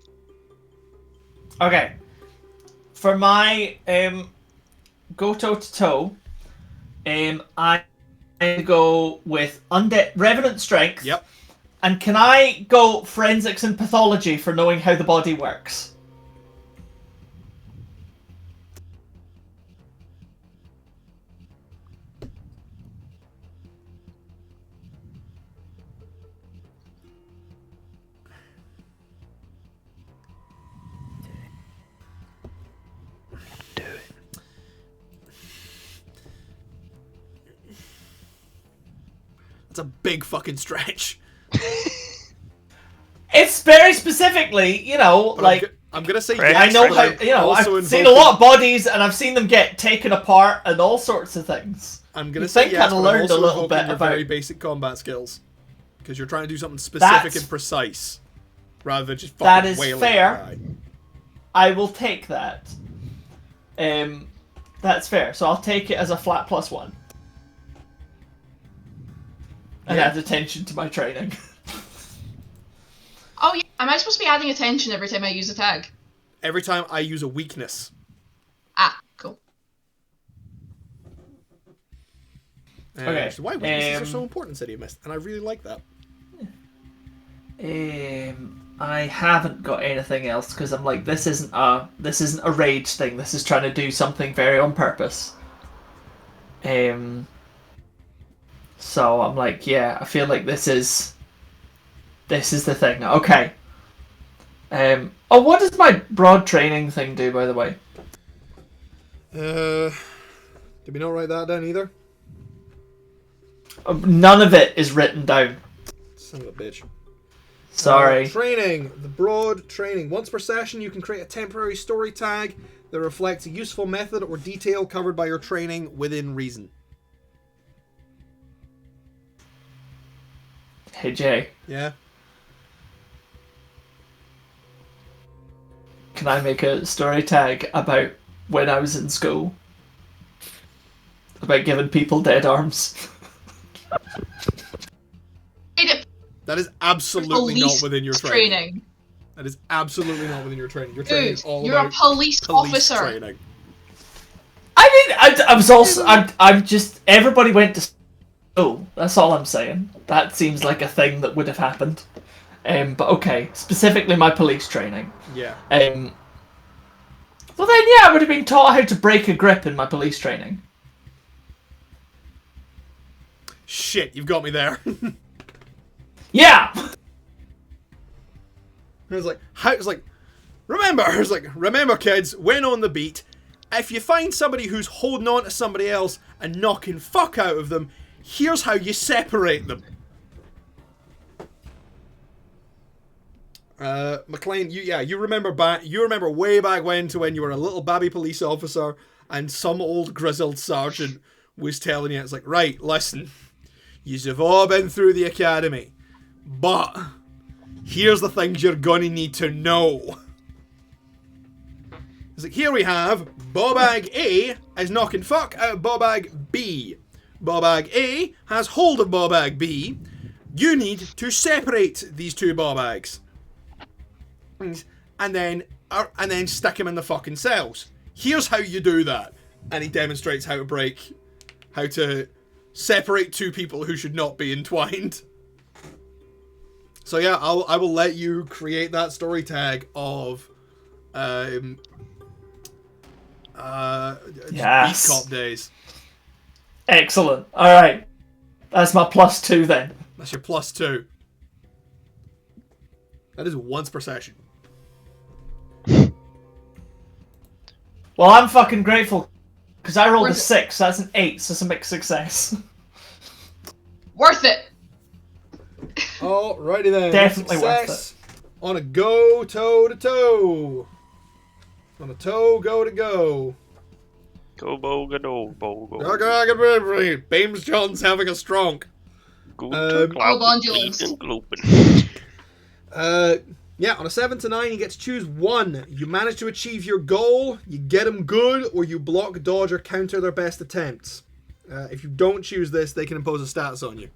Okay. For my go toe to toe, I go with undead revenant strength. Yep. And can I go forensics and pathology for knowing how the body works? That's a big fucking stretch. It's very specifically, you know, But like I'm gonna say Right. yes. I know but how, I'm you know, I've also seen a invoking- lot of bodies and I've seen them get taken apart and all sorts of things. I'm gonna You say think yes, I'd but I'm learned a also little invoking bit your about- very basic combat skills, because you're trying to do something specific That's- and precise, rather than just fucking That is wailing fair. at the guy. I will take that. That's fair. So I'll take it as a flat +1. And Yeah. add attention to my training. Oh yeah, am I supposed to be adding attention every time I use a tag? Every time I use a weakness. Ah, cool. Okay, Which is why weaknesses are so important in City of Mist, and I really like that. I haven't got anything else because I'm like, this isn't a rage thing. This is trying to do something very on purpose. So I'm like, yeah, I feel like this is the thing. Okay. Oh, what does my broad training thing do, by the way? Did we not write that down either? None of it is written down. Son of a bitch. Sorry. Training. The broad training. Once per session, you can create a temporary story tag that reflects a useful method or detail covered by your training within reason. Hey, Jay. Yeah? Can I make a story tag about when I was in school? About giving people dead arms? That is absolutely not Police within your training. training. That is absolutely not within your training. Your training Dude, is all you're a about police officer. training. I mean, I was also, I'm just, everybody went to school. That's all I'm saying. That seems like a thing that would have happened. But okay, specifically my police training. Yeah. Well then, yeah, I would have been taught how to break a grip in my police training. Shit, you've got me there. Yeah! Remember kids, when on the beat, if you find somebody who's holding on to somebody else and knocking fuck out of them, here's how you separate them. Mclean, you remember way back when you were a little babby police officer and some old grizzled sergeant was telling you, it's like, right, listen, you've all been through the academy, but here's the things you're gonna need to know. It's like, here we have Bobag A is knocking fuck out of Bobag B. Bobag A has hold of Bobag B. You need to separate these two Bobags. And then stick him in the fucking cells. Here's how you do that. And he demonstrates how to separate two people who should not be entwined. So yeah, I will let you create that story tag of Yes. Beat Cop days. Excellent. Alright. That's my +2 then. That's your +2. That is once per session. Well, I'm fucking grateful, because I rolled a Worth it. 6, so that's an 8, so it's a mixed success. Worth it. Alrighty then. Definitely worth Success on a go toe to toe. On a toe go to go. Go bo go bo go. Bames John's having a strong. Go Um, to cloud, Globulins. bleeding globin. Yeah, on a 7 to 9, you get to choose one. You manage to achieve your goal, you get them good, or you block, dodge, or counter their best attempts. If you don't choose this, they can impose a status on you.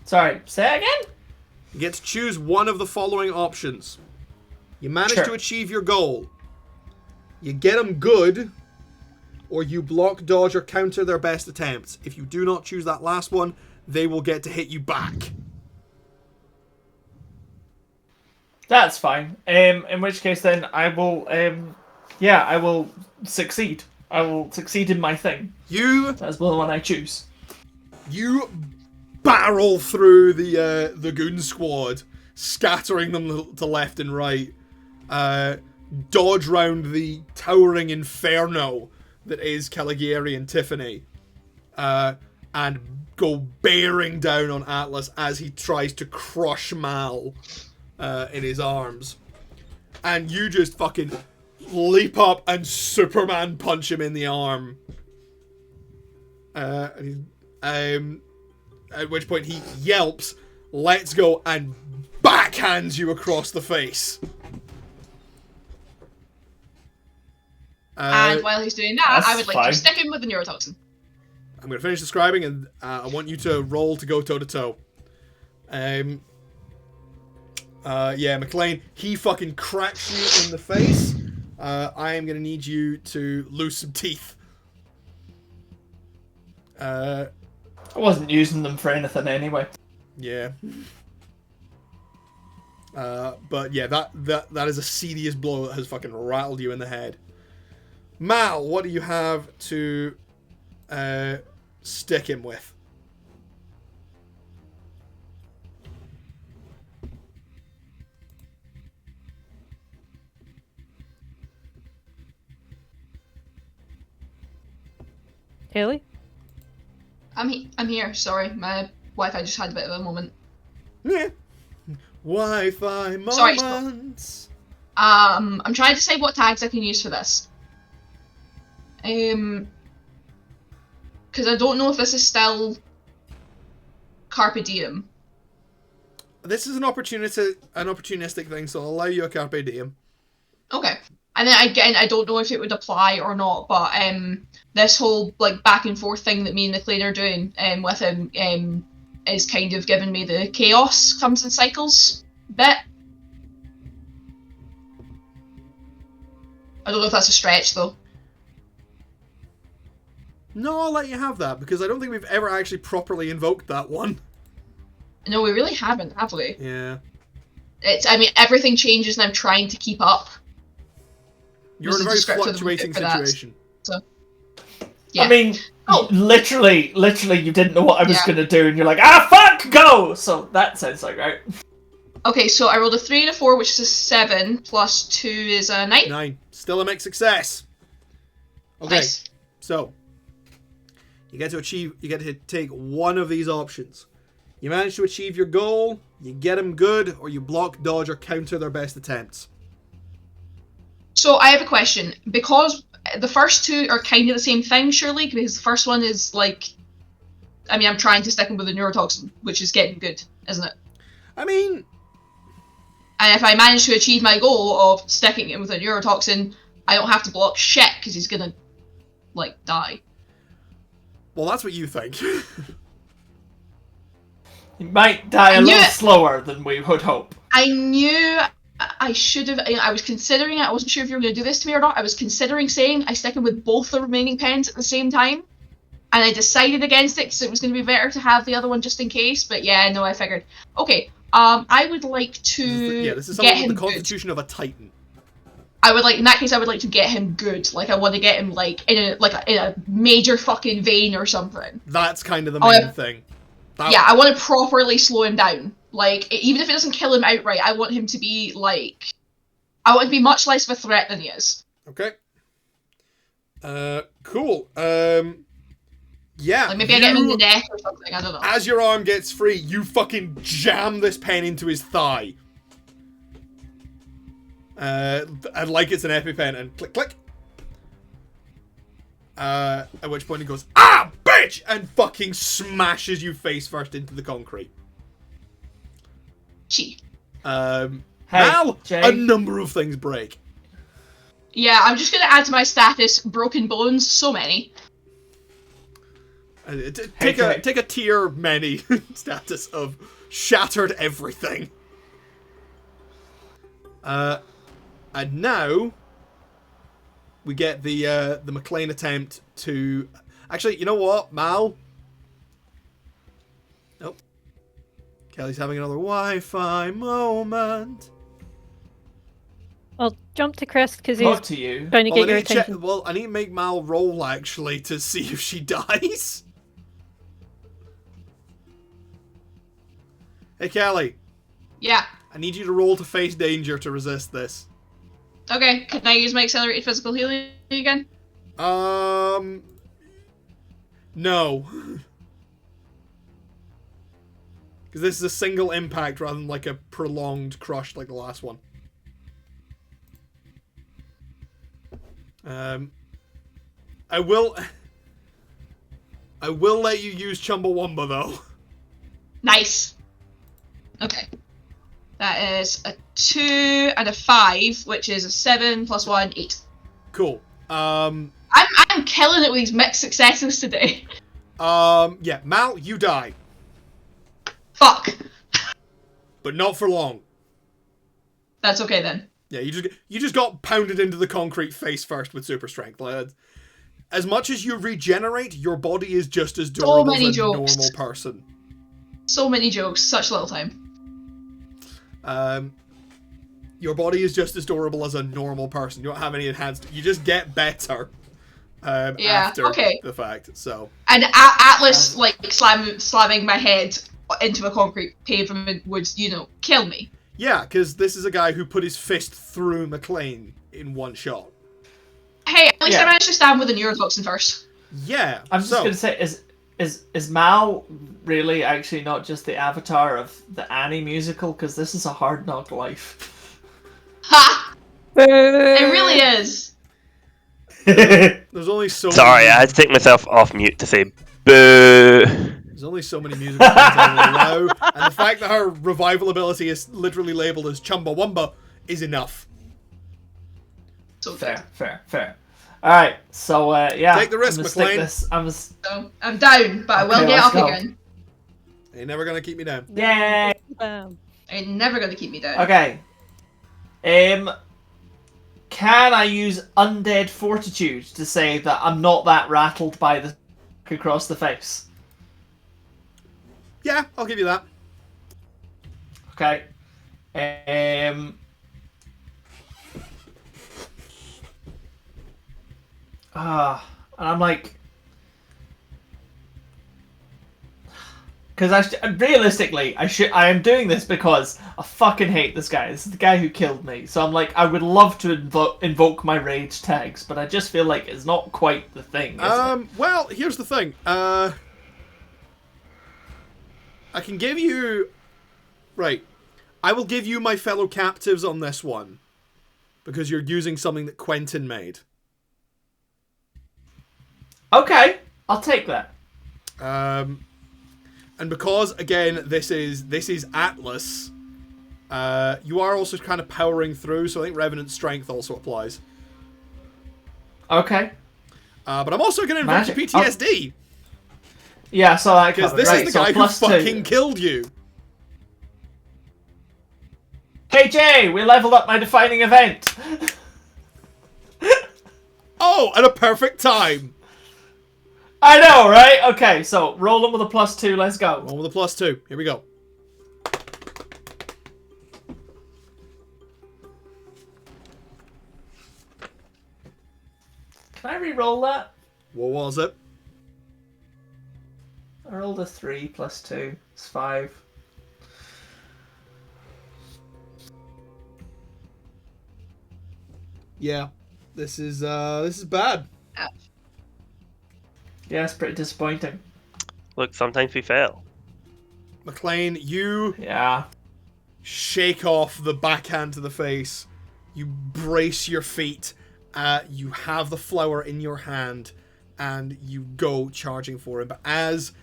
Sorry, say it again? You get to choose one of the following options. You manage to achieve your goal. You get them good, or you block, dodge, or counter their best attempts. If you do not choose that last one, they will get to hit you back. That's fine. In which case then I will I will succeed. I will succeed in my thing. That's the one I choose. You barrel through the goon squad, scattering them to left and right. Dodge round the towering inferno that is Caligieri and Tiffany. And go bearing down on Atlas as he tries to crush Mal in his arms. And you just fucking leap up and Superman punch him in the arm. At which point he yelps, lets go, and backhands you across the face. And while he's doing that, I would like fine. to stick him with the neurotoxin. I'm going to finish describing, and I want you to roll to go toe-to-toe. Mclean, he fucking cracks you in the face. I am going to need you to lose some teeth. I wasn't using them for anything anyway. Yeah. But yeah, that is a serious blow that has fucking rattled you in the head. Mal, what do you have to stick him with? Haley? I'm here. Sorry, my Wi-Fi just had a bit of a moment. Yeah. Wi-Fi Sorry. moments. I'm trying to decide what tags I can use for this. Because I don't know if this is still Carpe Diem. This is an opportunistic thing, so I'll allow you a Carpe Diem. Okay. And then again, I don't know if it would apply or not, but this whole like back and forth thing that me and Mclean are doing with him is kind of giving me the chaos comes in cycles bit. I don't know if that's a stretch though. No, I'll let you have that, because I don't think we've ever actually properly invoked that one. No, we really haven't, have we? Yeah. I mean, everything changes and I'm trying to keep up. You're in a very fluctuating situation. So, yeah. I mean, literally, you didn't know what I was going to do, and you're like, fuck, go! So that sounds like right. Okay, so I rolled a 3 and a 4, which is a 7, plus 2 is a 9. 9. Still a mixed success. Okay, Nice. So you get to take one of these options. You manage to achieve your goal, you get them good, or you block, dodge, or counter their best attempts. So I have a question. Because the first two are kind of the same thing, surely? Because the first one is like... I mean, I'm trying to stick him with the neurotoxin, which is getting good, isn't it? I mean... And if I manage to achieve my goal of sticking him with a neurotoxin, I don't have to block shit, because he's gonna, like, die. Well, that's what you think. He might die a little slower than we would hope. I knew I should have... I was considering it. I wasn't sure if you were going to do this to me or not. I was considering saying I stick him with both the remaining pens at the same time. And I decided against it because it was going to be better to have the other one just in case. But yeah, no, I figured. Okay, I would like to this is get something him with the constitution of a titan. I would like, in that case, I would like to get him good. Like, I want to get him, like, in a major fucking vein or something. That's kind of the main thing. Yeah, I want to properly slow him down. Like, even if it doesn't kill him outright, I want him to be, like... I want him to be much less of a threat than he is. Okay. Cool. Yeah. Like, maybe I get him in the neck or something, I don't know. As your arm gets free, you fucking jam this pen into his thigh. And like it's an EpiPen, and click, click. At which point he goes, "Ah, bitch!" and fucking smashes you face first into the concrete. Mal, Jay. a number of things break. Yeah, I'm just gonna add to my status broken bones. So many. Take Jay. a tier many status of shattered everything. And now we get the Mclean attempt to actually. You know what, Mal? Nope. Kelly's having another Wi-Fi moment. I'll jump to Chris because he's Not to you. trying to Well, get your attention. I need to make Mal roll actually to see if she dies. Hey, Kelly. Yeah. I need you to roll to face danger to resist this. Okay. Can I use my accelerated physical healing again? No. Because this is a single impact rather than like a prolonged crush like the last one. I will let you use Chumbawamba though. Nice. Okay. That is a 2 and a 5, which is a 7 plus 1, 8. Cool. I'm killing it with these mixed successes today. Yeah, Mal, you die. Fuck. But not for long. That's okay then. Yeah, you just got pounded into the concrete face first with super strength. Like, as much as you regenerate, your body is just as durable many as a jokes. normal person. So many jokes, such little time. Your body is just as durable as a normal person. You don't have any enhanced. You just get better. After okay. the fact. So. And Atlas, like, slamming my head into a concrete pavement would, kill me. Yeah, because this is a guy who put his fist through Mclean in one shot. Hey, at least I managed to stand with a neurotoxin first. Yeah. I'm just gonna say, is Mal really actually not just the avatar of the Annie musical? Because this is a hard knock life. Ha! It really is. There's only so. Sorry, many, I had to take myself off mute to say boo. There's only so many musical things I will allow, and the fact that her revival ability is literally labeled as Chumbawamba is enough. So Fair. All right, so yeah. Take the risk, Mclean. So, I'm down, but I will get up again. You're never gonna keep me down. Yay! You're never gonna keep me down. Okay. Can I use Undead Fortitude to say that I'm not that rattled by the across the face? Yeah, I'll give you that. Okay. And I'm like, because realistically, I am doing this because I fucking hate this guy. This is the guy who killed me. So I'm like, I would love to invoke my rage tags, but I just feel like it's not quite the thing. Is it? Well, here's the thing. I can give you. Right. I will give you my fellow captives on this one. Because you're using something that Quentin made. Okay, I'll take that. And because, again, this is Atlas, you are also kind of powering through, so I think Revenant Strength also applies. Okay. But I'm also going to invoke your PTSD. Yeah, I saw that because coming. this is the guy who fucking killed you. Hey Jay, we leveled up my defining event. Oh, at a perfect time. I know, right? Okay, so roll them with a +2. Let's go. Roll with a +2. Here we go. Can I re-roll that? What was it? I rolled a 3 +2. It's 5. Yeah, this is bad. Yeah, it's pretty disappointing. Look, sometimes we fail. Mclean, you Yeah. shake off the backhand to the face. You brace your feet. You have the flower in your hand, and you go charging for him. But as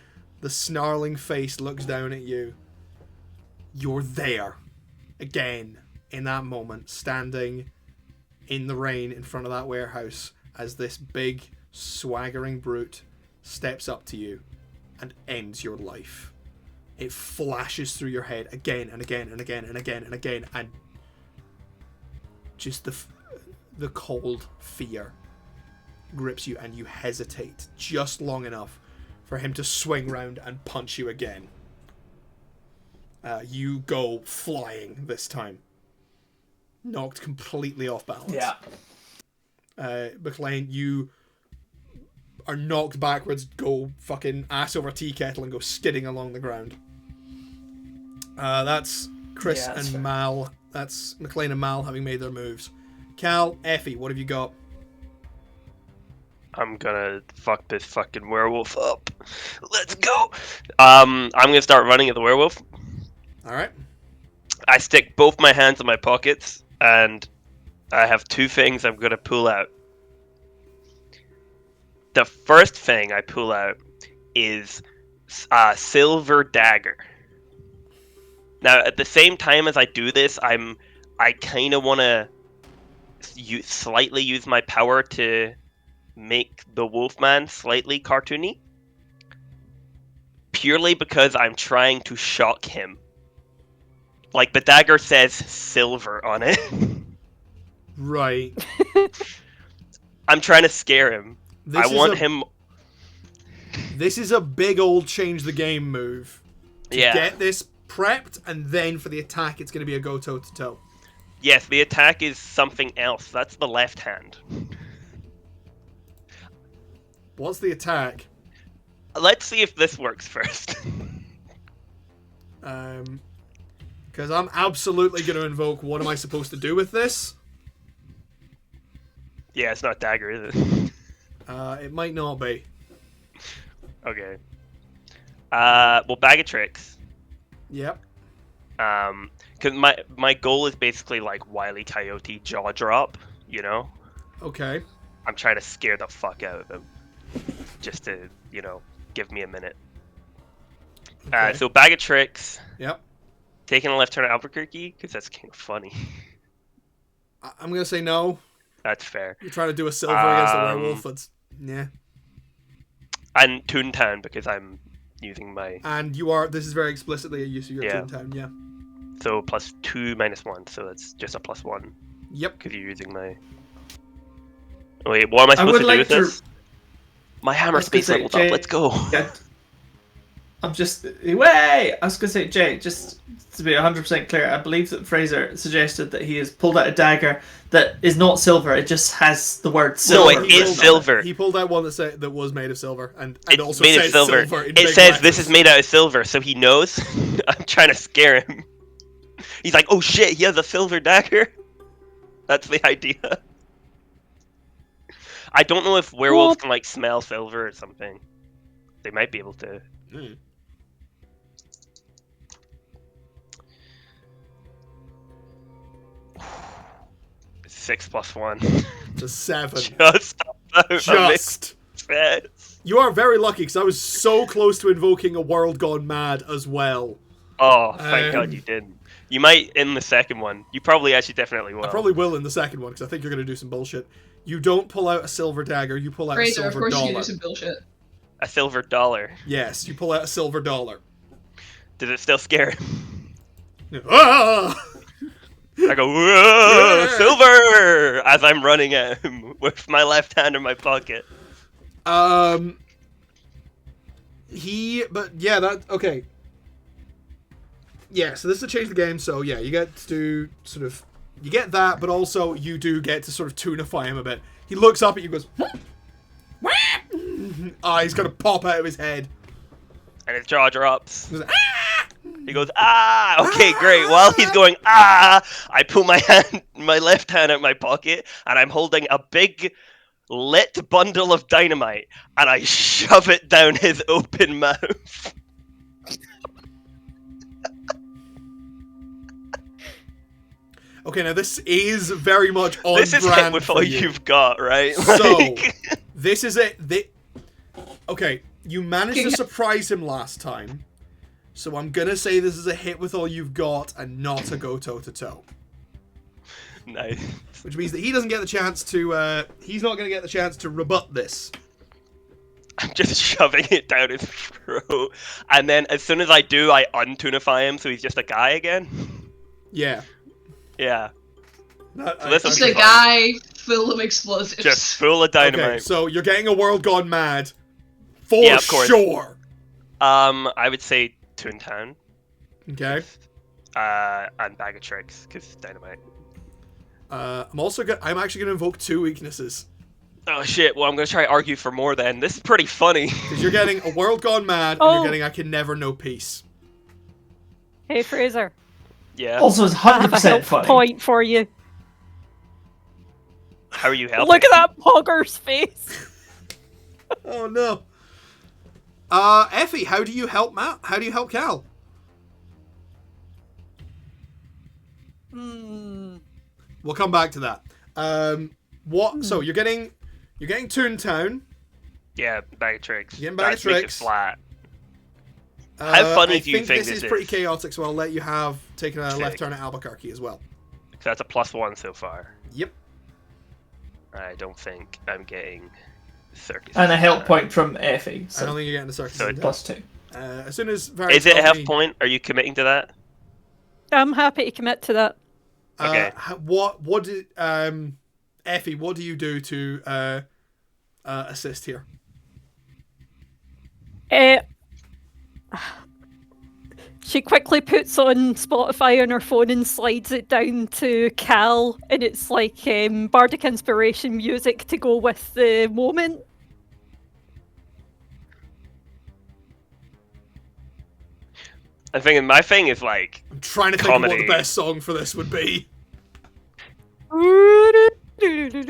the snarling face looks down at you, you're there. again in that moment, standing in the rain in front of that warehouse as this big, swaggering brute steps up to you and ends your life. It flashes through your head again and again and again and again and again, and just the cold fear grips you, and you hesitate just long enough for him to swing round and punch you again. You go flying this time, knocked completely off balance. Yeah. Mclean, you are knocked backwards, go fucking ass over tea kettle, and go skidding along the ground. That's Chris Yeah, that's and fair. Mal. That's Mclean and Mal having made their moves. Cal, Effie, what have you got? I'm gonna fuck this fucking werewolf up. Let's go. I'm gonna start running at the werewolf. All right. I stick both my hands in my pockets, and I have two things I'm gonna pull out. The first thing I pull out is a silver dagger. Now, at the same time as I do this, I kind of want to slightly use my power to make the Wolfman slightly cartoony, purely because I'm trying to shock him. Like, the dagger says silver on it. Right. I'm trying to scare him. This I want him. This is a big old change the game move. To Yeah. get this prepped, and then for the attack, it's going to be a go toe to toe. Yes, the attack is something else. That's the left hand. What's the attack? Let's see if this works first. Because I'm absolutely going to invoke. What am I supposed to do with this? Yeah, it's not dagger, is it? It might not be. Okay. Well, bag of tricks. Yep. Because my goal is basically like Wile E. Coyote jaw drop, you know? Okay. I'm trying to scare the fuck out of him. Just to, give me a minute. Okay. So bag of tricks. Yep. Taking a left turn at Albuquerque, because that's kind of funny. I'm going to say no. That's fair. You're trying to do a silver against the werewolf. That's... Yeah. And Toontown, because I'm using my... And you are... This is very explicitly a use of your Yeah. Toontown, yeah. So +2 -1, so that's just a +1. Yep. Because you're using my... Wait, what am I supposed to do with this? My hammer speed's leveled up, let's go! I'm just... Way! I was going to say, Jay, just to be 100% clear, I believe that Fraser suggested that he has pulled out a dagger that is not silver, it just has the word silver. No, it is silver. He pulled out one that was made of silver, and It's also made of says silver. silver in It big says this letters. is made out of silver, so he knows. I'm trying to scare him. He's like, oh shit, he has a silver dagger? That's the idea. I don't know if werewolves can, like, smell silver or something. They might be able to. Mm. Six plus 1. To 7. Just about a Just. mix. You are very lucky, because I was so close to invoking a world gone mad as well. Oh, thank God you didn't. You might in the second one. You probably actually definitely will. I probably will in the second one, because I think you're going to do some bullshit. You don't pull out a silver dagger, you pull out Fraser, a of silver course you dollar. do some bullshit. A silver dollar. Yes, you pull out a silver dollar. Does it still scare him? Ah! I go, whoa, Yeah. silver! As I'm running at him with my left hand in my pocket. But yeah, okay. Yeah, so this is to change the game, so yeah, you get to sort of, you get that, but also you do get to sort of tunify him a bit. He looks up at you and goes, eyes kind of pop out of his head. And his jaw drops. He goes, "Ah!" He goes, ah! Okay, great. While he's going, ah! I pull my left hand out of my pocket, and I'm holding a big lit bundle of dynamite, and I shove it down his open mouth. Okay, now this is very much on This is it brand with for all you. you've got, right? So, Like- this is it. Okay, you managed to surprise him last time, So I'm gonna say this is a hit with all you've got and not a go toe-to-toe. Nice. Which means that he doesn't get the chance to, he's not gonna get the chance to rebut this. I'm just shoving it down his throat. And then as soon as I do, I untunify him so he's just a guy again. Yeah. Yeah. That, So this Just will a be fun. guy full of explosives. Just full of dynamite. Okay, so you're getting a world gone mad. For Yeah, of course. sure. I would say Toontown. Okay. And Bag of Tricks, because dynamite. I'm actually gonna invoke 2 weaknesses. Oh shit, well I'm gonna try to argue for more then. This is pretty funny. Because you're getting a world gone mad, and Oh. you're getting I can never know peace. Hey, Fraser. Yeah. Also, it's I have a 100% help funny. point for you. How are you helping? Look at that pogger's face. Oh no. Effie, how do you help Matt? How do you help Cal? We'll come back to that. So you're getting Toontown. Yeah, Bag of Tricks. Getting Bag of Guys, make it Tricks. flat. How funny do you think this this is pretty is? chaotic, so I'll let you have taken a Sick. left turn at Albuquerque as well. So that's a +1 so far. Yep. I don't think I'm getting circus. And a help point from Effie. I don't So think you're getting the circus. So in there. +2. As soon as Varys Is it a tells half me, point? Are you committing to that? I'm happy to commit to that. Okay. What did Effie? What do you do to assist here? She quickly puts on Spotify on her phone and slides it down to Cal, and it's like bardic inspiration music to go with the moment. I'm thinking my thing is like I'm trying to think of what the Comedy. best song for this would be. What about We did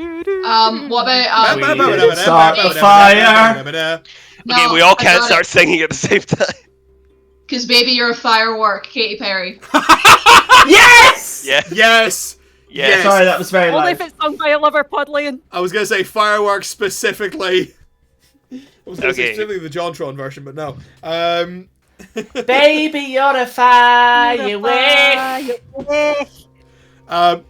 start a fire. okay, we all can't start singing at the same time. Because baby, you're a firework, Katy Perry. Yes! Yeah. Yes. Yes. Sorry, that was very Only loud. if it's sung by a Liverpudlian. I was gonna say fireworks specifically. I was gonna say Okay. specifically the Jontron version, but no. Baby, you're a firework.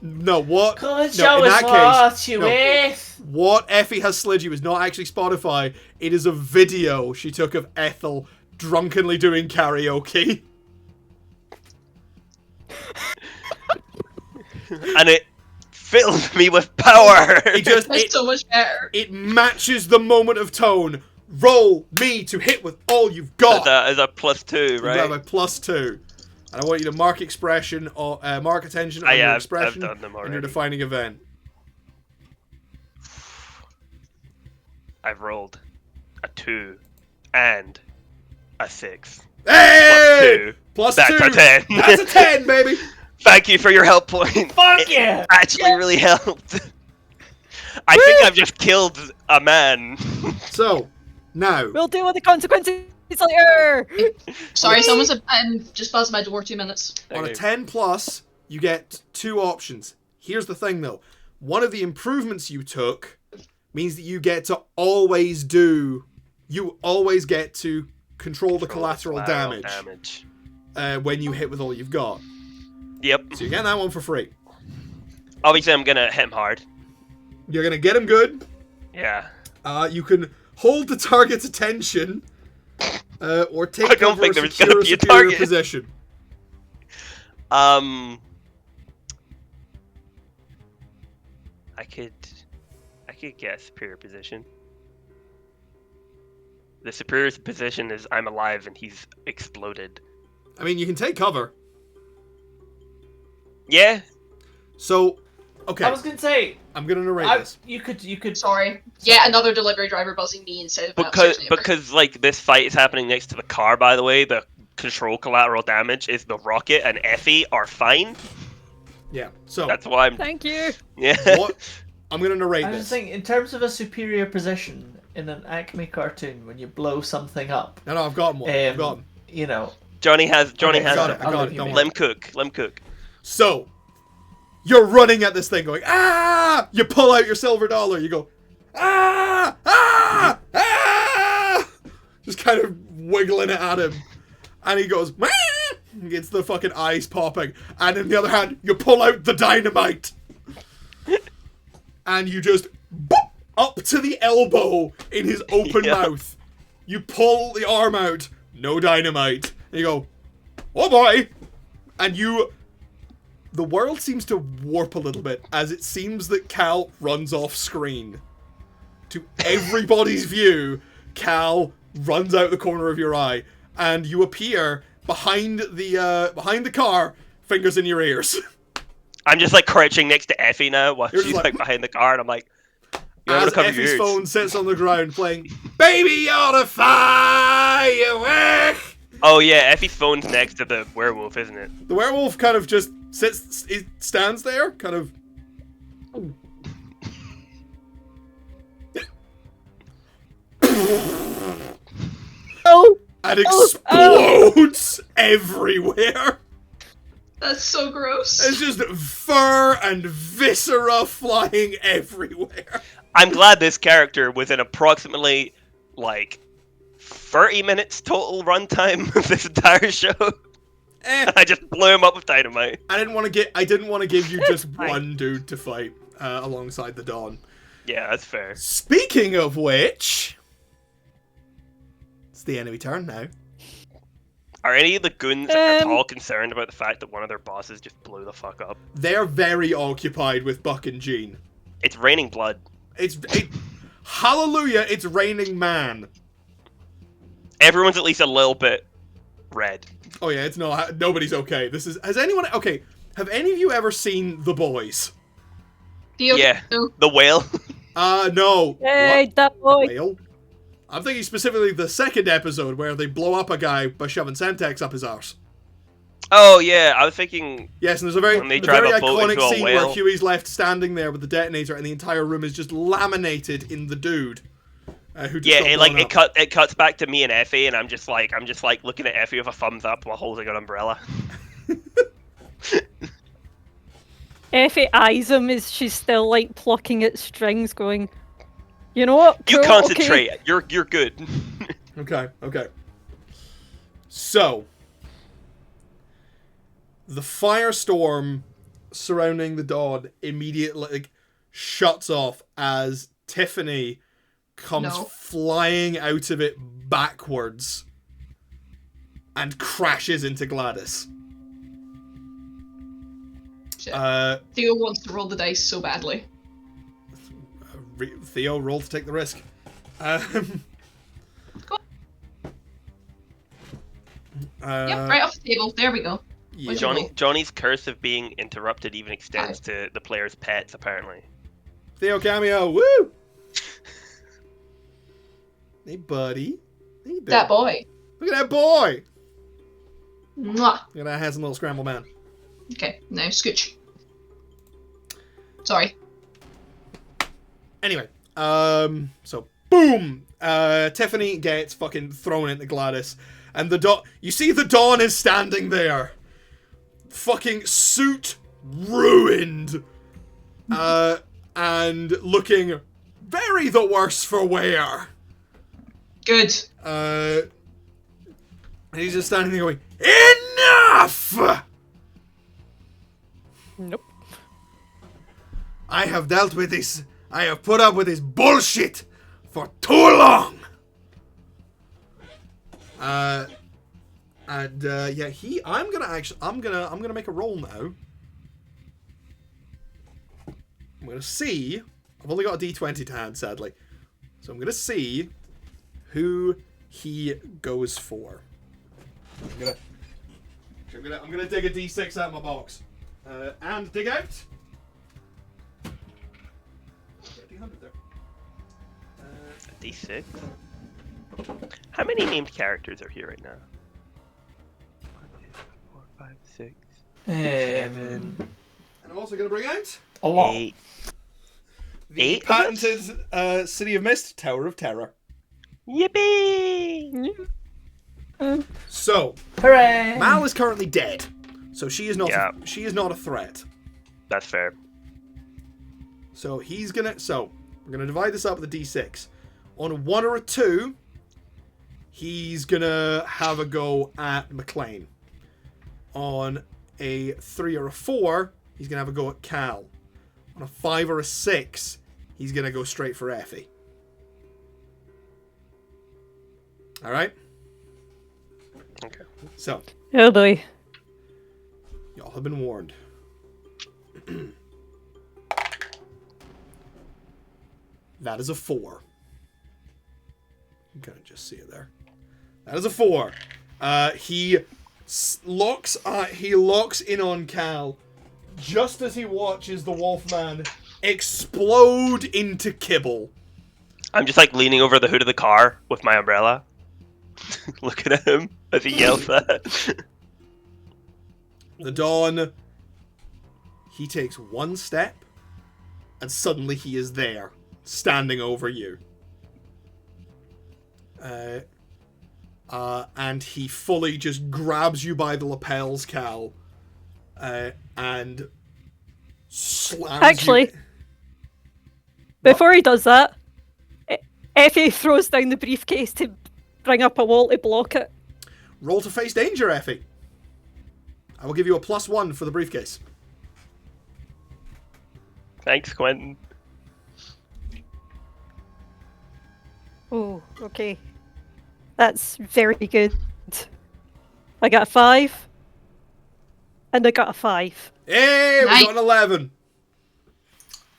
No. What? Come and No, show in us that what case, you no. with. What Effie has slid you is not actually Spotify. It is a video she took of Ethel drunkenly doing karaoke. And it filled me with power. That's so much better. It matches the moment of tone. Roll me to hit with all you've got. As a +2, You have right? a +2. And I want you to mark expression or mark attention on Yeah, your I've expression done them and your already. defining event. I've rolled a 2 and a 6. Hey! +2. +2. That's a 10. That's a 10, baby. Thank you for your help point. Fuck It yeah! actually really helped. I think I've just killed a man. So, now, We'll deal with the consequences later. Sorry, someone's just buzzed my door 2 minutes. on a Okay. 10 plus, you get 2 options. Here's the thing, though. One of the improvements you took means that you get to always do... You always get to control the collateral damage when you hit with all you've got. Yep. So you're getting that one for free. Obviously, I'm gonna hit him hard. You're going to get him good. Yeah. You can hold the target's attention or take I don't cover think or there's secure gonna a be a superior target. position. I could get a superior position. The superior position is I'm alive and he's exploded. I mean, you can take cover. Yeah. So, okay, I was gonna say, I'm going to narrate this. you could. Sorry. Yet another delivery driver buzzing me instead of Because like this fight is happening next to the car, by the way, the control collateral damage is the Rocket and Effie are fine. Yeah, so, That's why I'm Thank you. yeah. what... I'm going to narrate I was this. saying, in terms of a superior position in an Acme cartoon, when you blow something up, No, I've got one. I've got him. you know, Johnny has I has got it. it. I got it. Don't worry. Let him cook. So, you're running at this thing going, ah! You pull out your silver dollar. You go, ah! Ah! Ah! Just kind of wiggling it at him. And he goes, "Wah!" Gets the fucking eyes popping. And in the other hand, you pull out the dynamite. And you just boop, up to the elbow in his open mouth. You pull the arm out, no dynamite. And you go, oh boy. And the world seems to warp a little bit as it seems that Cal runs off screen. To everybody's view, Cal runs out the corner of your eye. And you appear behind the car, fingers in your ears. I'm just like crouching next to Effie now while You're she's just like behind the car, and I'm like, you as cover your Effie's ears. phone sits on the ground playing Baby Yoda Firework. Oh yeah, Effie's phone's next to the werewolf, isn't it? The werewolf kind of just stands there, kind of. Oh! And explodes everywhere. That's so gross. It's just fur and viscera flying everywhere. I'm glad this character was in approximately like 30 minutes total runtime of this entire show. I just blew him up with dynamite. I didn't want to give you just one dude to fight alongside the Dawn. Yeah, that's fair. Speaking of which, it's the enemy turn now. Are any of the goons at all concerned about the fact that one of their bosses just blew the fuck up? They're very occupied with Buck and Jean. It's raining blood. Hallelujah, it's raining man. Everyone's at least a little bit red. Oh yeah, it's not. Nobody's okay. Have any of you ever seen The Boys? Yeah, the whale. No. Hey, that boy. Whale? I'm thinking specifically the second episode where they blow up a guy by shoving Semtex up his arse. Oh yeah, I was thinking. Yes, and there's a very drive a boat iconic into a scene whale. where Huey's left standing there with the detonator, and the entire room is just laminated in the dude. Who just got blown up. It cuts back to me and Effie, and I'm just like looking at Effie with a thumbs up while holding an umbrella. Effie eyes him as she's still like plucking at strings, going, you know what? You Cool, concentrate. okay. You're good. Okay. So, the firestorm surrounding the Dawn immediately shuts off as Tiffany comes flying out of it backwards and crashes into Gladys. Shit. Theo wants to roll the dice so badly. Theo, roll to take the risk. Yep, right off the table. There we go. Yeah. Johnny's curse of being interrupted even extends to the player's pets, apparently. Theo cameo, woo! Hey, buddy. Hey, That boy. Look at that boy! Mwah. Look at that handsome little scramble man. Okay, now scooch. Sorry. Anyway, so boom! Tiffany gets fucking thrown into Gladys, and you see the Dawn is standing there. Fucking suit ruined. And looking very the worse for wear. Good. And he's just standing there going, enough! Nope. I have dealt with this. I have put up with this bullshit for too long. Yeah, I'm gonna make a roll now. I'm gonna see. I've only got a D20 to hand, sadly, so I'm gonna see who he goes for. I'm gonna dig a D6 out of my box, and dig out. There. A D6? How many named characters are here right now? 1, 2, 3, 4, 5, 6, 7. And I'm also going to bring out A lot. 8. the patented City of Mist, Tower of Terror. Yippee! So, Hooray! Mal is currently dead, so she is not. Yeah. She is not a threat. That's fair. So we're gonna divide this up with a D6. On a 1 or a 2, he's gonna have a go at Mclean. On a 3 or a 4, he's gonna have a go at Cal. On a 5 or a 6, he's gonna go straight for Effie. Alright? Okay. So, Oh boy. y'all have been warned. That is a 4. I'm gonna just see it there. That is a 4. He locks in on Cal just as he watches the Wolfman explode into kibble. I'm just like leaning over the hood of the car with my umbrella, looking at him as he yells that. The Dawn, he takes one step, and suddenly he is there, standing over you. And he fully just grabs you by the lapels, Cal, and slams Actually, you. before he does that, Effie throws down the briefcase to bring up a wall to block it. Roll to face danger, Effie. I will give you a +1 for the briefcase. Thanks, Quentin. Oh, okay. That's very good. I got a 5. And I got a 5. Hey, we Nice. got an 11.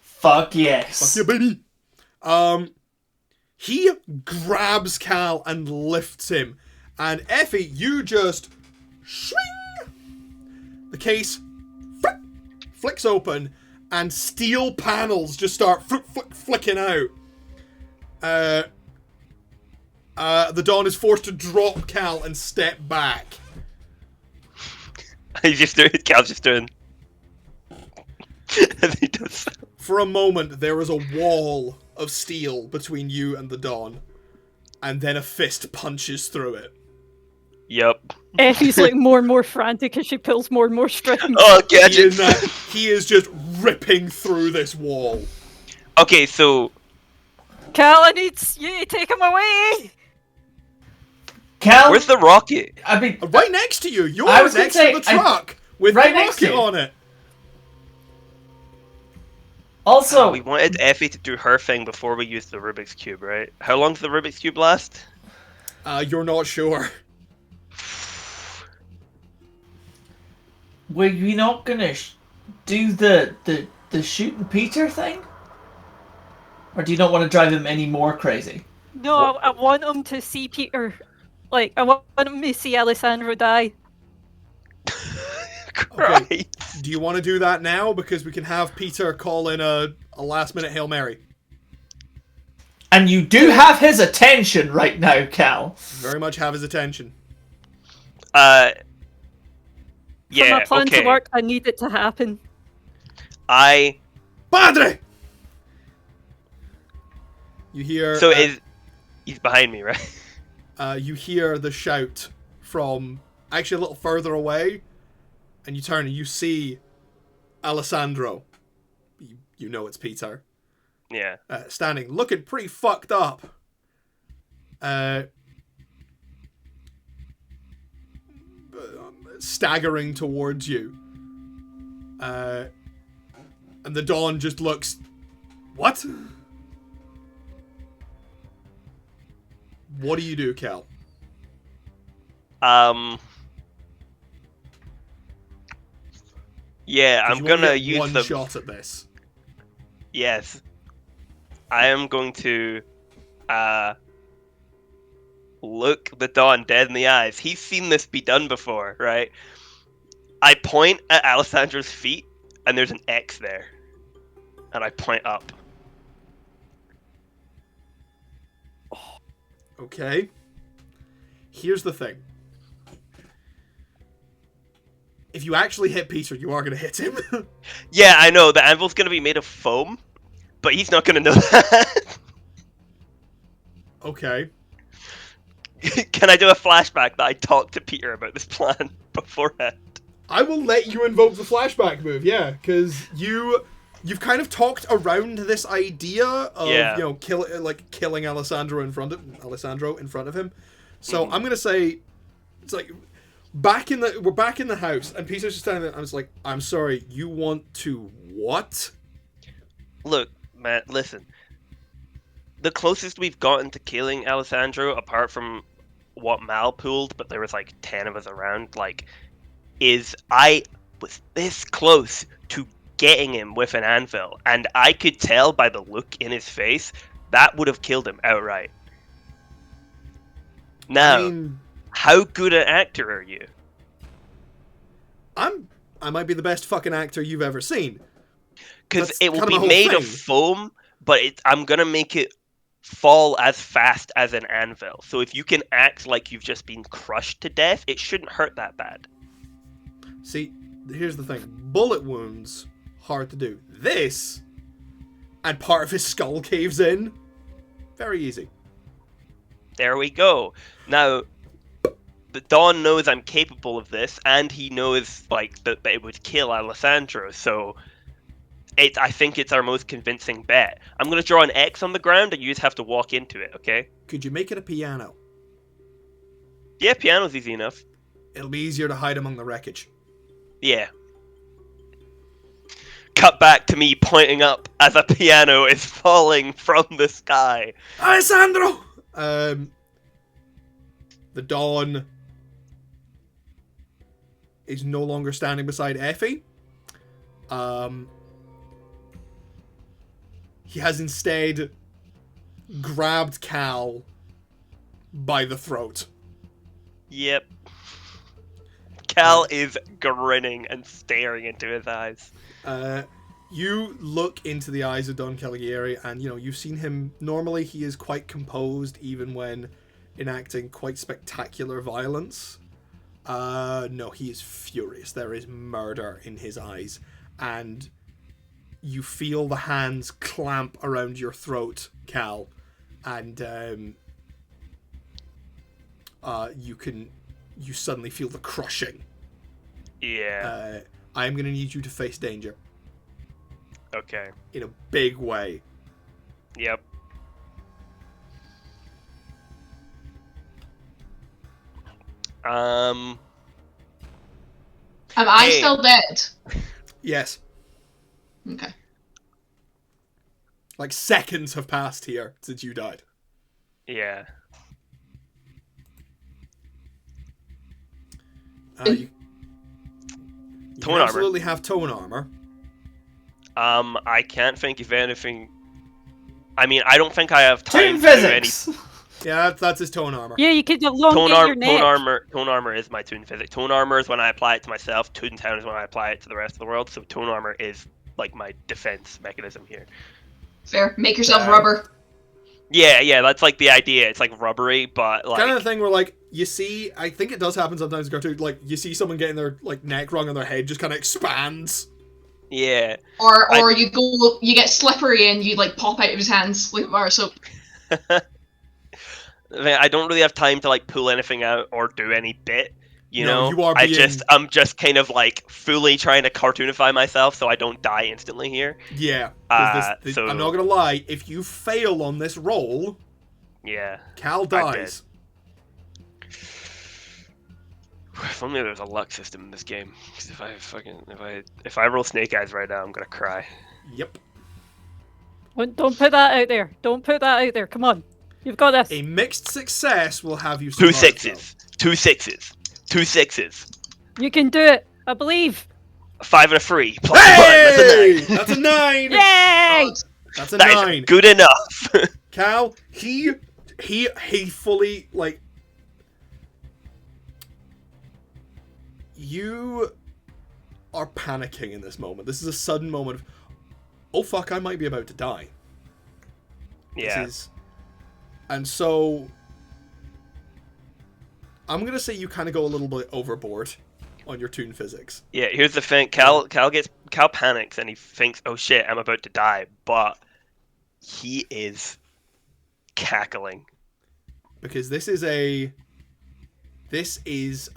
Fuck yes. Fuck you, baby. He grabs Cal and lifts him. And Effie, you just swing. The case flicks open and steel panels just start flicking out. The Dawn is forced to drop Cal and step back. He's just doing. Cal's just doing. As he does. For a moment, there is a wall of steel between you and the Dawn, and then a fist punches through it. Yep. Effie's like more and more frantic as she pulls more and more strings. Oh, gadget. He is just ripping through this wall. Okay, so Cal, I need you to take him away! Cal, where's the rocket? I mean, Right next to you. You're I was gonna next say, to the truck with right the next to rocket you. on it. also, We wanted Effie to do her thing before we used the Rubik's Cube, right? How long does the Rubik's Cube last? You're not sure. were you not gonna do the shooting Peter thing? Or do you not want to drive him any more crazy? No, I want him to see Peter. Like, I want him to see Alessandro die. Right. Do you want to do that now? Because we can have Peter call in a last-minute Hail Mary. And you do have his attention right now, Cal. Very much have his attention. For Yeah, my plan okay. to work, I need it to happen. Padre! You hear... So he's behind me, right? you hear the shout from actually a little further away, and you turn and you see Alessandro. You know it's Peter. Yeah. Standing, looking pretty fucked up. Staggering towards you. And the Dawn just looks... What? What do you do, Cal? Yeah, I'm You only gonna get use one the shot at this. Yes. I am going to look the Dawn dead in the eyes. He's seen this be done before, right? I point at Alessandro's feet, and there's an X there. And I point up. Okay. Here's the thing. If you actually hit Peter, you are going to hit him. Yeah, I know, the anvil's gonna be made of foam, but he's not gonna know that. Okay. Can I do a flashback that I talked to Peter about this plan beforehand? I will let you invoke the flashback move, yeah, because you've kind of talked around this idea of Yeah. killing Alessandro in front of him. So I'm gonna say, it's like we're back in the house, and Peter's just standing there. I was like, I'm sorry, you want to what? Look, man, listen. The closest we've gotten to killing Alessandro, apart from what Mal pulled, but there was like 10 of us around, like, is I was this close to getting him with an anvil, and I could tell by the look in his face that would have killed him outright. Now, I mean, how good an actor are you? I might be the best fucking actor you've ever seen. Because That's it will kind of be my whole made of thing. foam, but I'm gonna make it fall as fast as an anvil. So if you can act like you've just been crushed to death, it shouldn't hurt that bad. See, here's the thing. Bullet wounds, hard to do. This, and part of his skull caves in, very easy. There we go. Now, the Dawn knows I'm capable of this, and he knows like that it would kill Alessandro. So, I think it's our most convincing bet. I'm gonna draw an X on the ground, and you just have to walk into it. Okay? Could you make it a piano? Yeah, piano's easy enough. It'll be easier to hide among the wreckage. Yeah. Cut back to me pointing up as a piano is falling from the sky. Alessandro! The Dawn is no longer standing beside Effie. He has instead grabbed Cal by the throat. Yep. Cal is grinning and staring into his eyes. You look into the eyes of Don Caligieri, and you've seen him. Normally, he is quite composed, even when enacting quite spectacular violence. No, he is furious. There is murder in his eyes, and you feel the hands clamp around your throat, Cal, and you suddenly feel the crushing. Yeah. I'm gonna need you to face danger Okay. in a big way. Yep. Am I Hey. still dead? Yes. Okay. Like seconds have passed here since you died. Yeah. You Tone armor. absolutely have tone armor. I can't think of anything. I mean, I don't think I have time Toon to do any. physics. Yeah, that's his tone armor. Yeah, you could elongate your neck. Tone armor is my toon physics. Tone armor is when I apply it to myself. Toon town is when I apply it to the rest of the world. So tone armor is like my defense mechanism here. Fair. Make yourself rubber. Yeah, that's like the idea. It's like rubbery, but like Kind of the thing where, like, you see, I think it does happen sometimes in cartoons, like, you see someone getting their, like, neck wrung and their head just kind of expands. yeah. Or you get slippery and you like pop out of his hands like a bar of soap. I don't really have time to like pull anything out or do any bit. You No, know, you are I'm just kind of like fully trying to cartoonify myself so I don't die instantly here. Yeah. 'Cause so- I'm not gonna lie, if you fail on this roll, Yeah. Cal dies. If only there was a luck system in this game. 'Cause if I roll Snake Eyes right now, I'm gonna cry. Yep. Don't put that out there. Don't put that out there. Come on. You've got this. A mixed success will have you Two survive, sixes. 2 6s. 2 6s. You can do it. I believe. 5 and a 3. though. Plus 1. Hey! That's a 9. That's a 9! Yay! That's a That 9. is good enough. Cal, he fully, like... You are panicking in this moment. This is a sudden moment of, oh fuck, I might be about to die. Yeah. And so, I'm gonna say you kind of go a little bit overboard on your toon physics. Yeah, here's the thing. Cal panics and he thinks, "Oh shit, I'm about to die," but he is cackling. Because this is a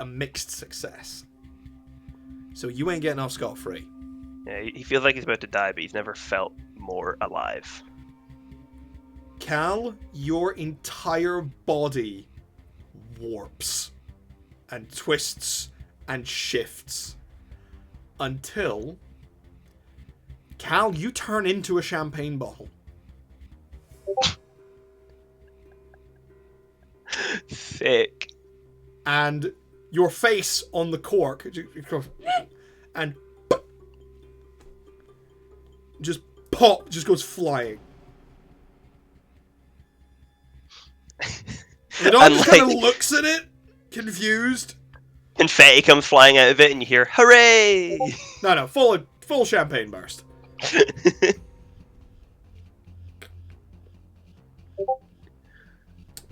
mixed success. So you ain't getting off scot-free. Yeah, he feels like he's about to die, but he's never felt more alive. Cal, your entire body warps and twists and shifts until, Cal, you turn into a champagne bottle. Sick. And your face on the cork and just pop, just goes flying. The dog just kind of looks at it, confused. Confetti comes flying out of it, and you hear "Hooray!" No, full champagne burst.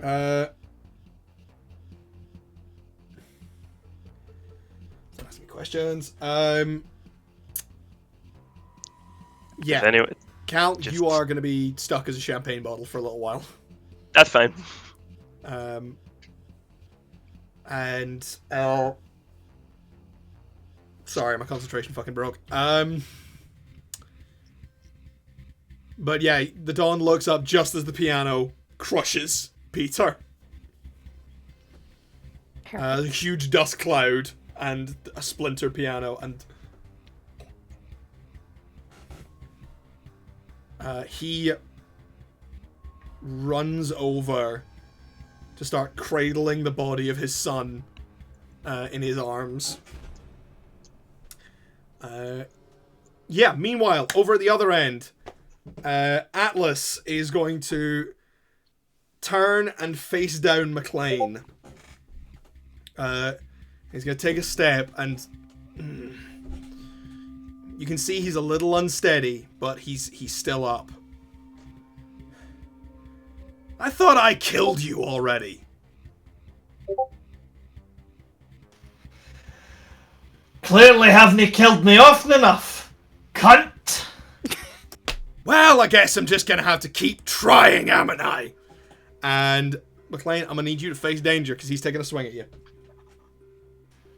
Ask me questions. Yeah. Anyway, Cal, you are going to be stuck as a champagne bottle for a little while. that's fine. Sorry, my concentration fucking broke. But yeah, the Dawn looks up just as the piano crushes Peter. A huge dust cloud and a splintered piano, and he runs over to start cradling the body of his son in his arms. Meanwhile, over at the other end, Atlas is going to turn and face down Mclean. He's going to take a step, and you can see he's a little unsteady, but he's still up. I thought I killed you already. Clearly haven't killed me often enough, cunt. Well, I guess I'm just gonna have to keep trying, haven't I? And Mclean, I'm gonna need you to face danger because he's taking a swing at you.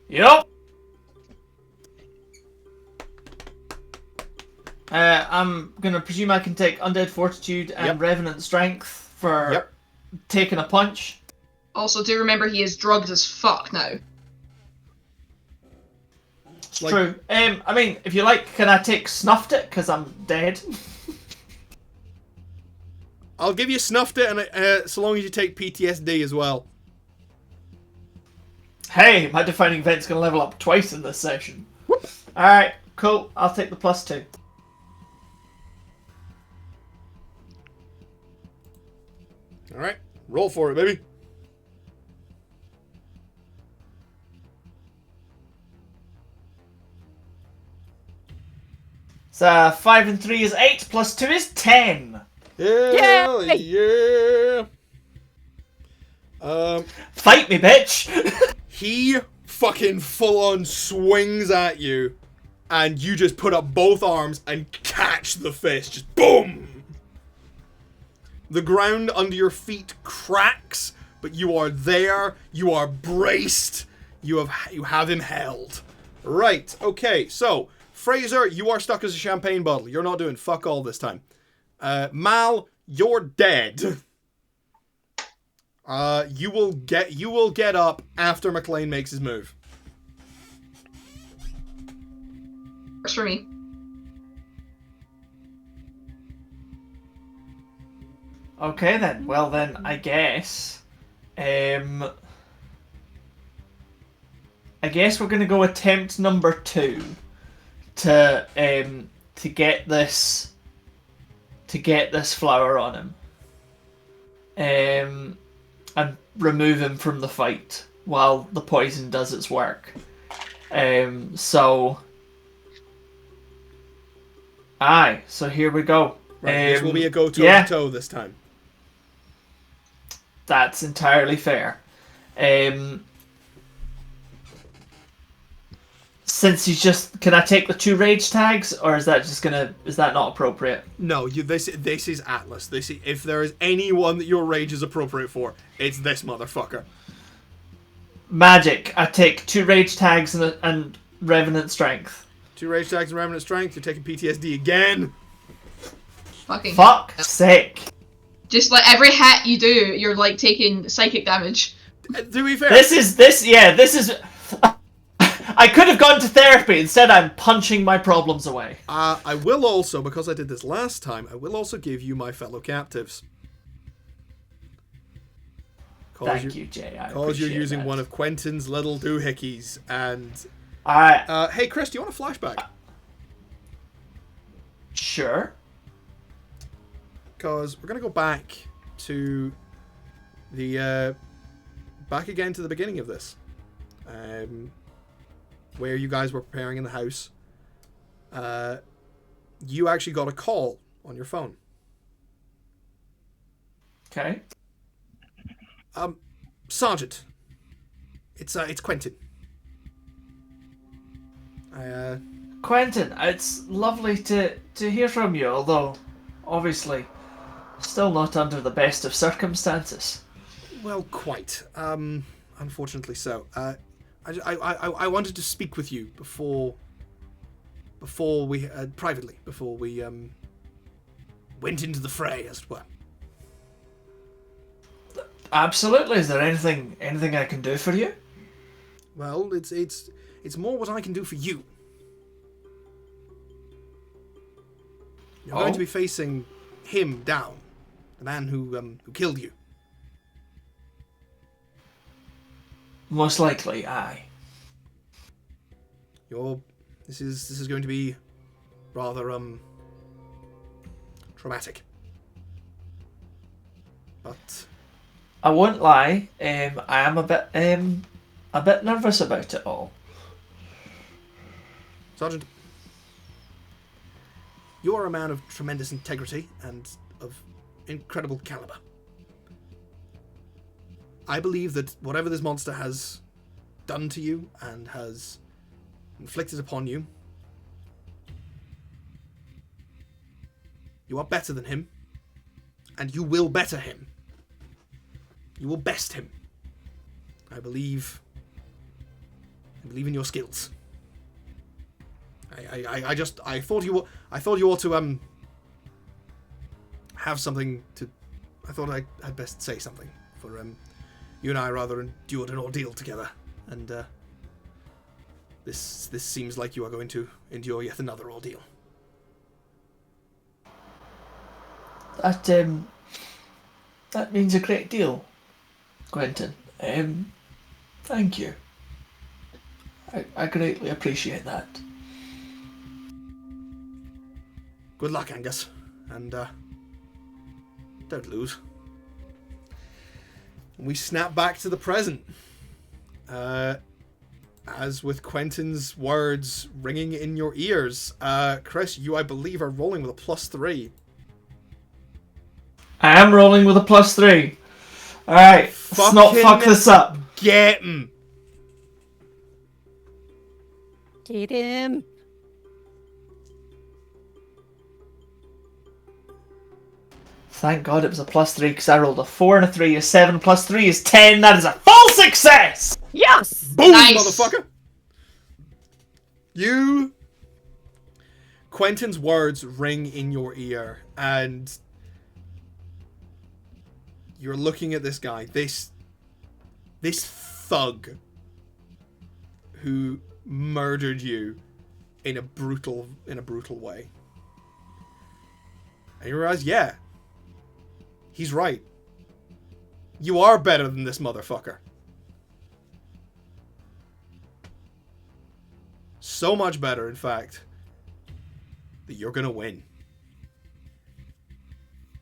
Yep. I'm gonna presume I can take Undead Fortitude and Revenant Strength for taking a punch. Also, do remember he is drugged as fuck now. It's true. I mean, if you like, can I take Snuffed It? Because I'm dead. I'll give you Snuffed It, and so long as you take PTSD as well. Hey, my defining event's gonna level up twice in this session. Alright, cool. I'll take the +2. Alright, roll for it, baby. So 5 and 3 is 8, +2 is 10. Yeah. Fight me, bitch! He fucking full on swings at you, and you just put up both arms and catch the fist. Just boom! The ground under your feet cracks, but you are there. You are braced. You have him held. Right. Okay. So Fraser, you are stuck as a champagne bottle. You're not doing fuck all this time. Mal, you're dead. You will get up after Mclean makes his move. Works for me. Okay then. Well then, I guess we're gonna go attempt number 2 to get this flower on him. And remove him from the fight while the poison does its work. So here we go. Right, this will be a go-toe this time. That's entirely fair. Since he's just, can I take the 2 rage tags, or is that not appropriate? No, this is Atlas. If there is anyone that your rage is appropriate for, it's this motherfucker. Magic. I take 2 rage tags and Revenant Strength. 2 rage tags and Revenant Strength. You're taking PTSD again. Fuck's sake. Just like every hit you do, you're like taking psychic damage. To be fair, This is. I could have gone to therapy. Instead, I'm punching my problems away. I will also, because I did this last time, I will also give you my fellow captives. Thank you, Jay. Because you're using that. one of Quentin's little doohickeys, and... Alright. hey, Chris, do you want a flashback? Sure. Because we're going to go back to the... back again to the beginning of this. Where you guys were preparing in the house. You actually got a call on your phone. Okay. Sergeant. It's Quentin. Quentin, it's lovely to hear from you, although, obviously, still not under the best of circumstances. Well, quite. Unfortunately so. I wanted to speak with you before we privately before we went into the fray, as it were. Absolutely. Is there anything I can do for you? Well, it's more what I can do for you. You're going to be facing him down, the man who killed you. Most likely, aye. This is going to be rather traumatic. But I won't lie. I am a bit nervous about it all. Sergeant, you are a man of tremendous integrity and of incredible caliber. I believe that whatever this monster has done to you and has inflicted upon you, you are better than him, and you will better him. You will best him. I believe in your skills. I thought you ought to have something to. I thought I'd best say something for you and I rather endured an ordeal together, and this seems like you are going to endure yet another ordeal. That means a great deal, Quentin. Thank you. I greatly appreciate that. Good luck, Angus, and don't lose. We snap back to the present. As with Quentin's words ringing in your ears. Chris, you, I believe, are rolling with a +3. I am rolling with a +3. Alright, let's not fuck this up. Get him! Get him. Thank God it was a +3 because I rolled a 4 and a 3 is 7 plus 3 is 10. That is a full success! Yes! Boom, Nice. motherfucker! Quentin's words ring in your ear, and you're looking at this guy, this thug who murdered you in a brutal way. And you realize, yeah, he's right. You are better than this motherfucker. So much better, in fact, that you're gonna win.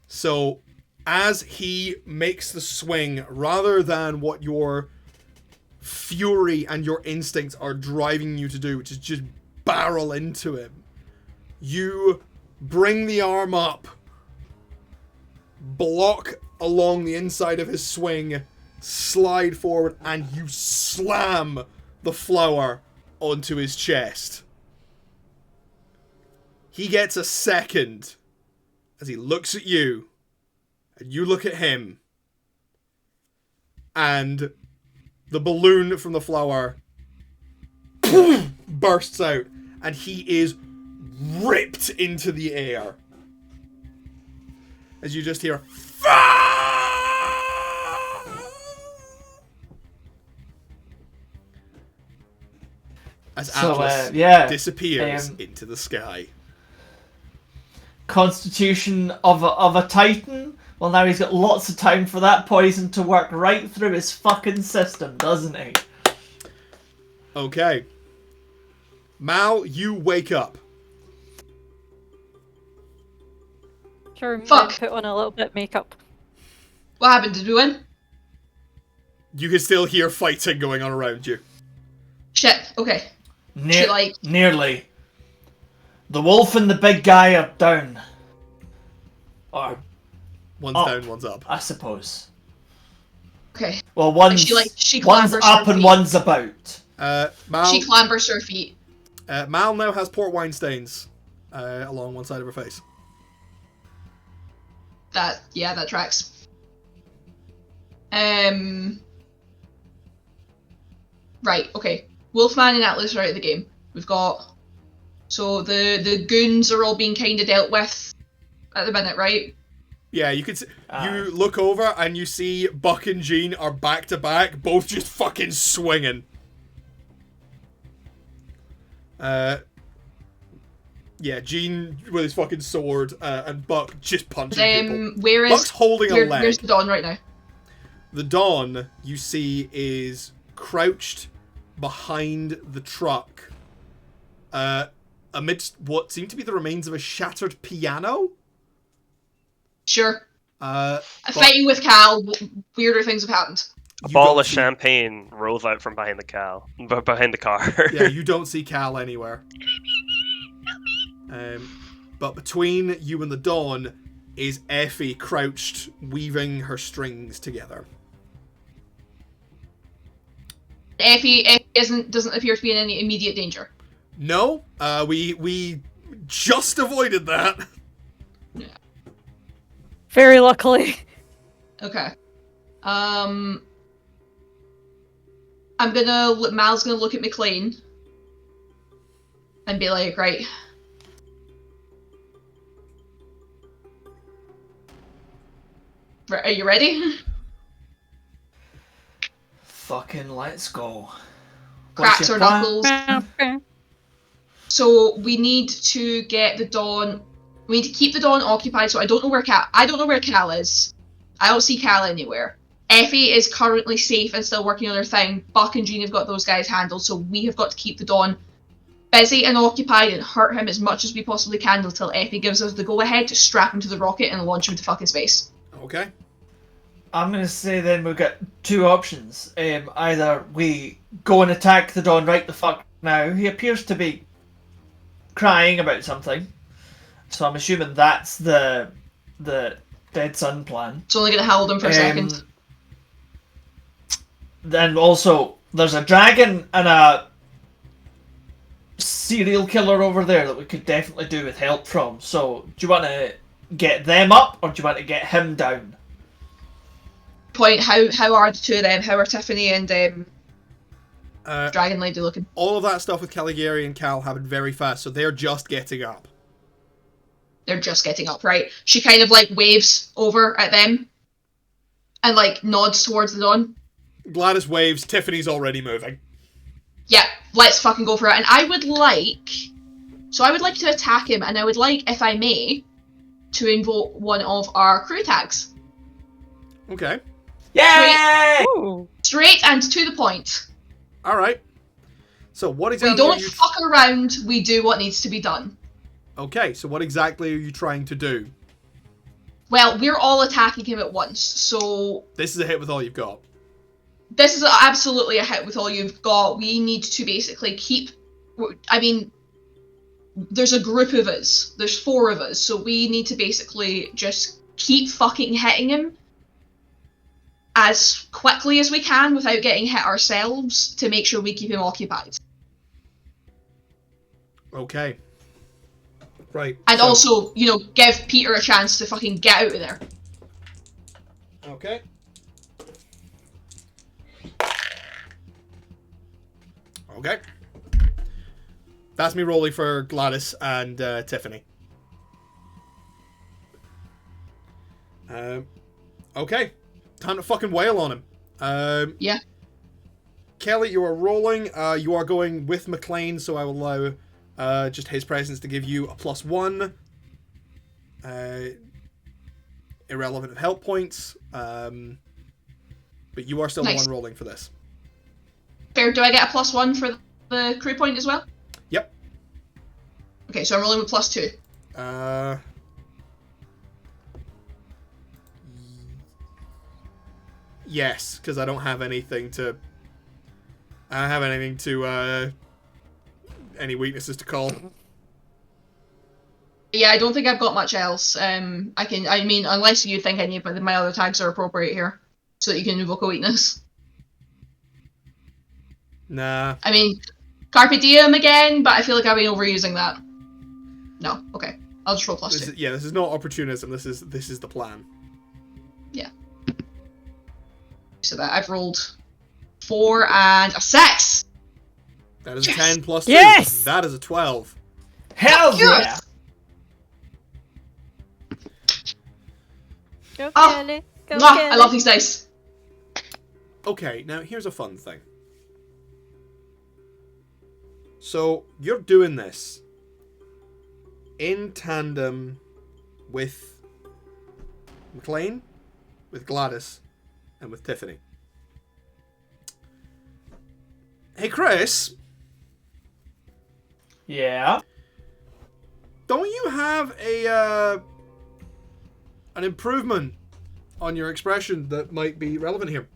So, as he makes the swing, rather than what your fury and your instincts are driving you to do, which is just barrel into him, you bring the arm up, block along the inside of his swing, slide forward, and you slam the flower onto his chest. He gets a second as he looks at you, and you look at him, and the balloon from the flower bursts out, and he is ripped into the air. As you just hear, as So, Atlas yeah, disappears into the sky. Constitution of a Titan. Well, now he's got lots of time for that poison to work right through his fucking system, doesn't he? Okay. Mal, you wake up. Sure, Fuck. put on a little bit of makeup. What happened? Did we win? You can still hear fighting going on around you. Shit. Okay. Nearly. The wolf and the big guy are down. Or One's up, down, one's up. I suppose. Okay. Well, one's she one's clambers up her and feet. one's about. Mal, She clambers her feet. Mal now has port wine stains along one side of her face. That tracks. Right, okay. Wolfman and Atlas are out of the game. We've got... So the goons are all being kind of dealt with at the minute, right? Yeah, you can see, you look over and you see Buck and Jean are back to back, both just fucking swinging. Yeah, Jean with his fucking sword, and Buck just punching people. Buck's holding a leg. Where's the Dawn right now? The Dawn, you see, is crouched behind the truck, amidst what seem to be the remains of a shattered piano. Sure. But Fighting with Cal, weirder things have happened. A you ball don't of see- champagne rolls out from behind the car. Yeah, you don't see Cal anywhere. But between you and the Dawn is Effie crouched, weaving her strings together. Effie doesn't appear to be in any immediate danger. No, we just avoided that. Very luckily. Okay. Mal's gonna look at Mclean and be like, right. Are you ready? Fucking let's go. Cracks her knuckles. So we need to get the Dawn. We need to keep the Dawn occupied. So I don't know where Cal is. I don't see Cal anywhere. Effie is currently safe and still working on her thing. Buck and Jean have got those guys handled. So we have got to keep the Dawn busy and occupied and hurt him as much as we possibly can until Effie gives us the go-ahead to strap him to the rocket and launch him into fucking space. Okay. I'm gonna say then we've got two options. Either we go and attack the Dawn right the fuck now. He appears to be crying about something, so I'm assuming that's the dead son plan. It's only gonna hold him for a second. Then also there's a dragon and a serial killer over there that we could definitely do with help from. So do you want to get them up or do you want to get him down? Point, how are the two of them? How are Tiffany and Dragon Lady looking? All of that stuff with Caligieri and Cal happened very fast, so they're just getting up. They're just getting up, right? She kind of like waves over at them and like nods towards the Dawn. Gladys waves, Tiffany's already moving. Yeah, let's fucking go for it. And I would like to attack him, and I would like, if I may, to invoke one of our crew tags. Okay. Yay! Straight and to the point. Alright. So what We exactly don't are you... fuck around, we do what needs to be done. Okay, so what exactly are you trying to do? Well, we're all attacking him at once, so... This is a hit with all you've got. This is absolutely a hit with all you've got. We need to basically keep... I mean, there's a group of us. There's 4 of us, so we need to basically just keep fucking hitting him as quickly as we can without getting hit ourselves to make sure we keep him occupied. Okay. Right. And so- also, give Peter a chance to fucking get out of there. Okay. Okay. That's me rolling for Gladys and Tiffany. Okay. Time to fucking wail on him. Yeah. Kelly, you are rolling. You are going with Mclean, so I will allow just his presence to give you a +1. Irrelevant of help points. But you are still the one rolling for this. Fair. Do I get a +1 for the crew point as well? Yep. Okay, so I'm rolling with +2. Yes, because I don't have anything to... I don't have anything to, any weaknesses to call. Yeah, I don't think I've got much else. I mean, unless you think any of my other tags are appropriate here, so that you can invoke a weakness. Nah. I mean, Carpe Diem again, but I feel like I've been overusing that. No, okay. I'll just roll +2. This is not opportunism. This is the plan. Yeah. So that I've rolled 4 and a 6. That is a 10 +2. Yes! That is a 12. Hell yeah! Go, Oh, Kelly. Go, Mwah, Kelly. I love these dice. Okay, now here's a fun thing. So, you're doing this in tandem with Mclean, with Gladys, and with Tiffany. Hey, Chris. Yeah? Don't you have a an improvement on your expression that might be relevant here?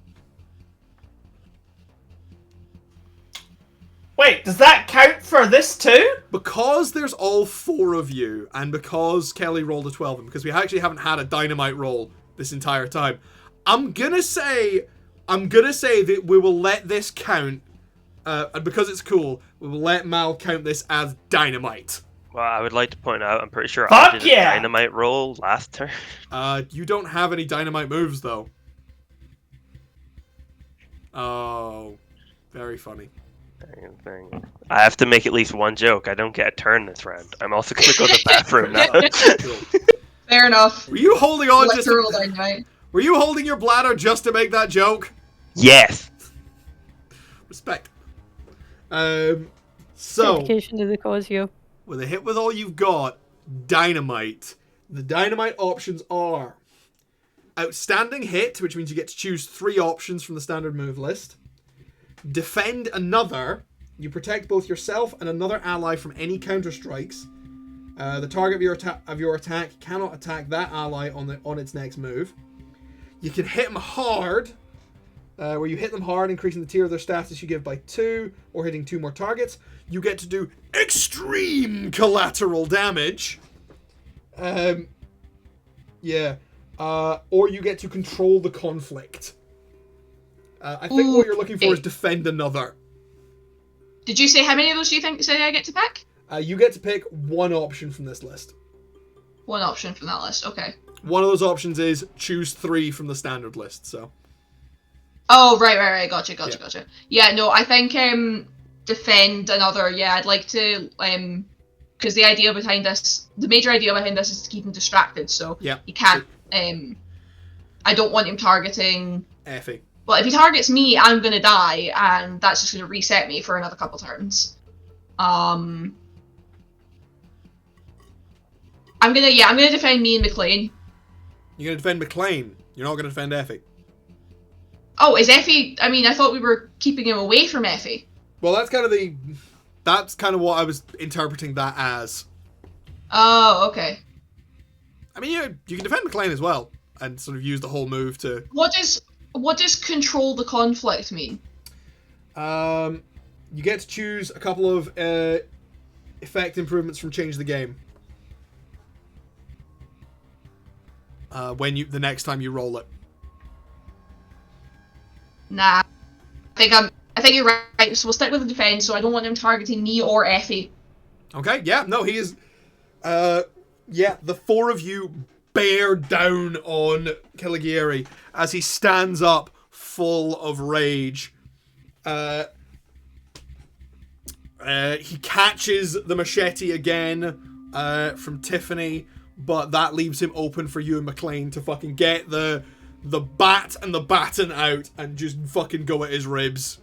Wait, does that count for this too? Because there's all 4 of you, and because Kelly rolled a 12, and because we actually haven't had a Dynamite roll this entire time, I'm gonna say that we will let this count, and because it's cool, we will let Mal count this as Dynamite. Well, I would like to point out, I'm pretty sure Fuck I did yeah! a Dynamite roll last turn. You don't have any Dynamite moves, though. Oh, very funny. I have to make at least one joke. I don't get a turn this round. I'm also going to go to the bathroom now. Cool. Fair enough. Were you holding on just Literal Dynamite. Were you holding your bladder just to make that joke? Yes! Respect. So, Dedication to the cause, yo. with a hit with all you've got, Dynamite. The Dynamite options are Outstanding Hit, which means you get to choose 3 options from the standard move list. Defend Another. You protect both yourself and another ally from any counter strikes. The target of your attack cannot attack that ally on its next move. You can hit them hard, where you hit them hard, increasing the tier of their status you give by 2, or hitting 2 more targets. You get to do extreme collateral damage. Yeah. Or you get to control the conflict. I think what you're looking for is Defend Another. Did you say how many of those do you think say I get to pick? You get to pick one option from this list. One option from that list, okay. One of those options is choose 3 from the standard list, so. Oh, right. Gotcha. Yeah, no, I think Defend Another, yeah, I'd like to, because the idea behind this, the major idea behind this is to keep him distracted, so he can't, I don't want him targeting... Effie. Well, if he targets me, I'm gonna die, and that's just gonna reset me for another couple turns. I'm gonna defend me and Mclean. You're gonna defend Mclean. You're not gonna defend Effie. Oh, is Effie... I mean, I thought we were keeping him away from Effie. Well, that's kind of what I was interpreting that as. Oh, okay. I mean, you can defend Mclean as well, and sort of use the whole move to... What does control the conflict mean? You get to choose a couple of effect improvements from Change the Game. The next time you roll it. Nah. I think you're right, so we'll stick with the defense, so I don't want him targeting me or Effie. Okay, yeah, no, he is... the 4 of you bear down on Caligieri as he stands up full of rage. He catches the machete again from Tiffany, but that leaves him open for you and Mclean to fucking get the bat and the baton out and just fucking go at his ribs.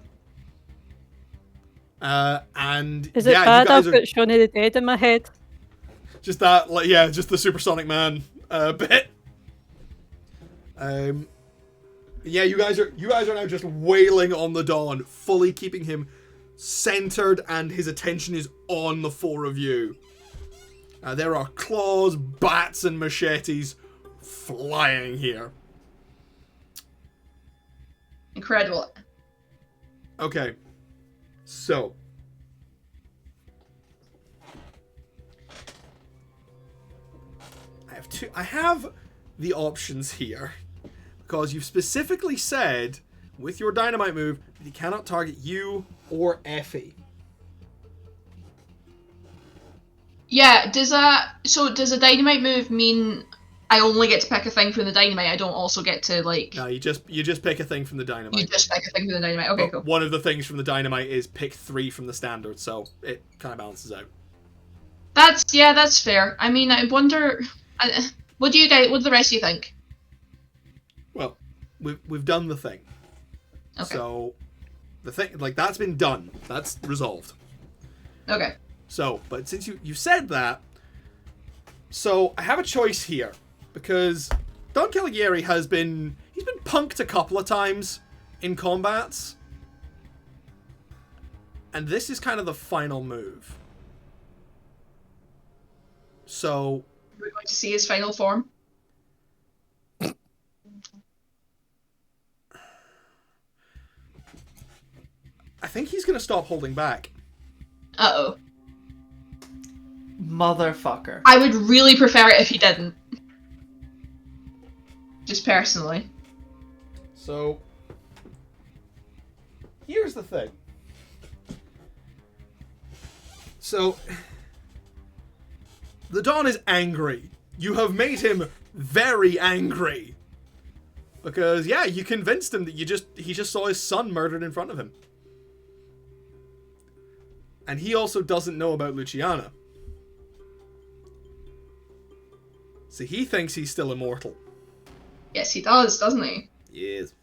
And Is it yeah, bad you guys I've are got Shaun of the Dead in my head? just that, like, yeah, just the Supersonic Man bit. Yeah, you guys are now just wailing on the Dawn, fully keeping him centered, and his attention is on the four of you. There are claws, bats, and machetes flying here. Incredible. Okay, so I have the options here because you've specifically said with your dynamite move that he cannot target you or Effie. Yeah, does a dynamite move mean I only get to pick a thing from the dynamite? I don't also get to, like... No, you just pick a thing from the dynamite. You just pick a thing from the dynamite. Okay, But cool. one of the things from the dynamite is pick 3 from the standard, so it kind of balances out. That's fair. I mean, I wonder... what do the rest of you think? Well, we've done the thing. Okay. So, the thing, like, that's been done. That's resolved. Okay. So, but since you said that, so I have a choice here. Because Don Caligieri he's been punked a couple of times in combats. And this is kind of the final move. So We're going to see his final form. I think he's going to stop holding back. Uh-oh. Motherfucker. I would really prefer it if he didn't. Just personally. So, here's the thing. So, the Don is angry. You have made him very angry. Because, yeah, you convinced him that he just saw his son murdered in front of him. And he also doesn't know about Luciana. So he thinks he's still immortal. Yes, he does, doesn't he? Yes.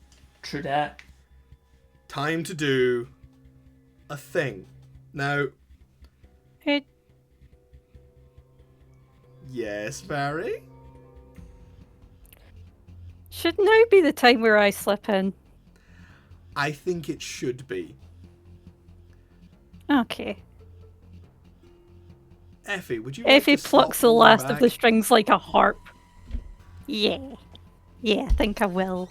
True that. Time to do a thing. Now, Hey, yes, Barry? should now be the time where I slip in. I think it should be. Okay. Effie, would you Effie like to stop plucks the holding last back? of the strings like a harp. Yeah. Yeah, I think I will.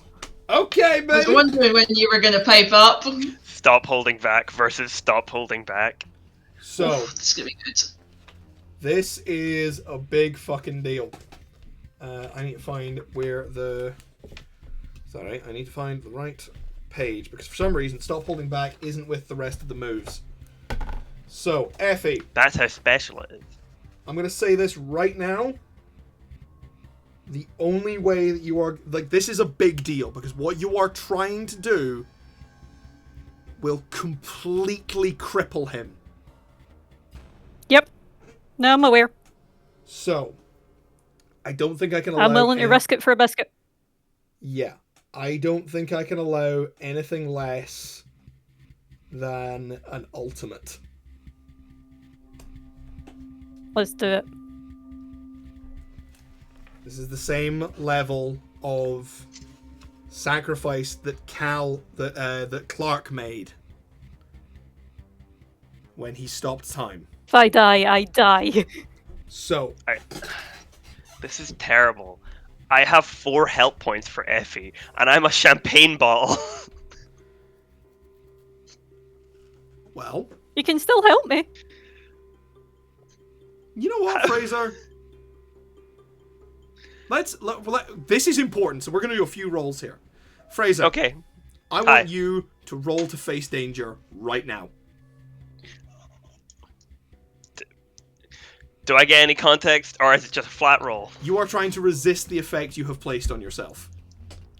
Okay, I was baby! wondering when you were going to pipe up. Stop holding back versus stop holding back. So, This is going to be good. this is a big fucking deal. I need to find where the... Sorry, I need to find the right page, because for some reason, stop holding back isn't with the rest of the moves. So, Effie, That's how special it is. I'm going to say this right now. The only way that you are... Like, this is a big deal, because what you are trying to do will completely cripple him. Yep. No, I'm aware. So, I don't think I can allow... I'm willing to any- risk it for a biscuit. Yeah. I don't think I can allow anything less than an ultimate. Let's do it. This is the same level of sacrifice that that Clark made when he stopped time. If I die, I die. So, This is terrible. I have 4 health points for Effie, and I'm a champagne bottle. well, You can still help me. you know what, Fraser? This is important, so we're going to do a few rolls here. Fraser, Okay. I want Hi. you to roll to face danger right now. Do I get any context, or is it just a flat roll? You are trying to resist the effect you have placed on yourself.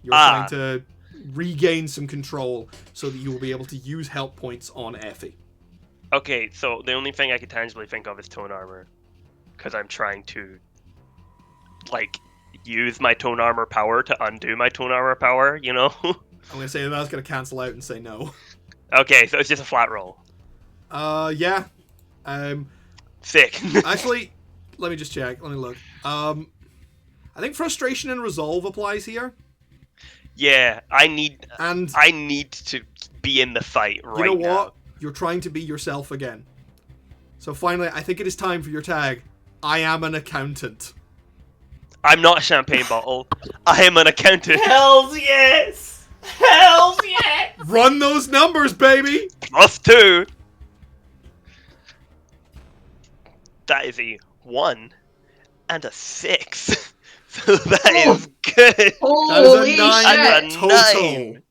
You're Ah. trying to regain some control so that you will be able to use help points on Effie. Okay, so the only thing I can tangibly think of is tone armor. Because I'm trying to, like, use my tone armor power to undo my tone armor power, you know? I'm going to say that's going to cancel out and say no. Okay, so it's just a flat roll. Yeah. Sick. Actually, let me just check. Let me look. I think frustration and resolve applies here. Yeah, I need And to be in the fight right now. you know what? You're trying to be yourself again. So finally, I think it is time for your tag. I am an accountant. I'm not a champagne bottle. I am an accountant. Hells yes! Hells yes! Run those numbers, baby! +2. That is a 1 and a 6. So that is good. That is a Holy 9 shit! And a total. 9.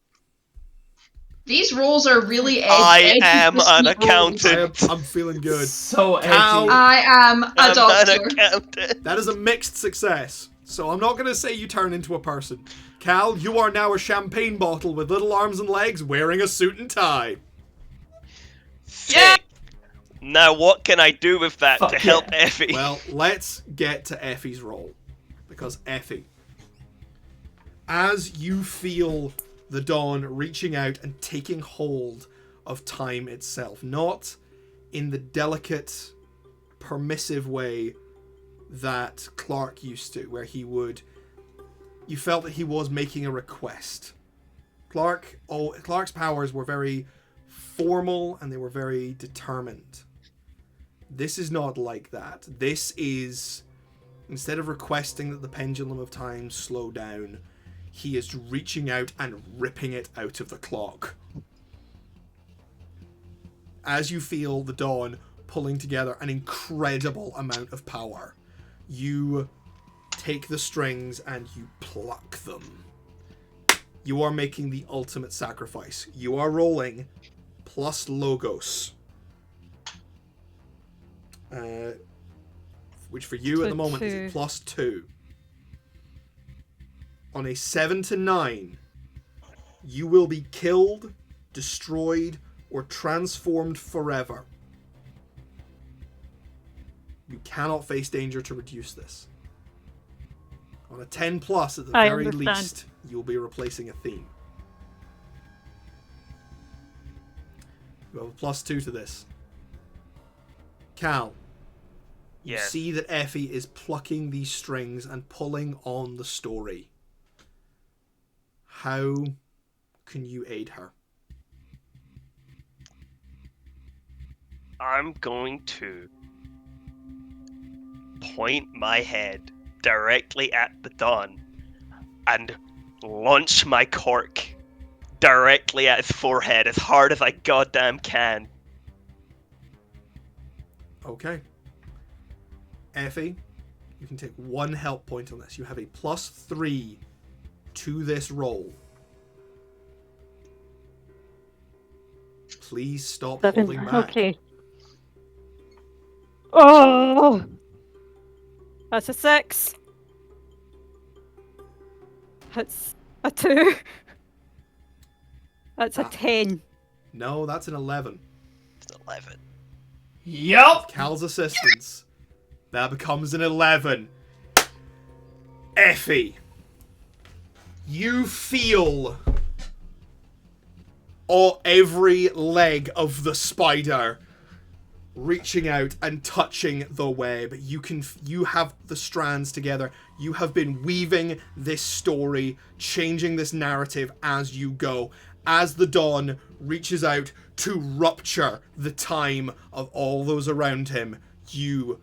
These rolls are really I edgy am to an sweet rolls. accountant. I'm feeling good. So edgy. Cow. I am a I'm an doctor. accountant. That is a mixed success. So I'm not going to say you turn into a person. Cal, you are now a champagne bottle with little arms and legs wearing a suit and tie. Sick. Now what can I do with that Fuck to help yeah. Effie? Well, let's get to Effie's role. Because Effie, as you feel the dawn reaching out and taking hold of time itself, not in the delicate, permissive way that Clark used to, where you felt that he was making a request. Clark's powers were very formal and they were very determined. This is not like that. This is, instead of requesting that the pendulum of time slow down, he is reaching out and ripping it out of the clock. As you feel the dawn pulling together an incredible amount of power, you take the strings and you pluck them. You are making the ultimate sacrifice. You are rolling plus Logos. Which for you at the moment is a +2. On a 7 to 9, you will be killed, destroyed, or transformed forever. You cannot face danger to reduce this. On a 10 plus, at the very least, you'll be replacing a theme. You have a +2 to this. Cal, you Yes. see that Effie is plucking these strings and pulling on the story. How can you aid her? I'm going to point my head directly at the dawn and launch my cork directly at his forehead as hard as I goddamn can. Okay. Effie, you can take 1 help point on this. You have a +3 to this roll. Please stop 7. holding back. Okay. Oh! That's a 6. That's a 2. That's a 10. No, that's an 11. It's 11. Yup. Cal's assistance. That becomes an 11. Effie, you feel every leg of the spider reaching out and touching the web. You have the strands together. You have been weaving this story, changing this narrative as you go. As the dawn reaches out to rupture the time of all those around him, you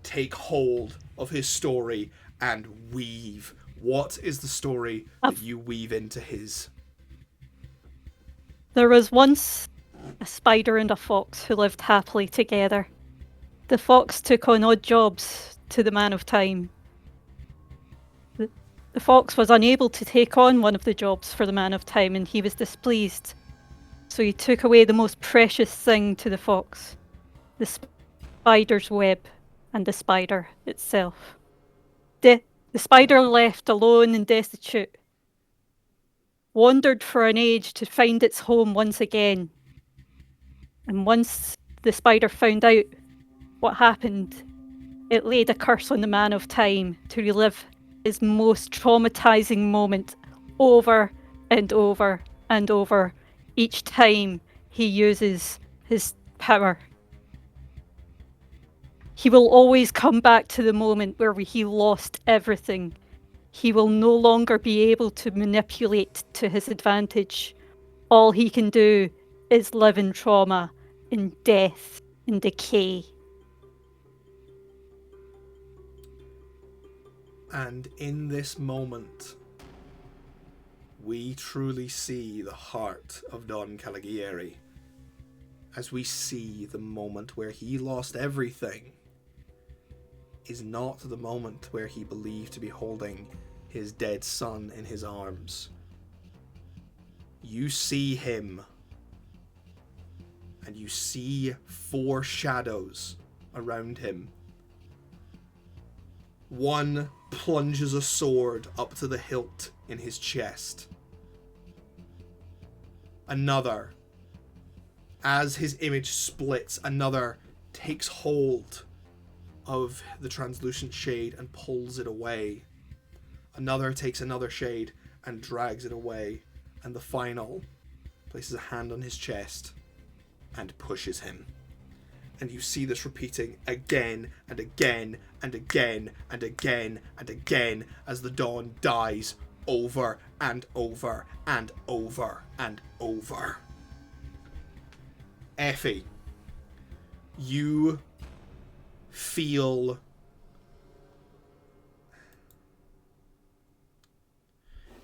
take hold of his story and weave. What is the story that you weave into his? There was once a spider and a fox who lived happily together. The fox took on odd jobs to the man of time. The fox was unable to take on one of the jobs for the man of time, and he was displeased. So he took away the most precious thing to the fox, the spider's web and the spider itself. The spider, left alone and destitute, wandered for an age to find its home once again. And once the spider found out what happened, it laid a curse on the man of time to relive his most traumatizing moment over and over and over each time he uses his power. He will always come back to the moment where he lost everything. He will no longer be able to manipulate to his advantage. All he can do is live in trauma, in death, in decay. And in this moment, we truly see the heart of Don Caligieri. As we see the moment where he lost everything is not the moment where he believed to be holding his dead son in his arms. You see him, and you see 4 shadows around him. One plunges a sword up to the hilt in his chest. Another, as his image splits, another takes hold of the translucent shade and pulls it away. Another takes another shade and drags it away. And the final places a hand on his chest and pushes him. And you see this repeating again and again and again and again and again as the dawn dies over and over and over and over. Effie, you feel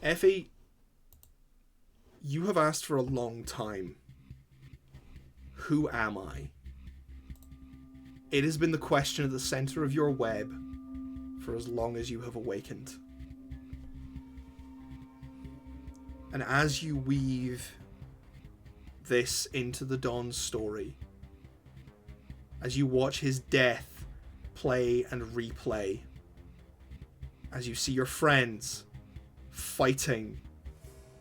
Effie, you have asked for a long time, who am I? It has been the question at the center of your web for as long as you have awakened. And as you weave this into the Dawn's story, as you watch his death play and replay, as you see your friends fighting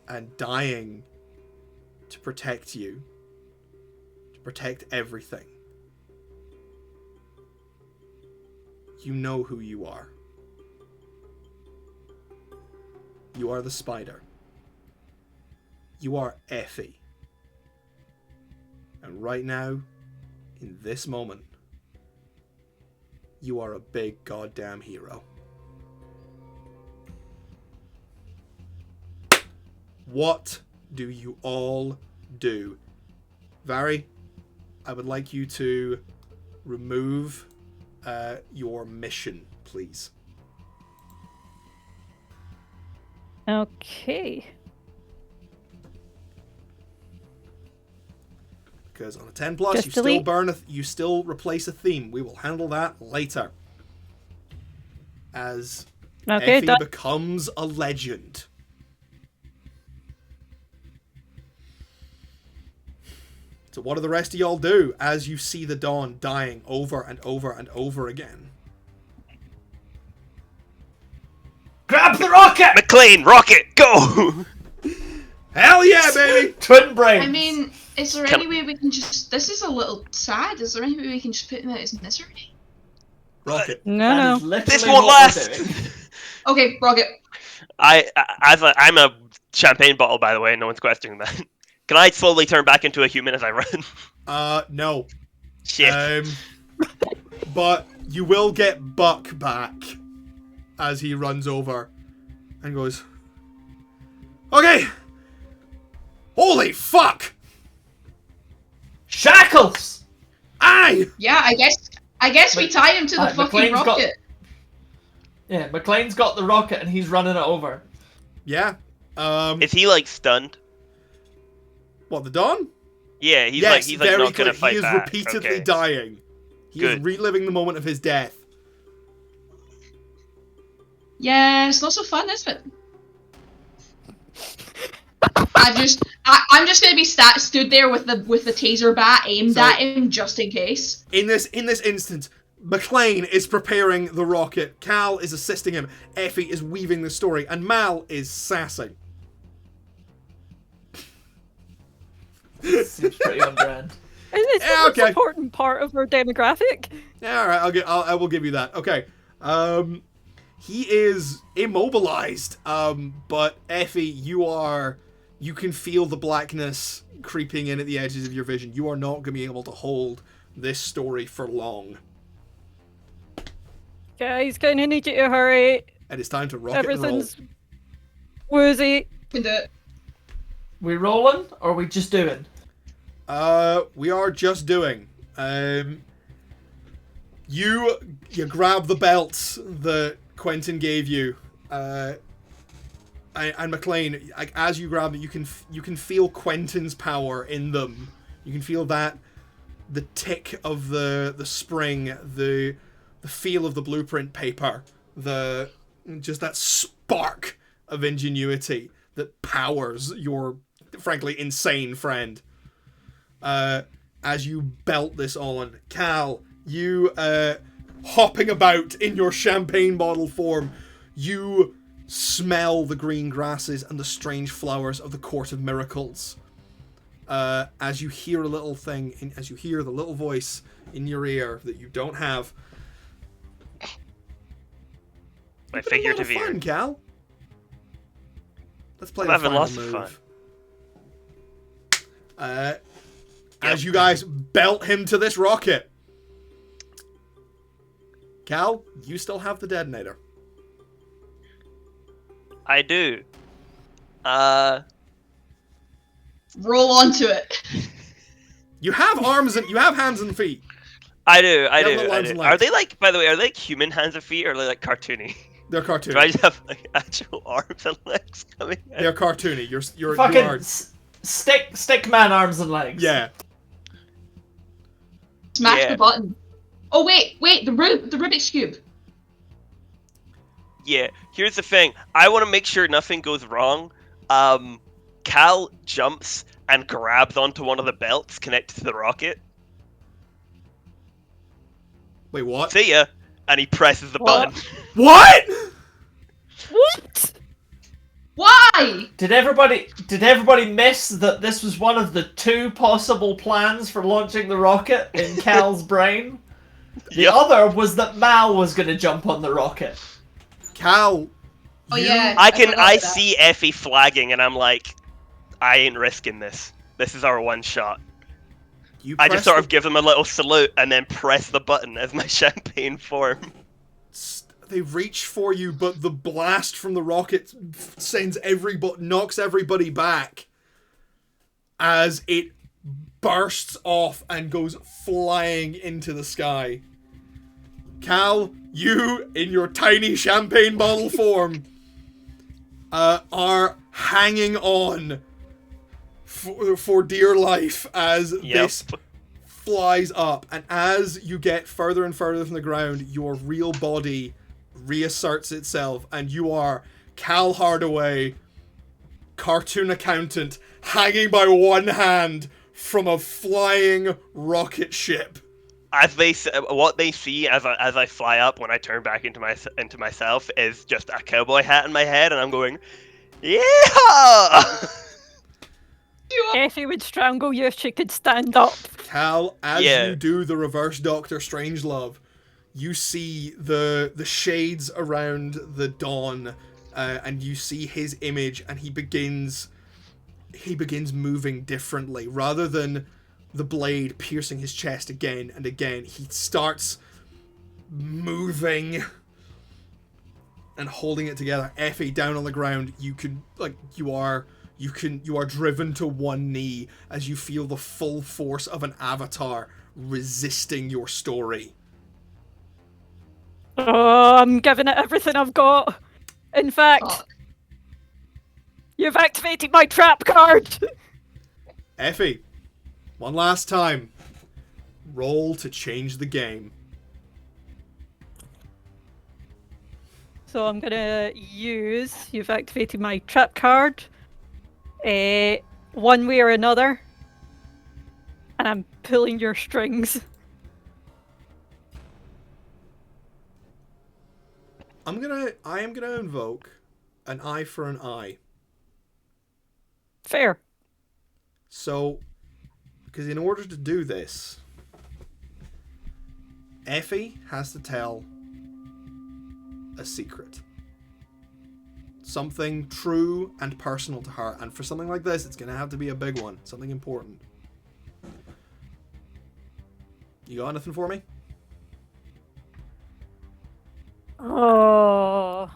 and dying to protect you, to protect everything, you know who you are. You are the spider. You are Effie. And right now, in this moment, you are a big goddamn hero. What do you all do? Vari, I would like you to remove your mission, please. Okay. Because on a 10 plus, Just you delete. still burn you still replace a theme. We will handle that later. As Okay, Effie done. becomes a legend. So what do the rest of y'all do as you see the dawn dying over and over and over again? Grab the rocket! Mclean, rocket, go! Hell yeah, baby! Twin brains! I mean, is there Can- any way we can just... This is a little sad. Is there any way we can just put him out his misery? Rocket. That No. is literally This won't what we're last! doing. Okay, Rocket. I'm a champagne bottle, by the way. No one's questioning that. Can I slowly turn back into a human as I run? No. Shit. But you will get Buck back as he runs over and goes, okay! Holy fuck! Shackles! Aye! Yeah, I guess we tie him to the fucking McLean's got- rocket. Yeah, McLean's got the rocket and he's running it over. Yeah. Is he like stunned? What, the Dawn? Yeah, he's Yes, like very not gonna clear. fight He is back. repeatedly Okay. dying. He is Good. reliving the moment of his death. Yeah, it's not so fun, is it? I'm just gonna be stood there with the taser bat aimed So- at him just in case. In this instance, Mclean is preparing the rocket. Cal is assisting him. Effie is weaving the story, and Mal is sassing. Seems pretty on brand. It's Yeah, the most okay. important part of our demographic. Yeah, all right. I will give you that. Okay. He is immobilized. But Effie, you are You can feel the blackness creeping in at the edges of your vision. You are not going to be able to hold this story for long. Guys, gonna need you to hurry. And it's time to rock and roll. Everything's woozy. Can do it. We rolling or are we just doing? We are just doing. You grab the belts that Quentin gave you, and Mclean, as you grab it, you can feel Quentin's power in them. You can feel that, the tick of the spring, the feel of the blueprint paper, just that spark of ingenuity that powers your, frankly, insane friend. As you belt this on, Cal, you hopping about in your champagne bottle form, you smell the green grasses and the strange flowers of the Court of Miracles. As you hear a little thing, as you hear the little voice in your ear that you don't have. My figurative ear. Fun, Cal. Let's play I'm the having final lots move. of fun. As you guys belt him to this rocket. Cal, you still have the detonator. I do. Roll onto it. You have arms and you have hands and feet. I do. You have little I arms do. and Are legs. they like, by the way, are they like human hands and feet, or are they like cartoony? They're Do I cartoony. just have like actual arms and legs coming out? They're cartoony. You Fucking are. stick man arms and legs. Yeah. Smash Yeah. the button. Oh wait, the Rubik's cube. Yeah, here's the thing. I want to make sure nothing goes wrong. Cal jumps and grabs onto one of the belts connected to the rocket. Wait, what? See ya! And he presses the What? button. What? What? Why? Did everybody miss that this was one of the two possible plans for launching the rocket in Cal's brain? The Yep. other was that Mal was going to jump on the rocket. Cal. Oh you- yeah. I forgot about that. see Effie flagging, and I'm like, I ain't risking this. This is our one shot. You I press just sort the- of give them a little salute and then press the button as my champagne form. They reach for you, but the blast from the rocket sends knocks everybody back as it bursts off and goes flying into the sky. Cal, you, in your tiny champagne bottle form, are hanging on for dear life as this flies up. And as you get further and further from the ground, your real body reasserts itself, and you are Cal Hardaway, cartoon accountant, hanging by one hand from a flying rocket ship. As what they see as I fly up when I turn back into myself is just a cowboy hat in my head, and I'm going, yeah. Effie would strangle you if she could stand up. Cal, as Yeah. you do the reverse Doctor Strangelove, you see the shades around the dawn, and you see his image, and he begins moving differently. Rather than the blade piercing his chest again and again, he starts moving and holding it together. Effie, down on the ground, you are driven to one knee as you feel the full force of an avatar resisting your story. Oh, I'm giving it everything I've got. In fact, Fuck. you've activated my trap card. Effie, one last time. Roll to change the game. So I'm gonna use. You've activated my trap card. One way or another, and I'm pulling your strings. I am gonna invoke an eye for an eye. Fair. So, because in order to do this, Effie has to tell a secret. Something true and personal to her. And for something like this, it's going to have to be a big one. Something important. You got anything for me? Oh.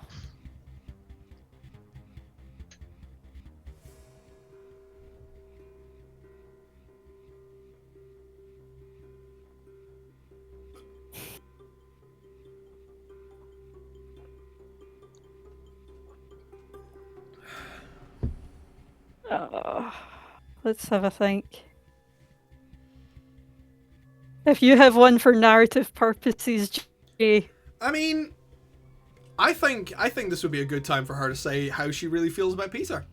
Let's have a think. If you have one for narrative purposes, Jay. I mean, I think this would be a good time for her to say how she really feels about Peter.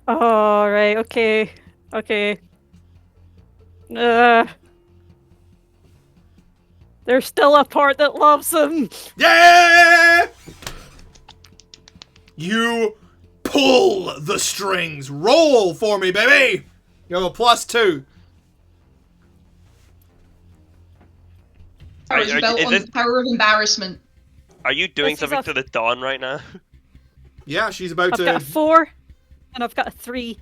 Oh, right, okay. There's still a part that loves him. Yeah! You pull the strings. Roll for me, baby. You have a +2. It's built on the power of embarrassment. Are you doing something to the Dawn right now? Yeah, she's about to. I've got a 4, and I've got a 3.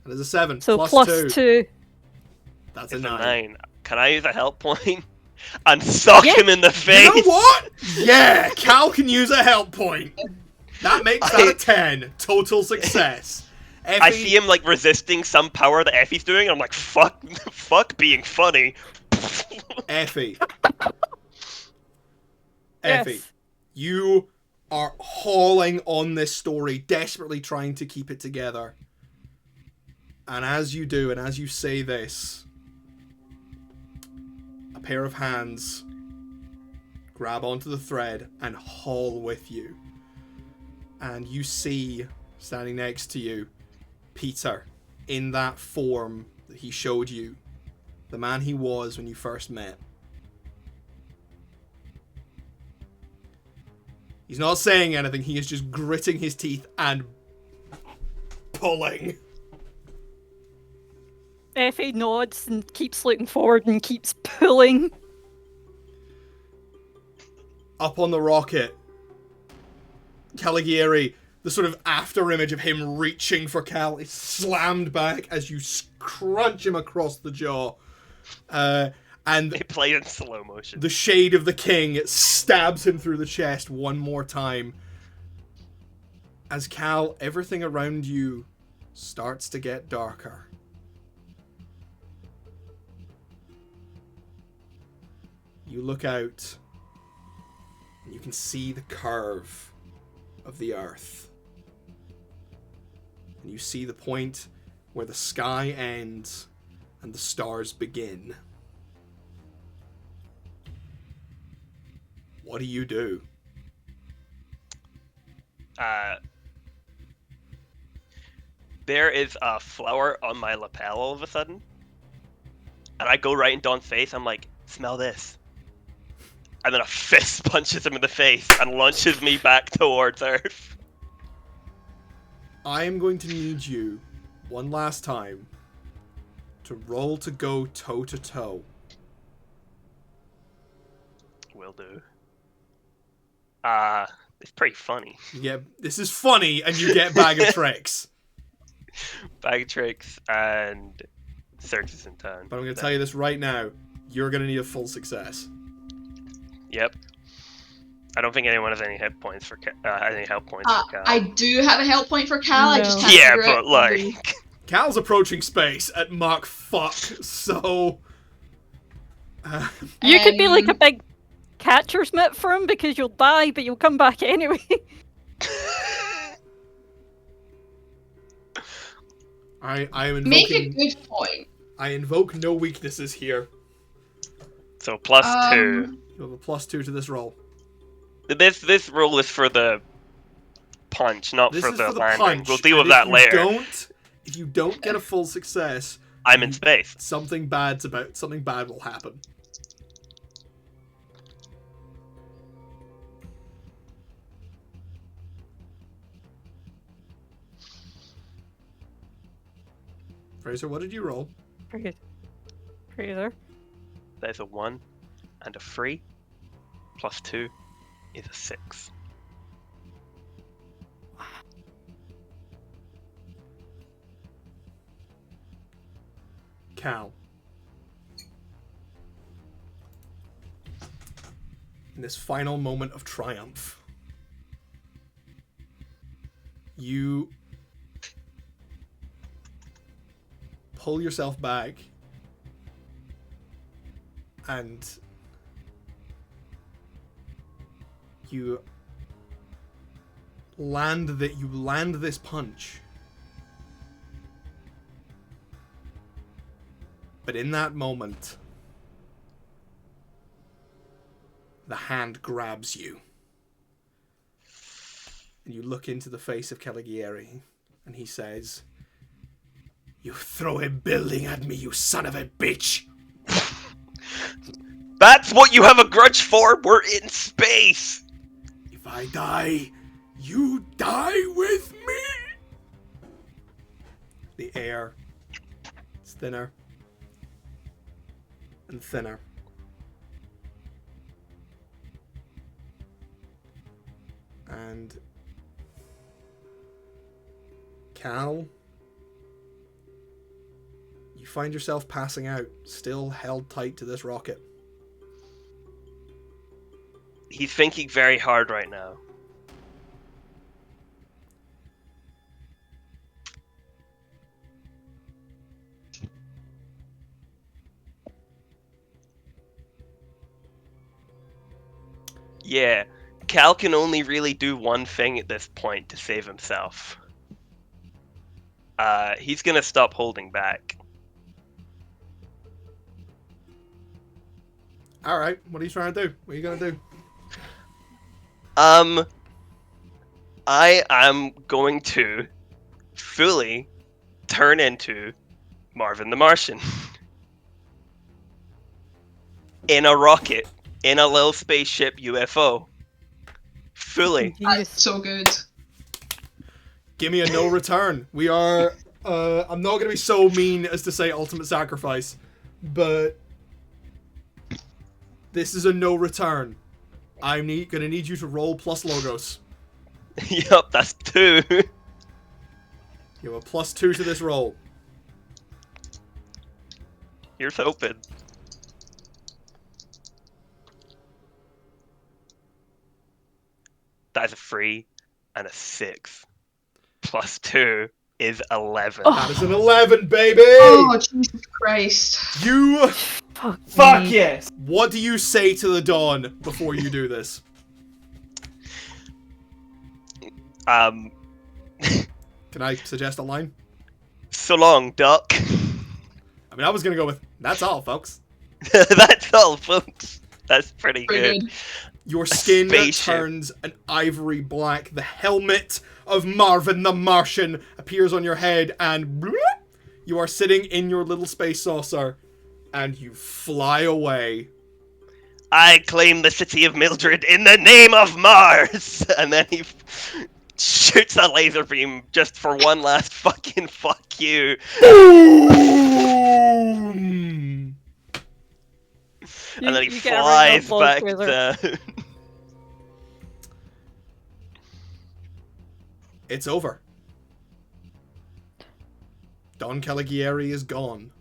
And there's a 7. So +2. 2. That's It's a 9. Can I use a help point and sock him in the face? You know what? Yeah, Cal can use a help point. That makes that a 10. Total success. Effie, I see him like resisting some power that Effie's doing, and I'm like, fuck being funny. Effie. Yes. Effie, you are hauling on this story, desperately trying to keep it together. And as you do, and as you say this, a pair of hands grab onto the thread and haul with you. And you see, standing next to you, Peter, in that form that he showed you, the man he was when you first met. He's not saying anything, he is just gritting his teeth and pulling. Effie nods and keeps looking forward and keeps pulling. Up on the rocket, Caligieri, the sort of after image of him reaching for Cal is slammed back as you crunch him across the jaw. And They play in slow motion. the shade of the king stabs him through the chest one more time. As Cal, everything around you starts to get darker. You look out, and you can see the curve of the earth. And you see the point where the sky ends and the stars begin. What do you do? There is a flower on my lapel all of a sudden. And I go right in Dawn's face. I'm like, smell this. And then a fist punches him in the face and launches me back towards Earth. I am going to need you, one last time, to roll to go toe-to-toe. Will do. It's pretty funny. Yeah, this is funny, and you get bag of tricks. Bag of tricks and searches in town. But I'm going to tell you this right now. You're going to need a full success. Yep. I don't think anyone has any hit points for any help points for Cal. I do have a help point for Cal. I just No. can't Yeah, figure but out like, Cal's approaching space at Mach fuck, so... You could be like a big catcher's mitt for him because you'll die, but you'll come back anyway. I am make a invoking... good point. I invoke no weaknesses here. so +2. You have a +2 to this roll. This roll is for the punch, not This for is the for the landing. punch. We'll deal and with that later. If you don't get a full success, I'm in space. something bad will happen. Fraser, what did you roll? Fraser. There's a 1 and a 3 +2 is a 6. Cal. In this final moment of triumph, you pull yourself back and you land this punch. But in that moment, the hand grabs you. And you look into the face of Caligieri, and he says, "You throw a building at me, you son of a bitch!" That's what you have a grudge for? We're in space! If I die, you die with me! The air is thinner and thinner. And Cal, you find yourself passing out, still held tight to this rocket. He's thinking very hard right now. Yeah, Cal can only really do one thing at this point to save himself. He's gonna stop holding back. Alright, what are you trying to do? What are you gonna do? I am going to fully turn into Marvin the Martian. In a rocket. In a little spaceship UFO. Fully. That's so good. Give me a no return. We are, I'm not gonna be so mean as to say ultimate sacrifice, but this is a no return. I'm gonna need you to roll plus logos. Yup, that's 2. You have a +2 to this roll. Here's hoping. That's a 3 and a 6. +2 is 11. That is an 11, baby! Oh, Jesus Christ. You... Fuck yes! What do you say to the dawn before you do this? Can I suggest a line? So long, Doc. I mean, I was gonna go with, that's all, folks. That's all, folks. That's pretty Pretty good. good. Your skin spaceship. turns an ivory black. The helmet of Marvin the Martian appears on your head, and bloop, you are sitting in your little space saucer, and you fly away. I claim the city of Mildred in the name of Mars! And then he shoots a laser beam just for one last fucking fuck you. Boom! And then he You get a round of flies back applause, down. It's over. Don Caligieri is gone.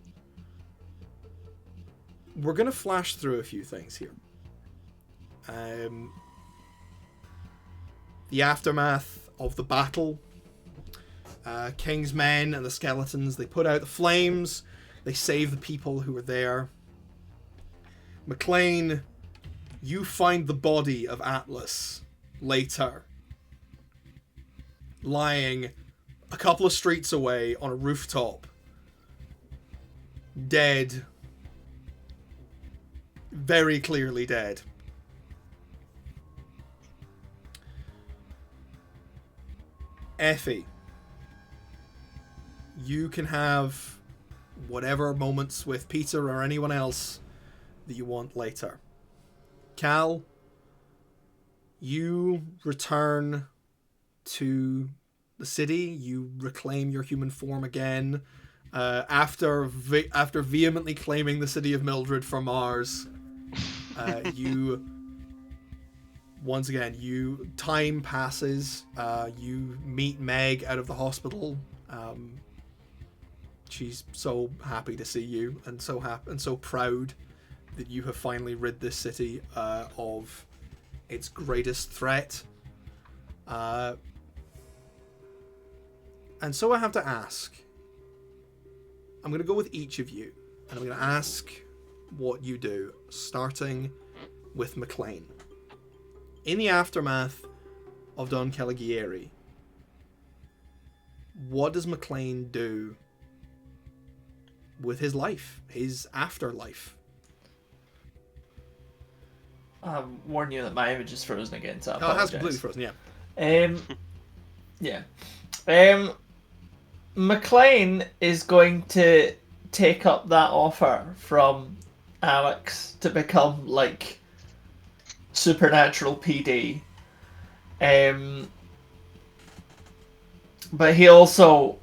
We're gonna flash through a few things here. The aftermath of the battle. King's men and the skeletons, they put out the flames. They save the people who were there. Mclean, you find the body of Atlas later, lying a couple of streets away on a rooftop, dead, very clearly dead. Effie, you can have whatever moments with Peter or anyone else that you want later. Cal, you return to the city. You reclaim your human form again after vehemently claiming the city of Mildred for Mars. You once again, time passes. You meet Meg out of the hospital. She's so happy to see you, and so happy and so proud that you have finally rid this city of its greatest threat. And so I have to ask. I'm going to go with each of you, and I'm going to ask what you do, starting with Mclean. In the aftermath of Don Caligieri, what does Mclean do with his life, his afterlife? Warn you that my image is frozen again, so I Oh, it apologize. has completely frozen, yeah. Yeah. Mclean is going to take up that offer from Alex to become like supernatural PD. But he also,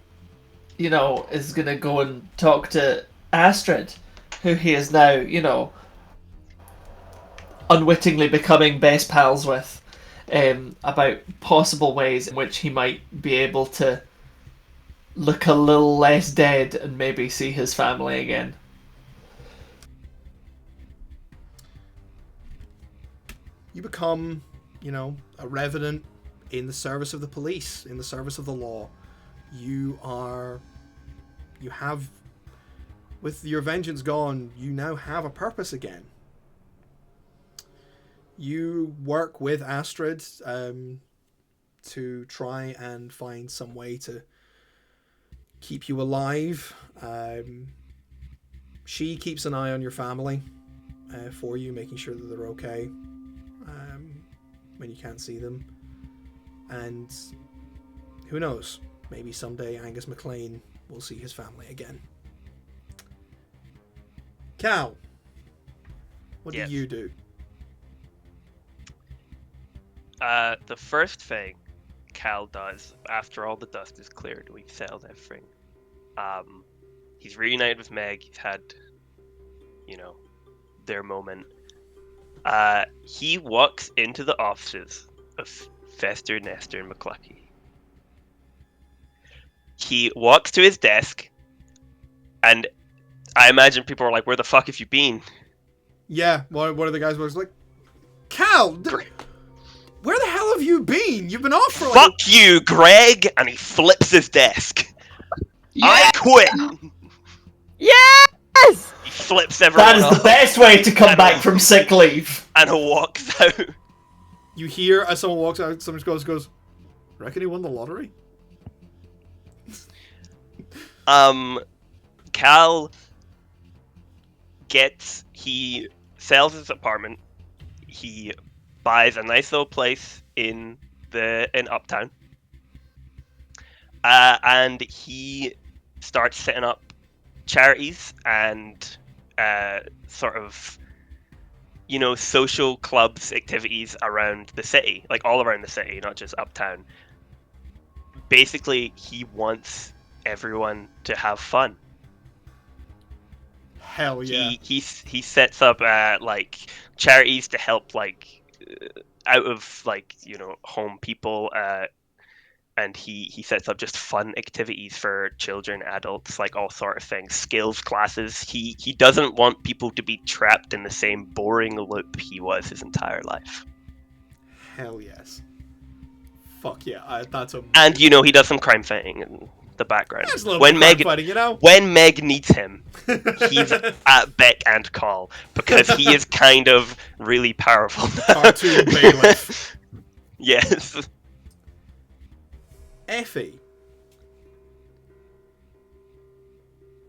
is gonna go and talk to Astrid, who he is now, unwittingly becoming best pals with, about possible ways in which he might be able to look a little less dead and maybe see his family again. You become, a revenant in the service of the police, in the service of the law. You have, with your vengeance gone, you now have a purpose again. You work with Astrid to try and find some way to keep you alive. She keeps an eye on your family for you, making sure that they're okay when you can't see them. And who knows, maybe someday Angus Mclean will see his family again. Cal, what do you do? The first thing Cal does after all the dust is cleared, we've settled everything. He's reunited with Meg. He's had, their moment. He walks into the offices of Fester, Nestor, and McClucky. He walks to his desk, and I imagine people are like, "Where the fuck have you been?" Yeah, one of the guys was like, "Cal, where the hell have you been? You've been off for like..." "Fuck you, Greg!" And he flips his desk. Yeah. "I quit!" Yes! He flips everyone That is off the best way to come back from sick leave. and walks out. You hear as someone walks out, someone goes, "Reckon he won the lottery?" Cal he sells his apartment. He buys a nice little place in Uptown. And he starts setting up charities and sort of, social clubs, activities around the city, like all around the city, not just Uptown. Basically, he wants everyone to have fun. Hell yeah. He sets up charities to help out of home people, and he sets up just fun activities for children, adults, like all sort of things, skills classes. He doesn't want people to be trapped in the same boring loop he was his entire life. Hell yes. Fuck yeah, that's a... And he does some crime fighting in the background. There's a little bit of crime fighting, When Meg needs him, he's at beck and call, because he is kind of really powerful now. Cartoon bailiff. Yes. Effie,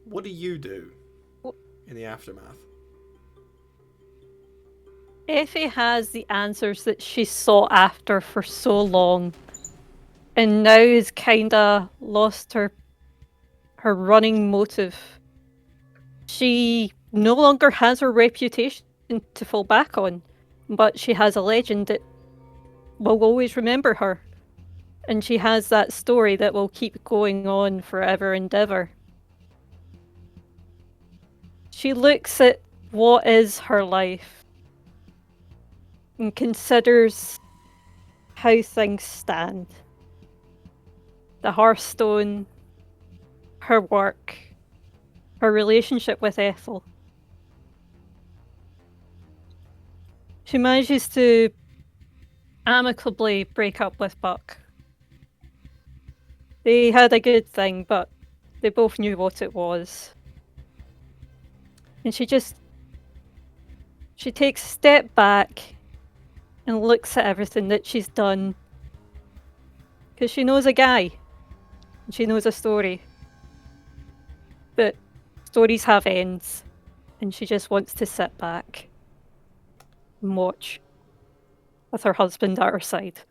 what do you do in the aftermath? Effie has the answers that she sought after for so long, and now has kinda lost her running motive. She no longer has her reputation to fall back on, but she has a legend that will always remember her. And she has that story that will keep going on forever and ever. She looks at what is her life and considers how things stand. The Hearthstone, her work, her relationship with Ethel. She manages to amicably break up with Buck. They had a good thing, but they both knew what it was. And she takes a step back and looks at everything that she's done. Because she knows a guy. And she knows a story. But stories have ends. And she just wants to sit back and watch with her husband at her side.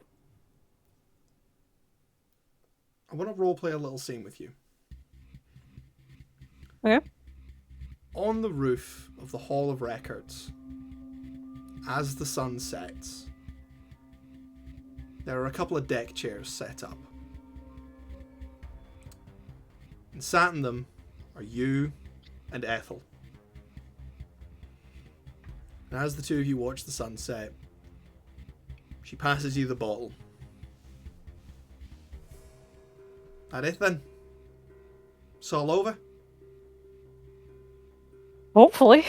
I want to roleplay a little scene with you. Okay? On the roof of the Hall of Records, as the sun sets, there are a couple of deck chairs set up. And sat in them are you and Ethel. And as the two of you watch the sunset, she passes you the bottle. That it then? It's all over? Hopefully.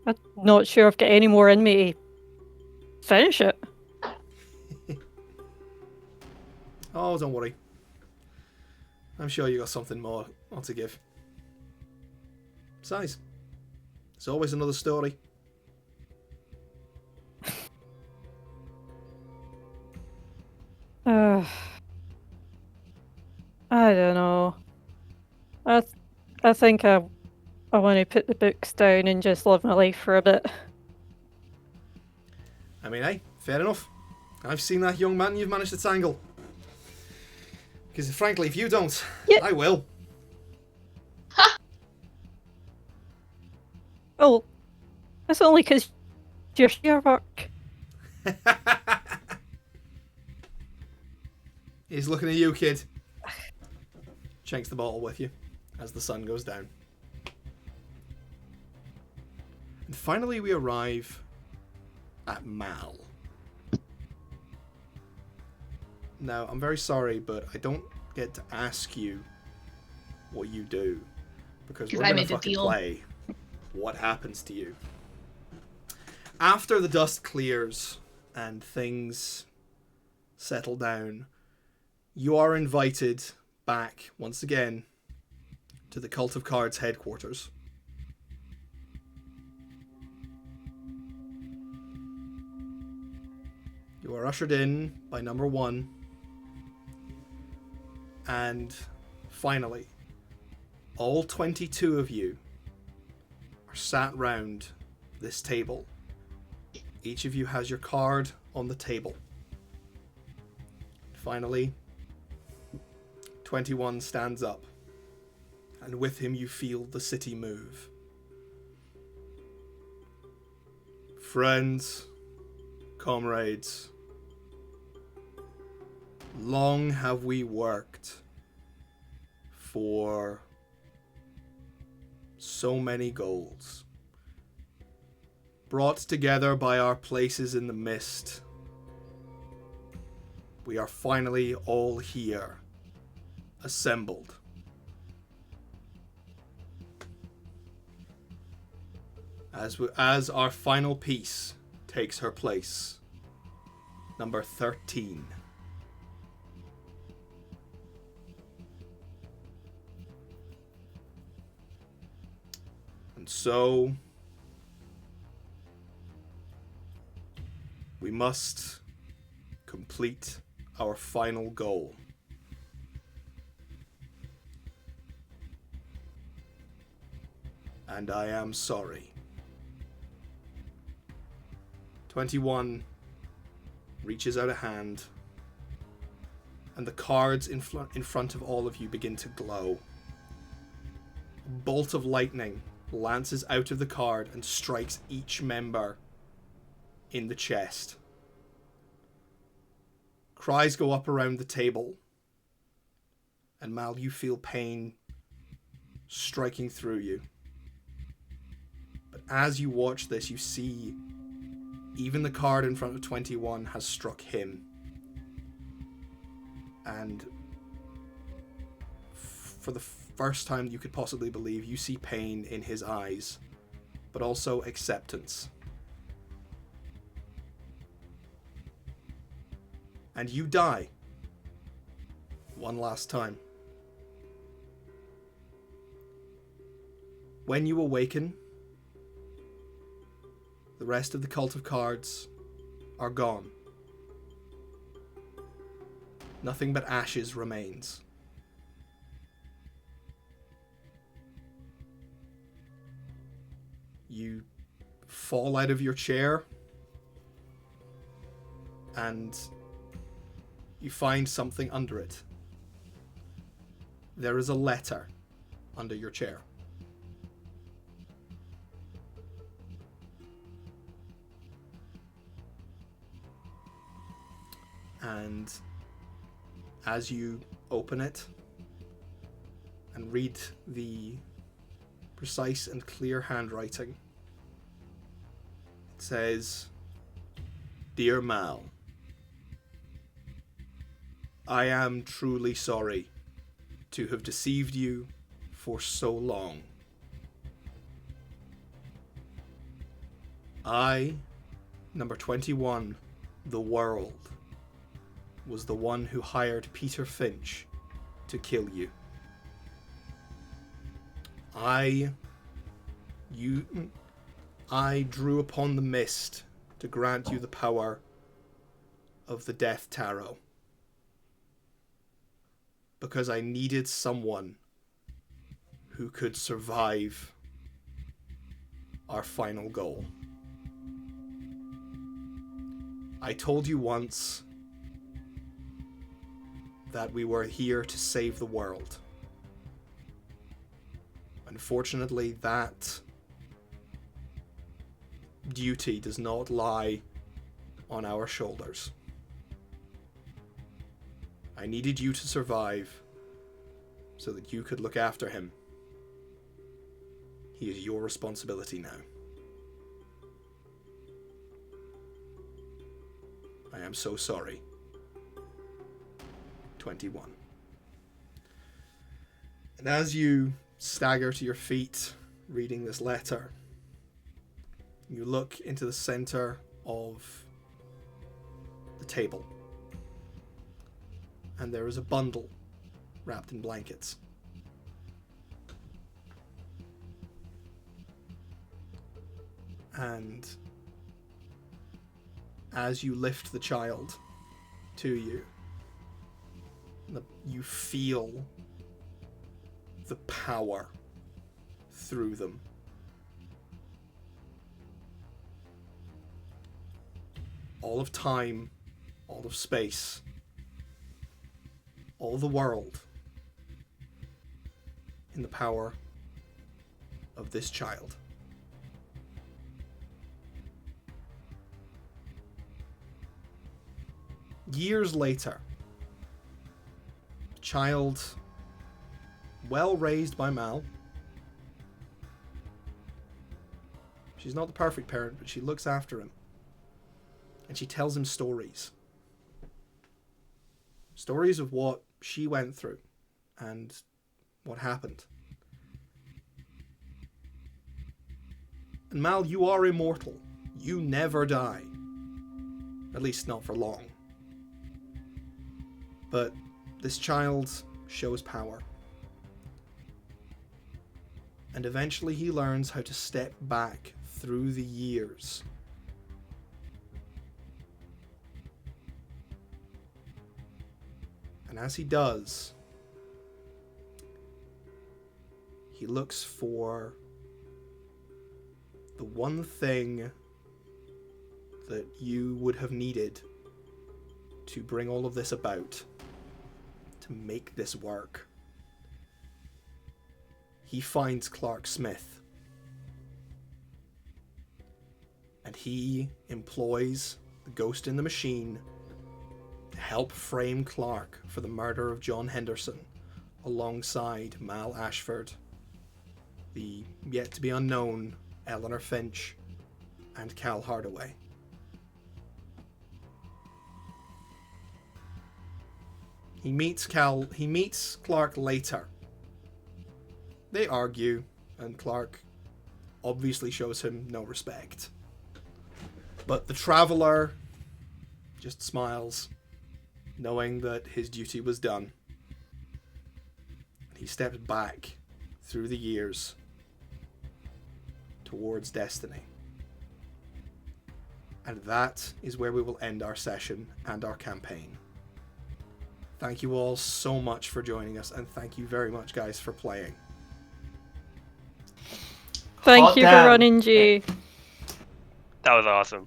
I'm not sure I've got any more in me to finish it. Oh, don't worry. I'm sure you got something more to give. Besides, there's always another story. I don't know. I think I want to put the books down and just live my life for a bit. I mean, hey, fair enough. I've seen that young man you've managed to tangle. Because frankly, if you don't, Yeah. I will. Oh, that's only because you're your work. He's looking at you, kid. Shanks the bottle with you as the sun goes down. And finally we arrive at Mal. Now, I'm very sorry, but I don't get to ask you what you do. Because we're I going made to a fucking deal. play what happens to you. After the dust clears and things settle down, you are invited back, once again, to the Cult of Cards headquarters. You are ushered in by number one. And finally, all 22 of you are sat round this table. Each of you has your card on the table. Finally, 21 stands up, and with him you feel the city move. Friends, comrades, long have we worked for so many goals, brought together by our places in the mist. We are finally all here, assembled. As our final piece takes her place, number 13. And so we must complete our final goal. And I am sorry. 21 reaches out a hand, and the cards in front of all of you begin to glow. A bolt of lightning lances out of the card and strikes each member in the chest. Cries go up around the table, and Mal, you feel pain striking through you. But as you watch this, you see even the card in front of 21 has struck him. And for the first time you could possibly believe, you see pain in his eyes, but also acceptance. And you die. One last time. When you awaken, the rest of the Cult of Cards are gone. Nothing but ashes remains. You fall out of your chair and you find something under it. There is a letter under your chair. And as you open it and read the precise and clear handwriting, it says, "Dear Mal, I am truly sorry to have deceived you for so long. I, number 21, the world, was the one who hired Peter Finch to kill you. I drew upon the mist to grant you the power of the Death Tarot, because I needed someone who could survive our final goal. I told you once that we were here to save the world. Unfortunately, that duty does not lie on our shoulders. I needed you to survive so that you could look after him. He is your responsibility now. I am so sorry. 21." And as you stagger to your feet reading this letter, you look into the center of the table, and there is a bundle wrapped in blankets. And as you lift the child to you, you feel the power through them. All of time, all of space, all the world in the power of this child. Years later, child, well raised by Mal. She's not the perfect parent, but she looks after him. And she tells him stories. Stories of what she went through and what happened. And Mal, you are immortal. You never die. At least not for long. But this child shows power. And eventually he learns how to step back through the years. And as he does, he looks for the one thing that you would have needed to bring all of this about, to make this work. He finds Clark Smith, and he employs the ghost in the machine to help frame Clark for the murder of John Henderson alongside Mal Ashford, the yet to be unknown Eleanor Finch, and Cal Hardaway. He meets Clark later. They argue, and Clark obviously shows him no respect. But the Traveler just smiles, knowing that his duty was done. He steps back through the years towards destiny. And that is where we will end our session and our campaign. Thank you all so much for joining us, and thank you very much, guys, for playing. Thank you damn. for running, Jay. That was awesome.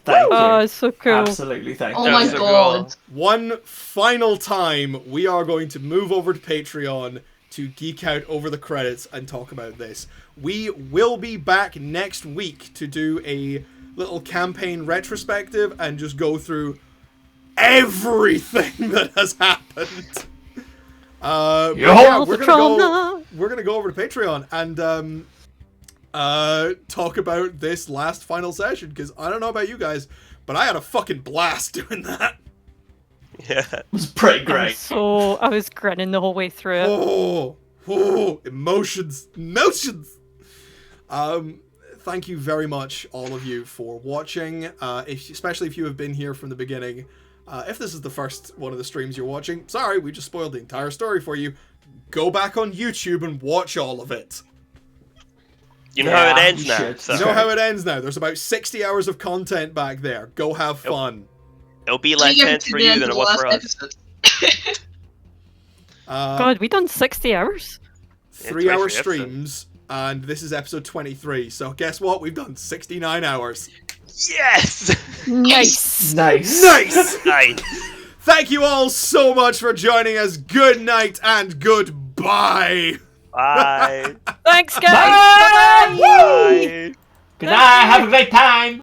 Thank you. Oh, it's so cool. Absolutely, thank Oh you. my was so god. One final time, we are going to move over to Patreon to geek out over the credits and talk about this. We will be back next week to do a little campaign retrospective and just go through everything that has happened. But yeah, we're gonna go over to Patreon and talk about this last final session, because I don't know about you guys, but I had a fucking blast doing that. Yeah. It was pretty great. So I was grinning the whole way through it. Oh, emotions. Thank you very much, all of you, for watching. Especially if you have been here from the beginning. If this is the first one of the streams you're watching, sorry, we just spoiled the entire story for you. Go back on YouTube and watch all of it. You know how it ends you now. should. So You know how it ends now. There's about 60 hours of content back there. Go have fun. it'll be less tense for you than it was for us. God, we done 60 hours? 3 hour 23 episodes. streams, and this is episode 23. So guess what? We've done 69 hours. Yes! Nice. Nice. Nice! Nice. Thank you all so much for joining us. Good night and goodbye. Bye. Thanks, guys. Bye. Bye-bye. Bye. Good night. Have a great time.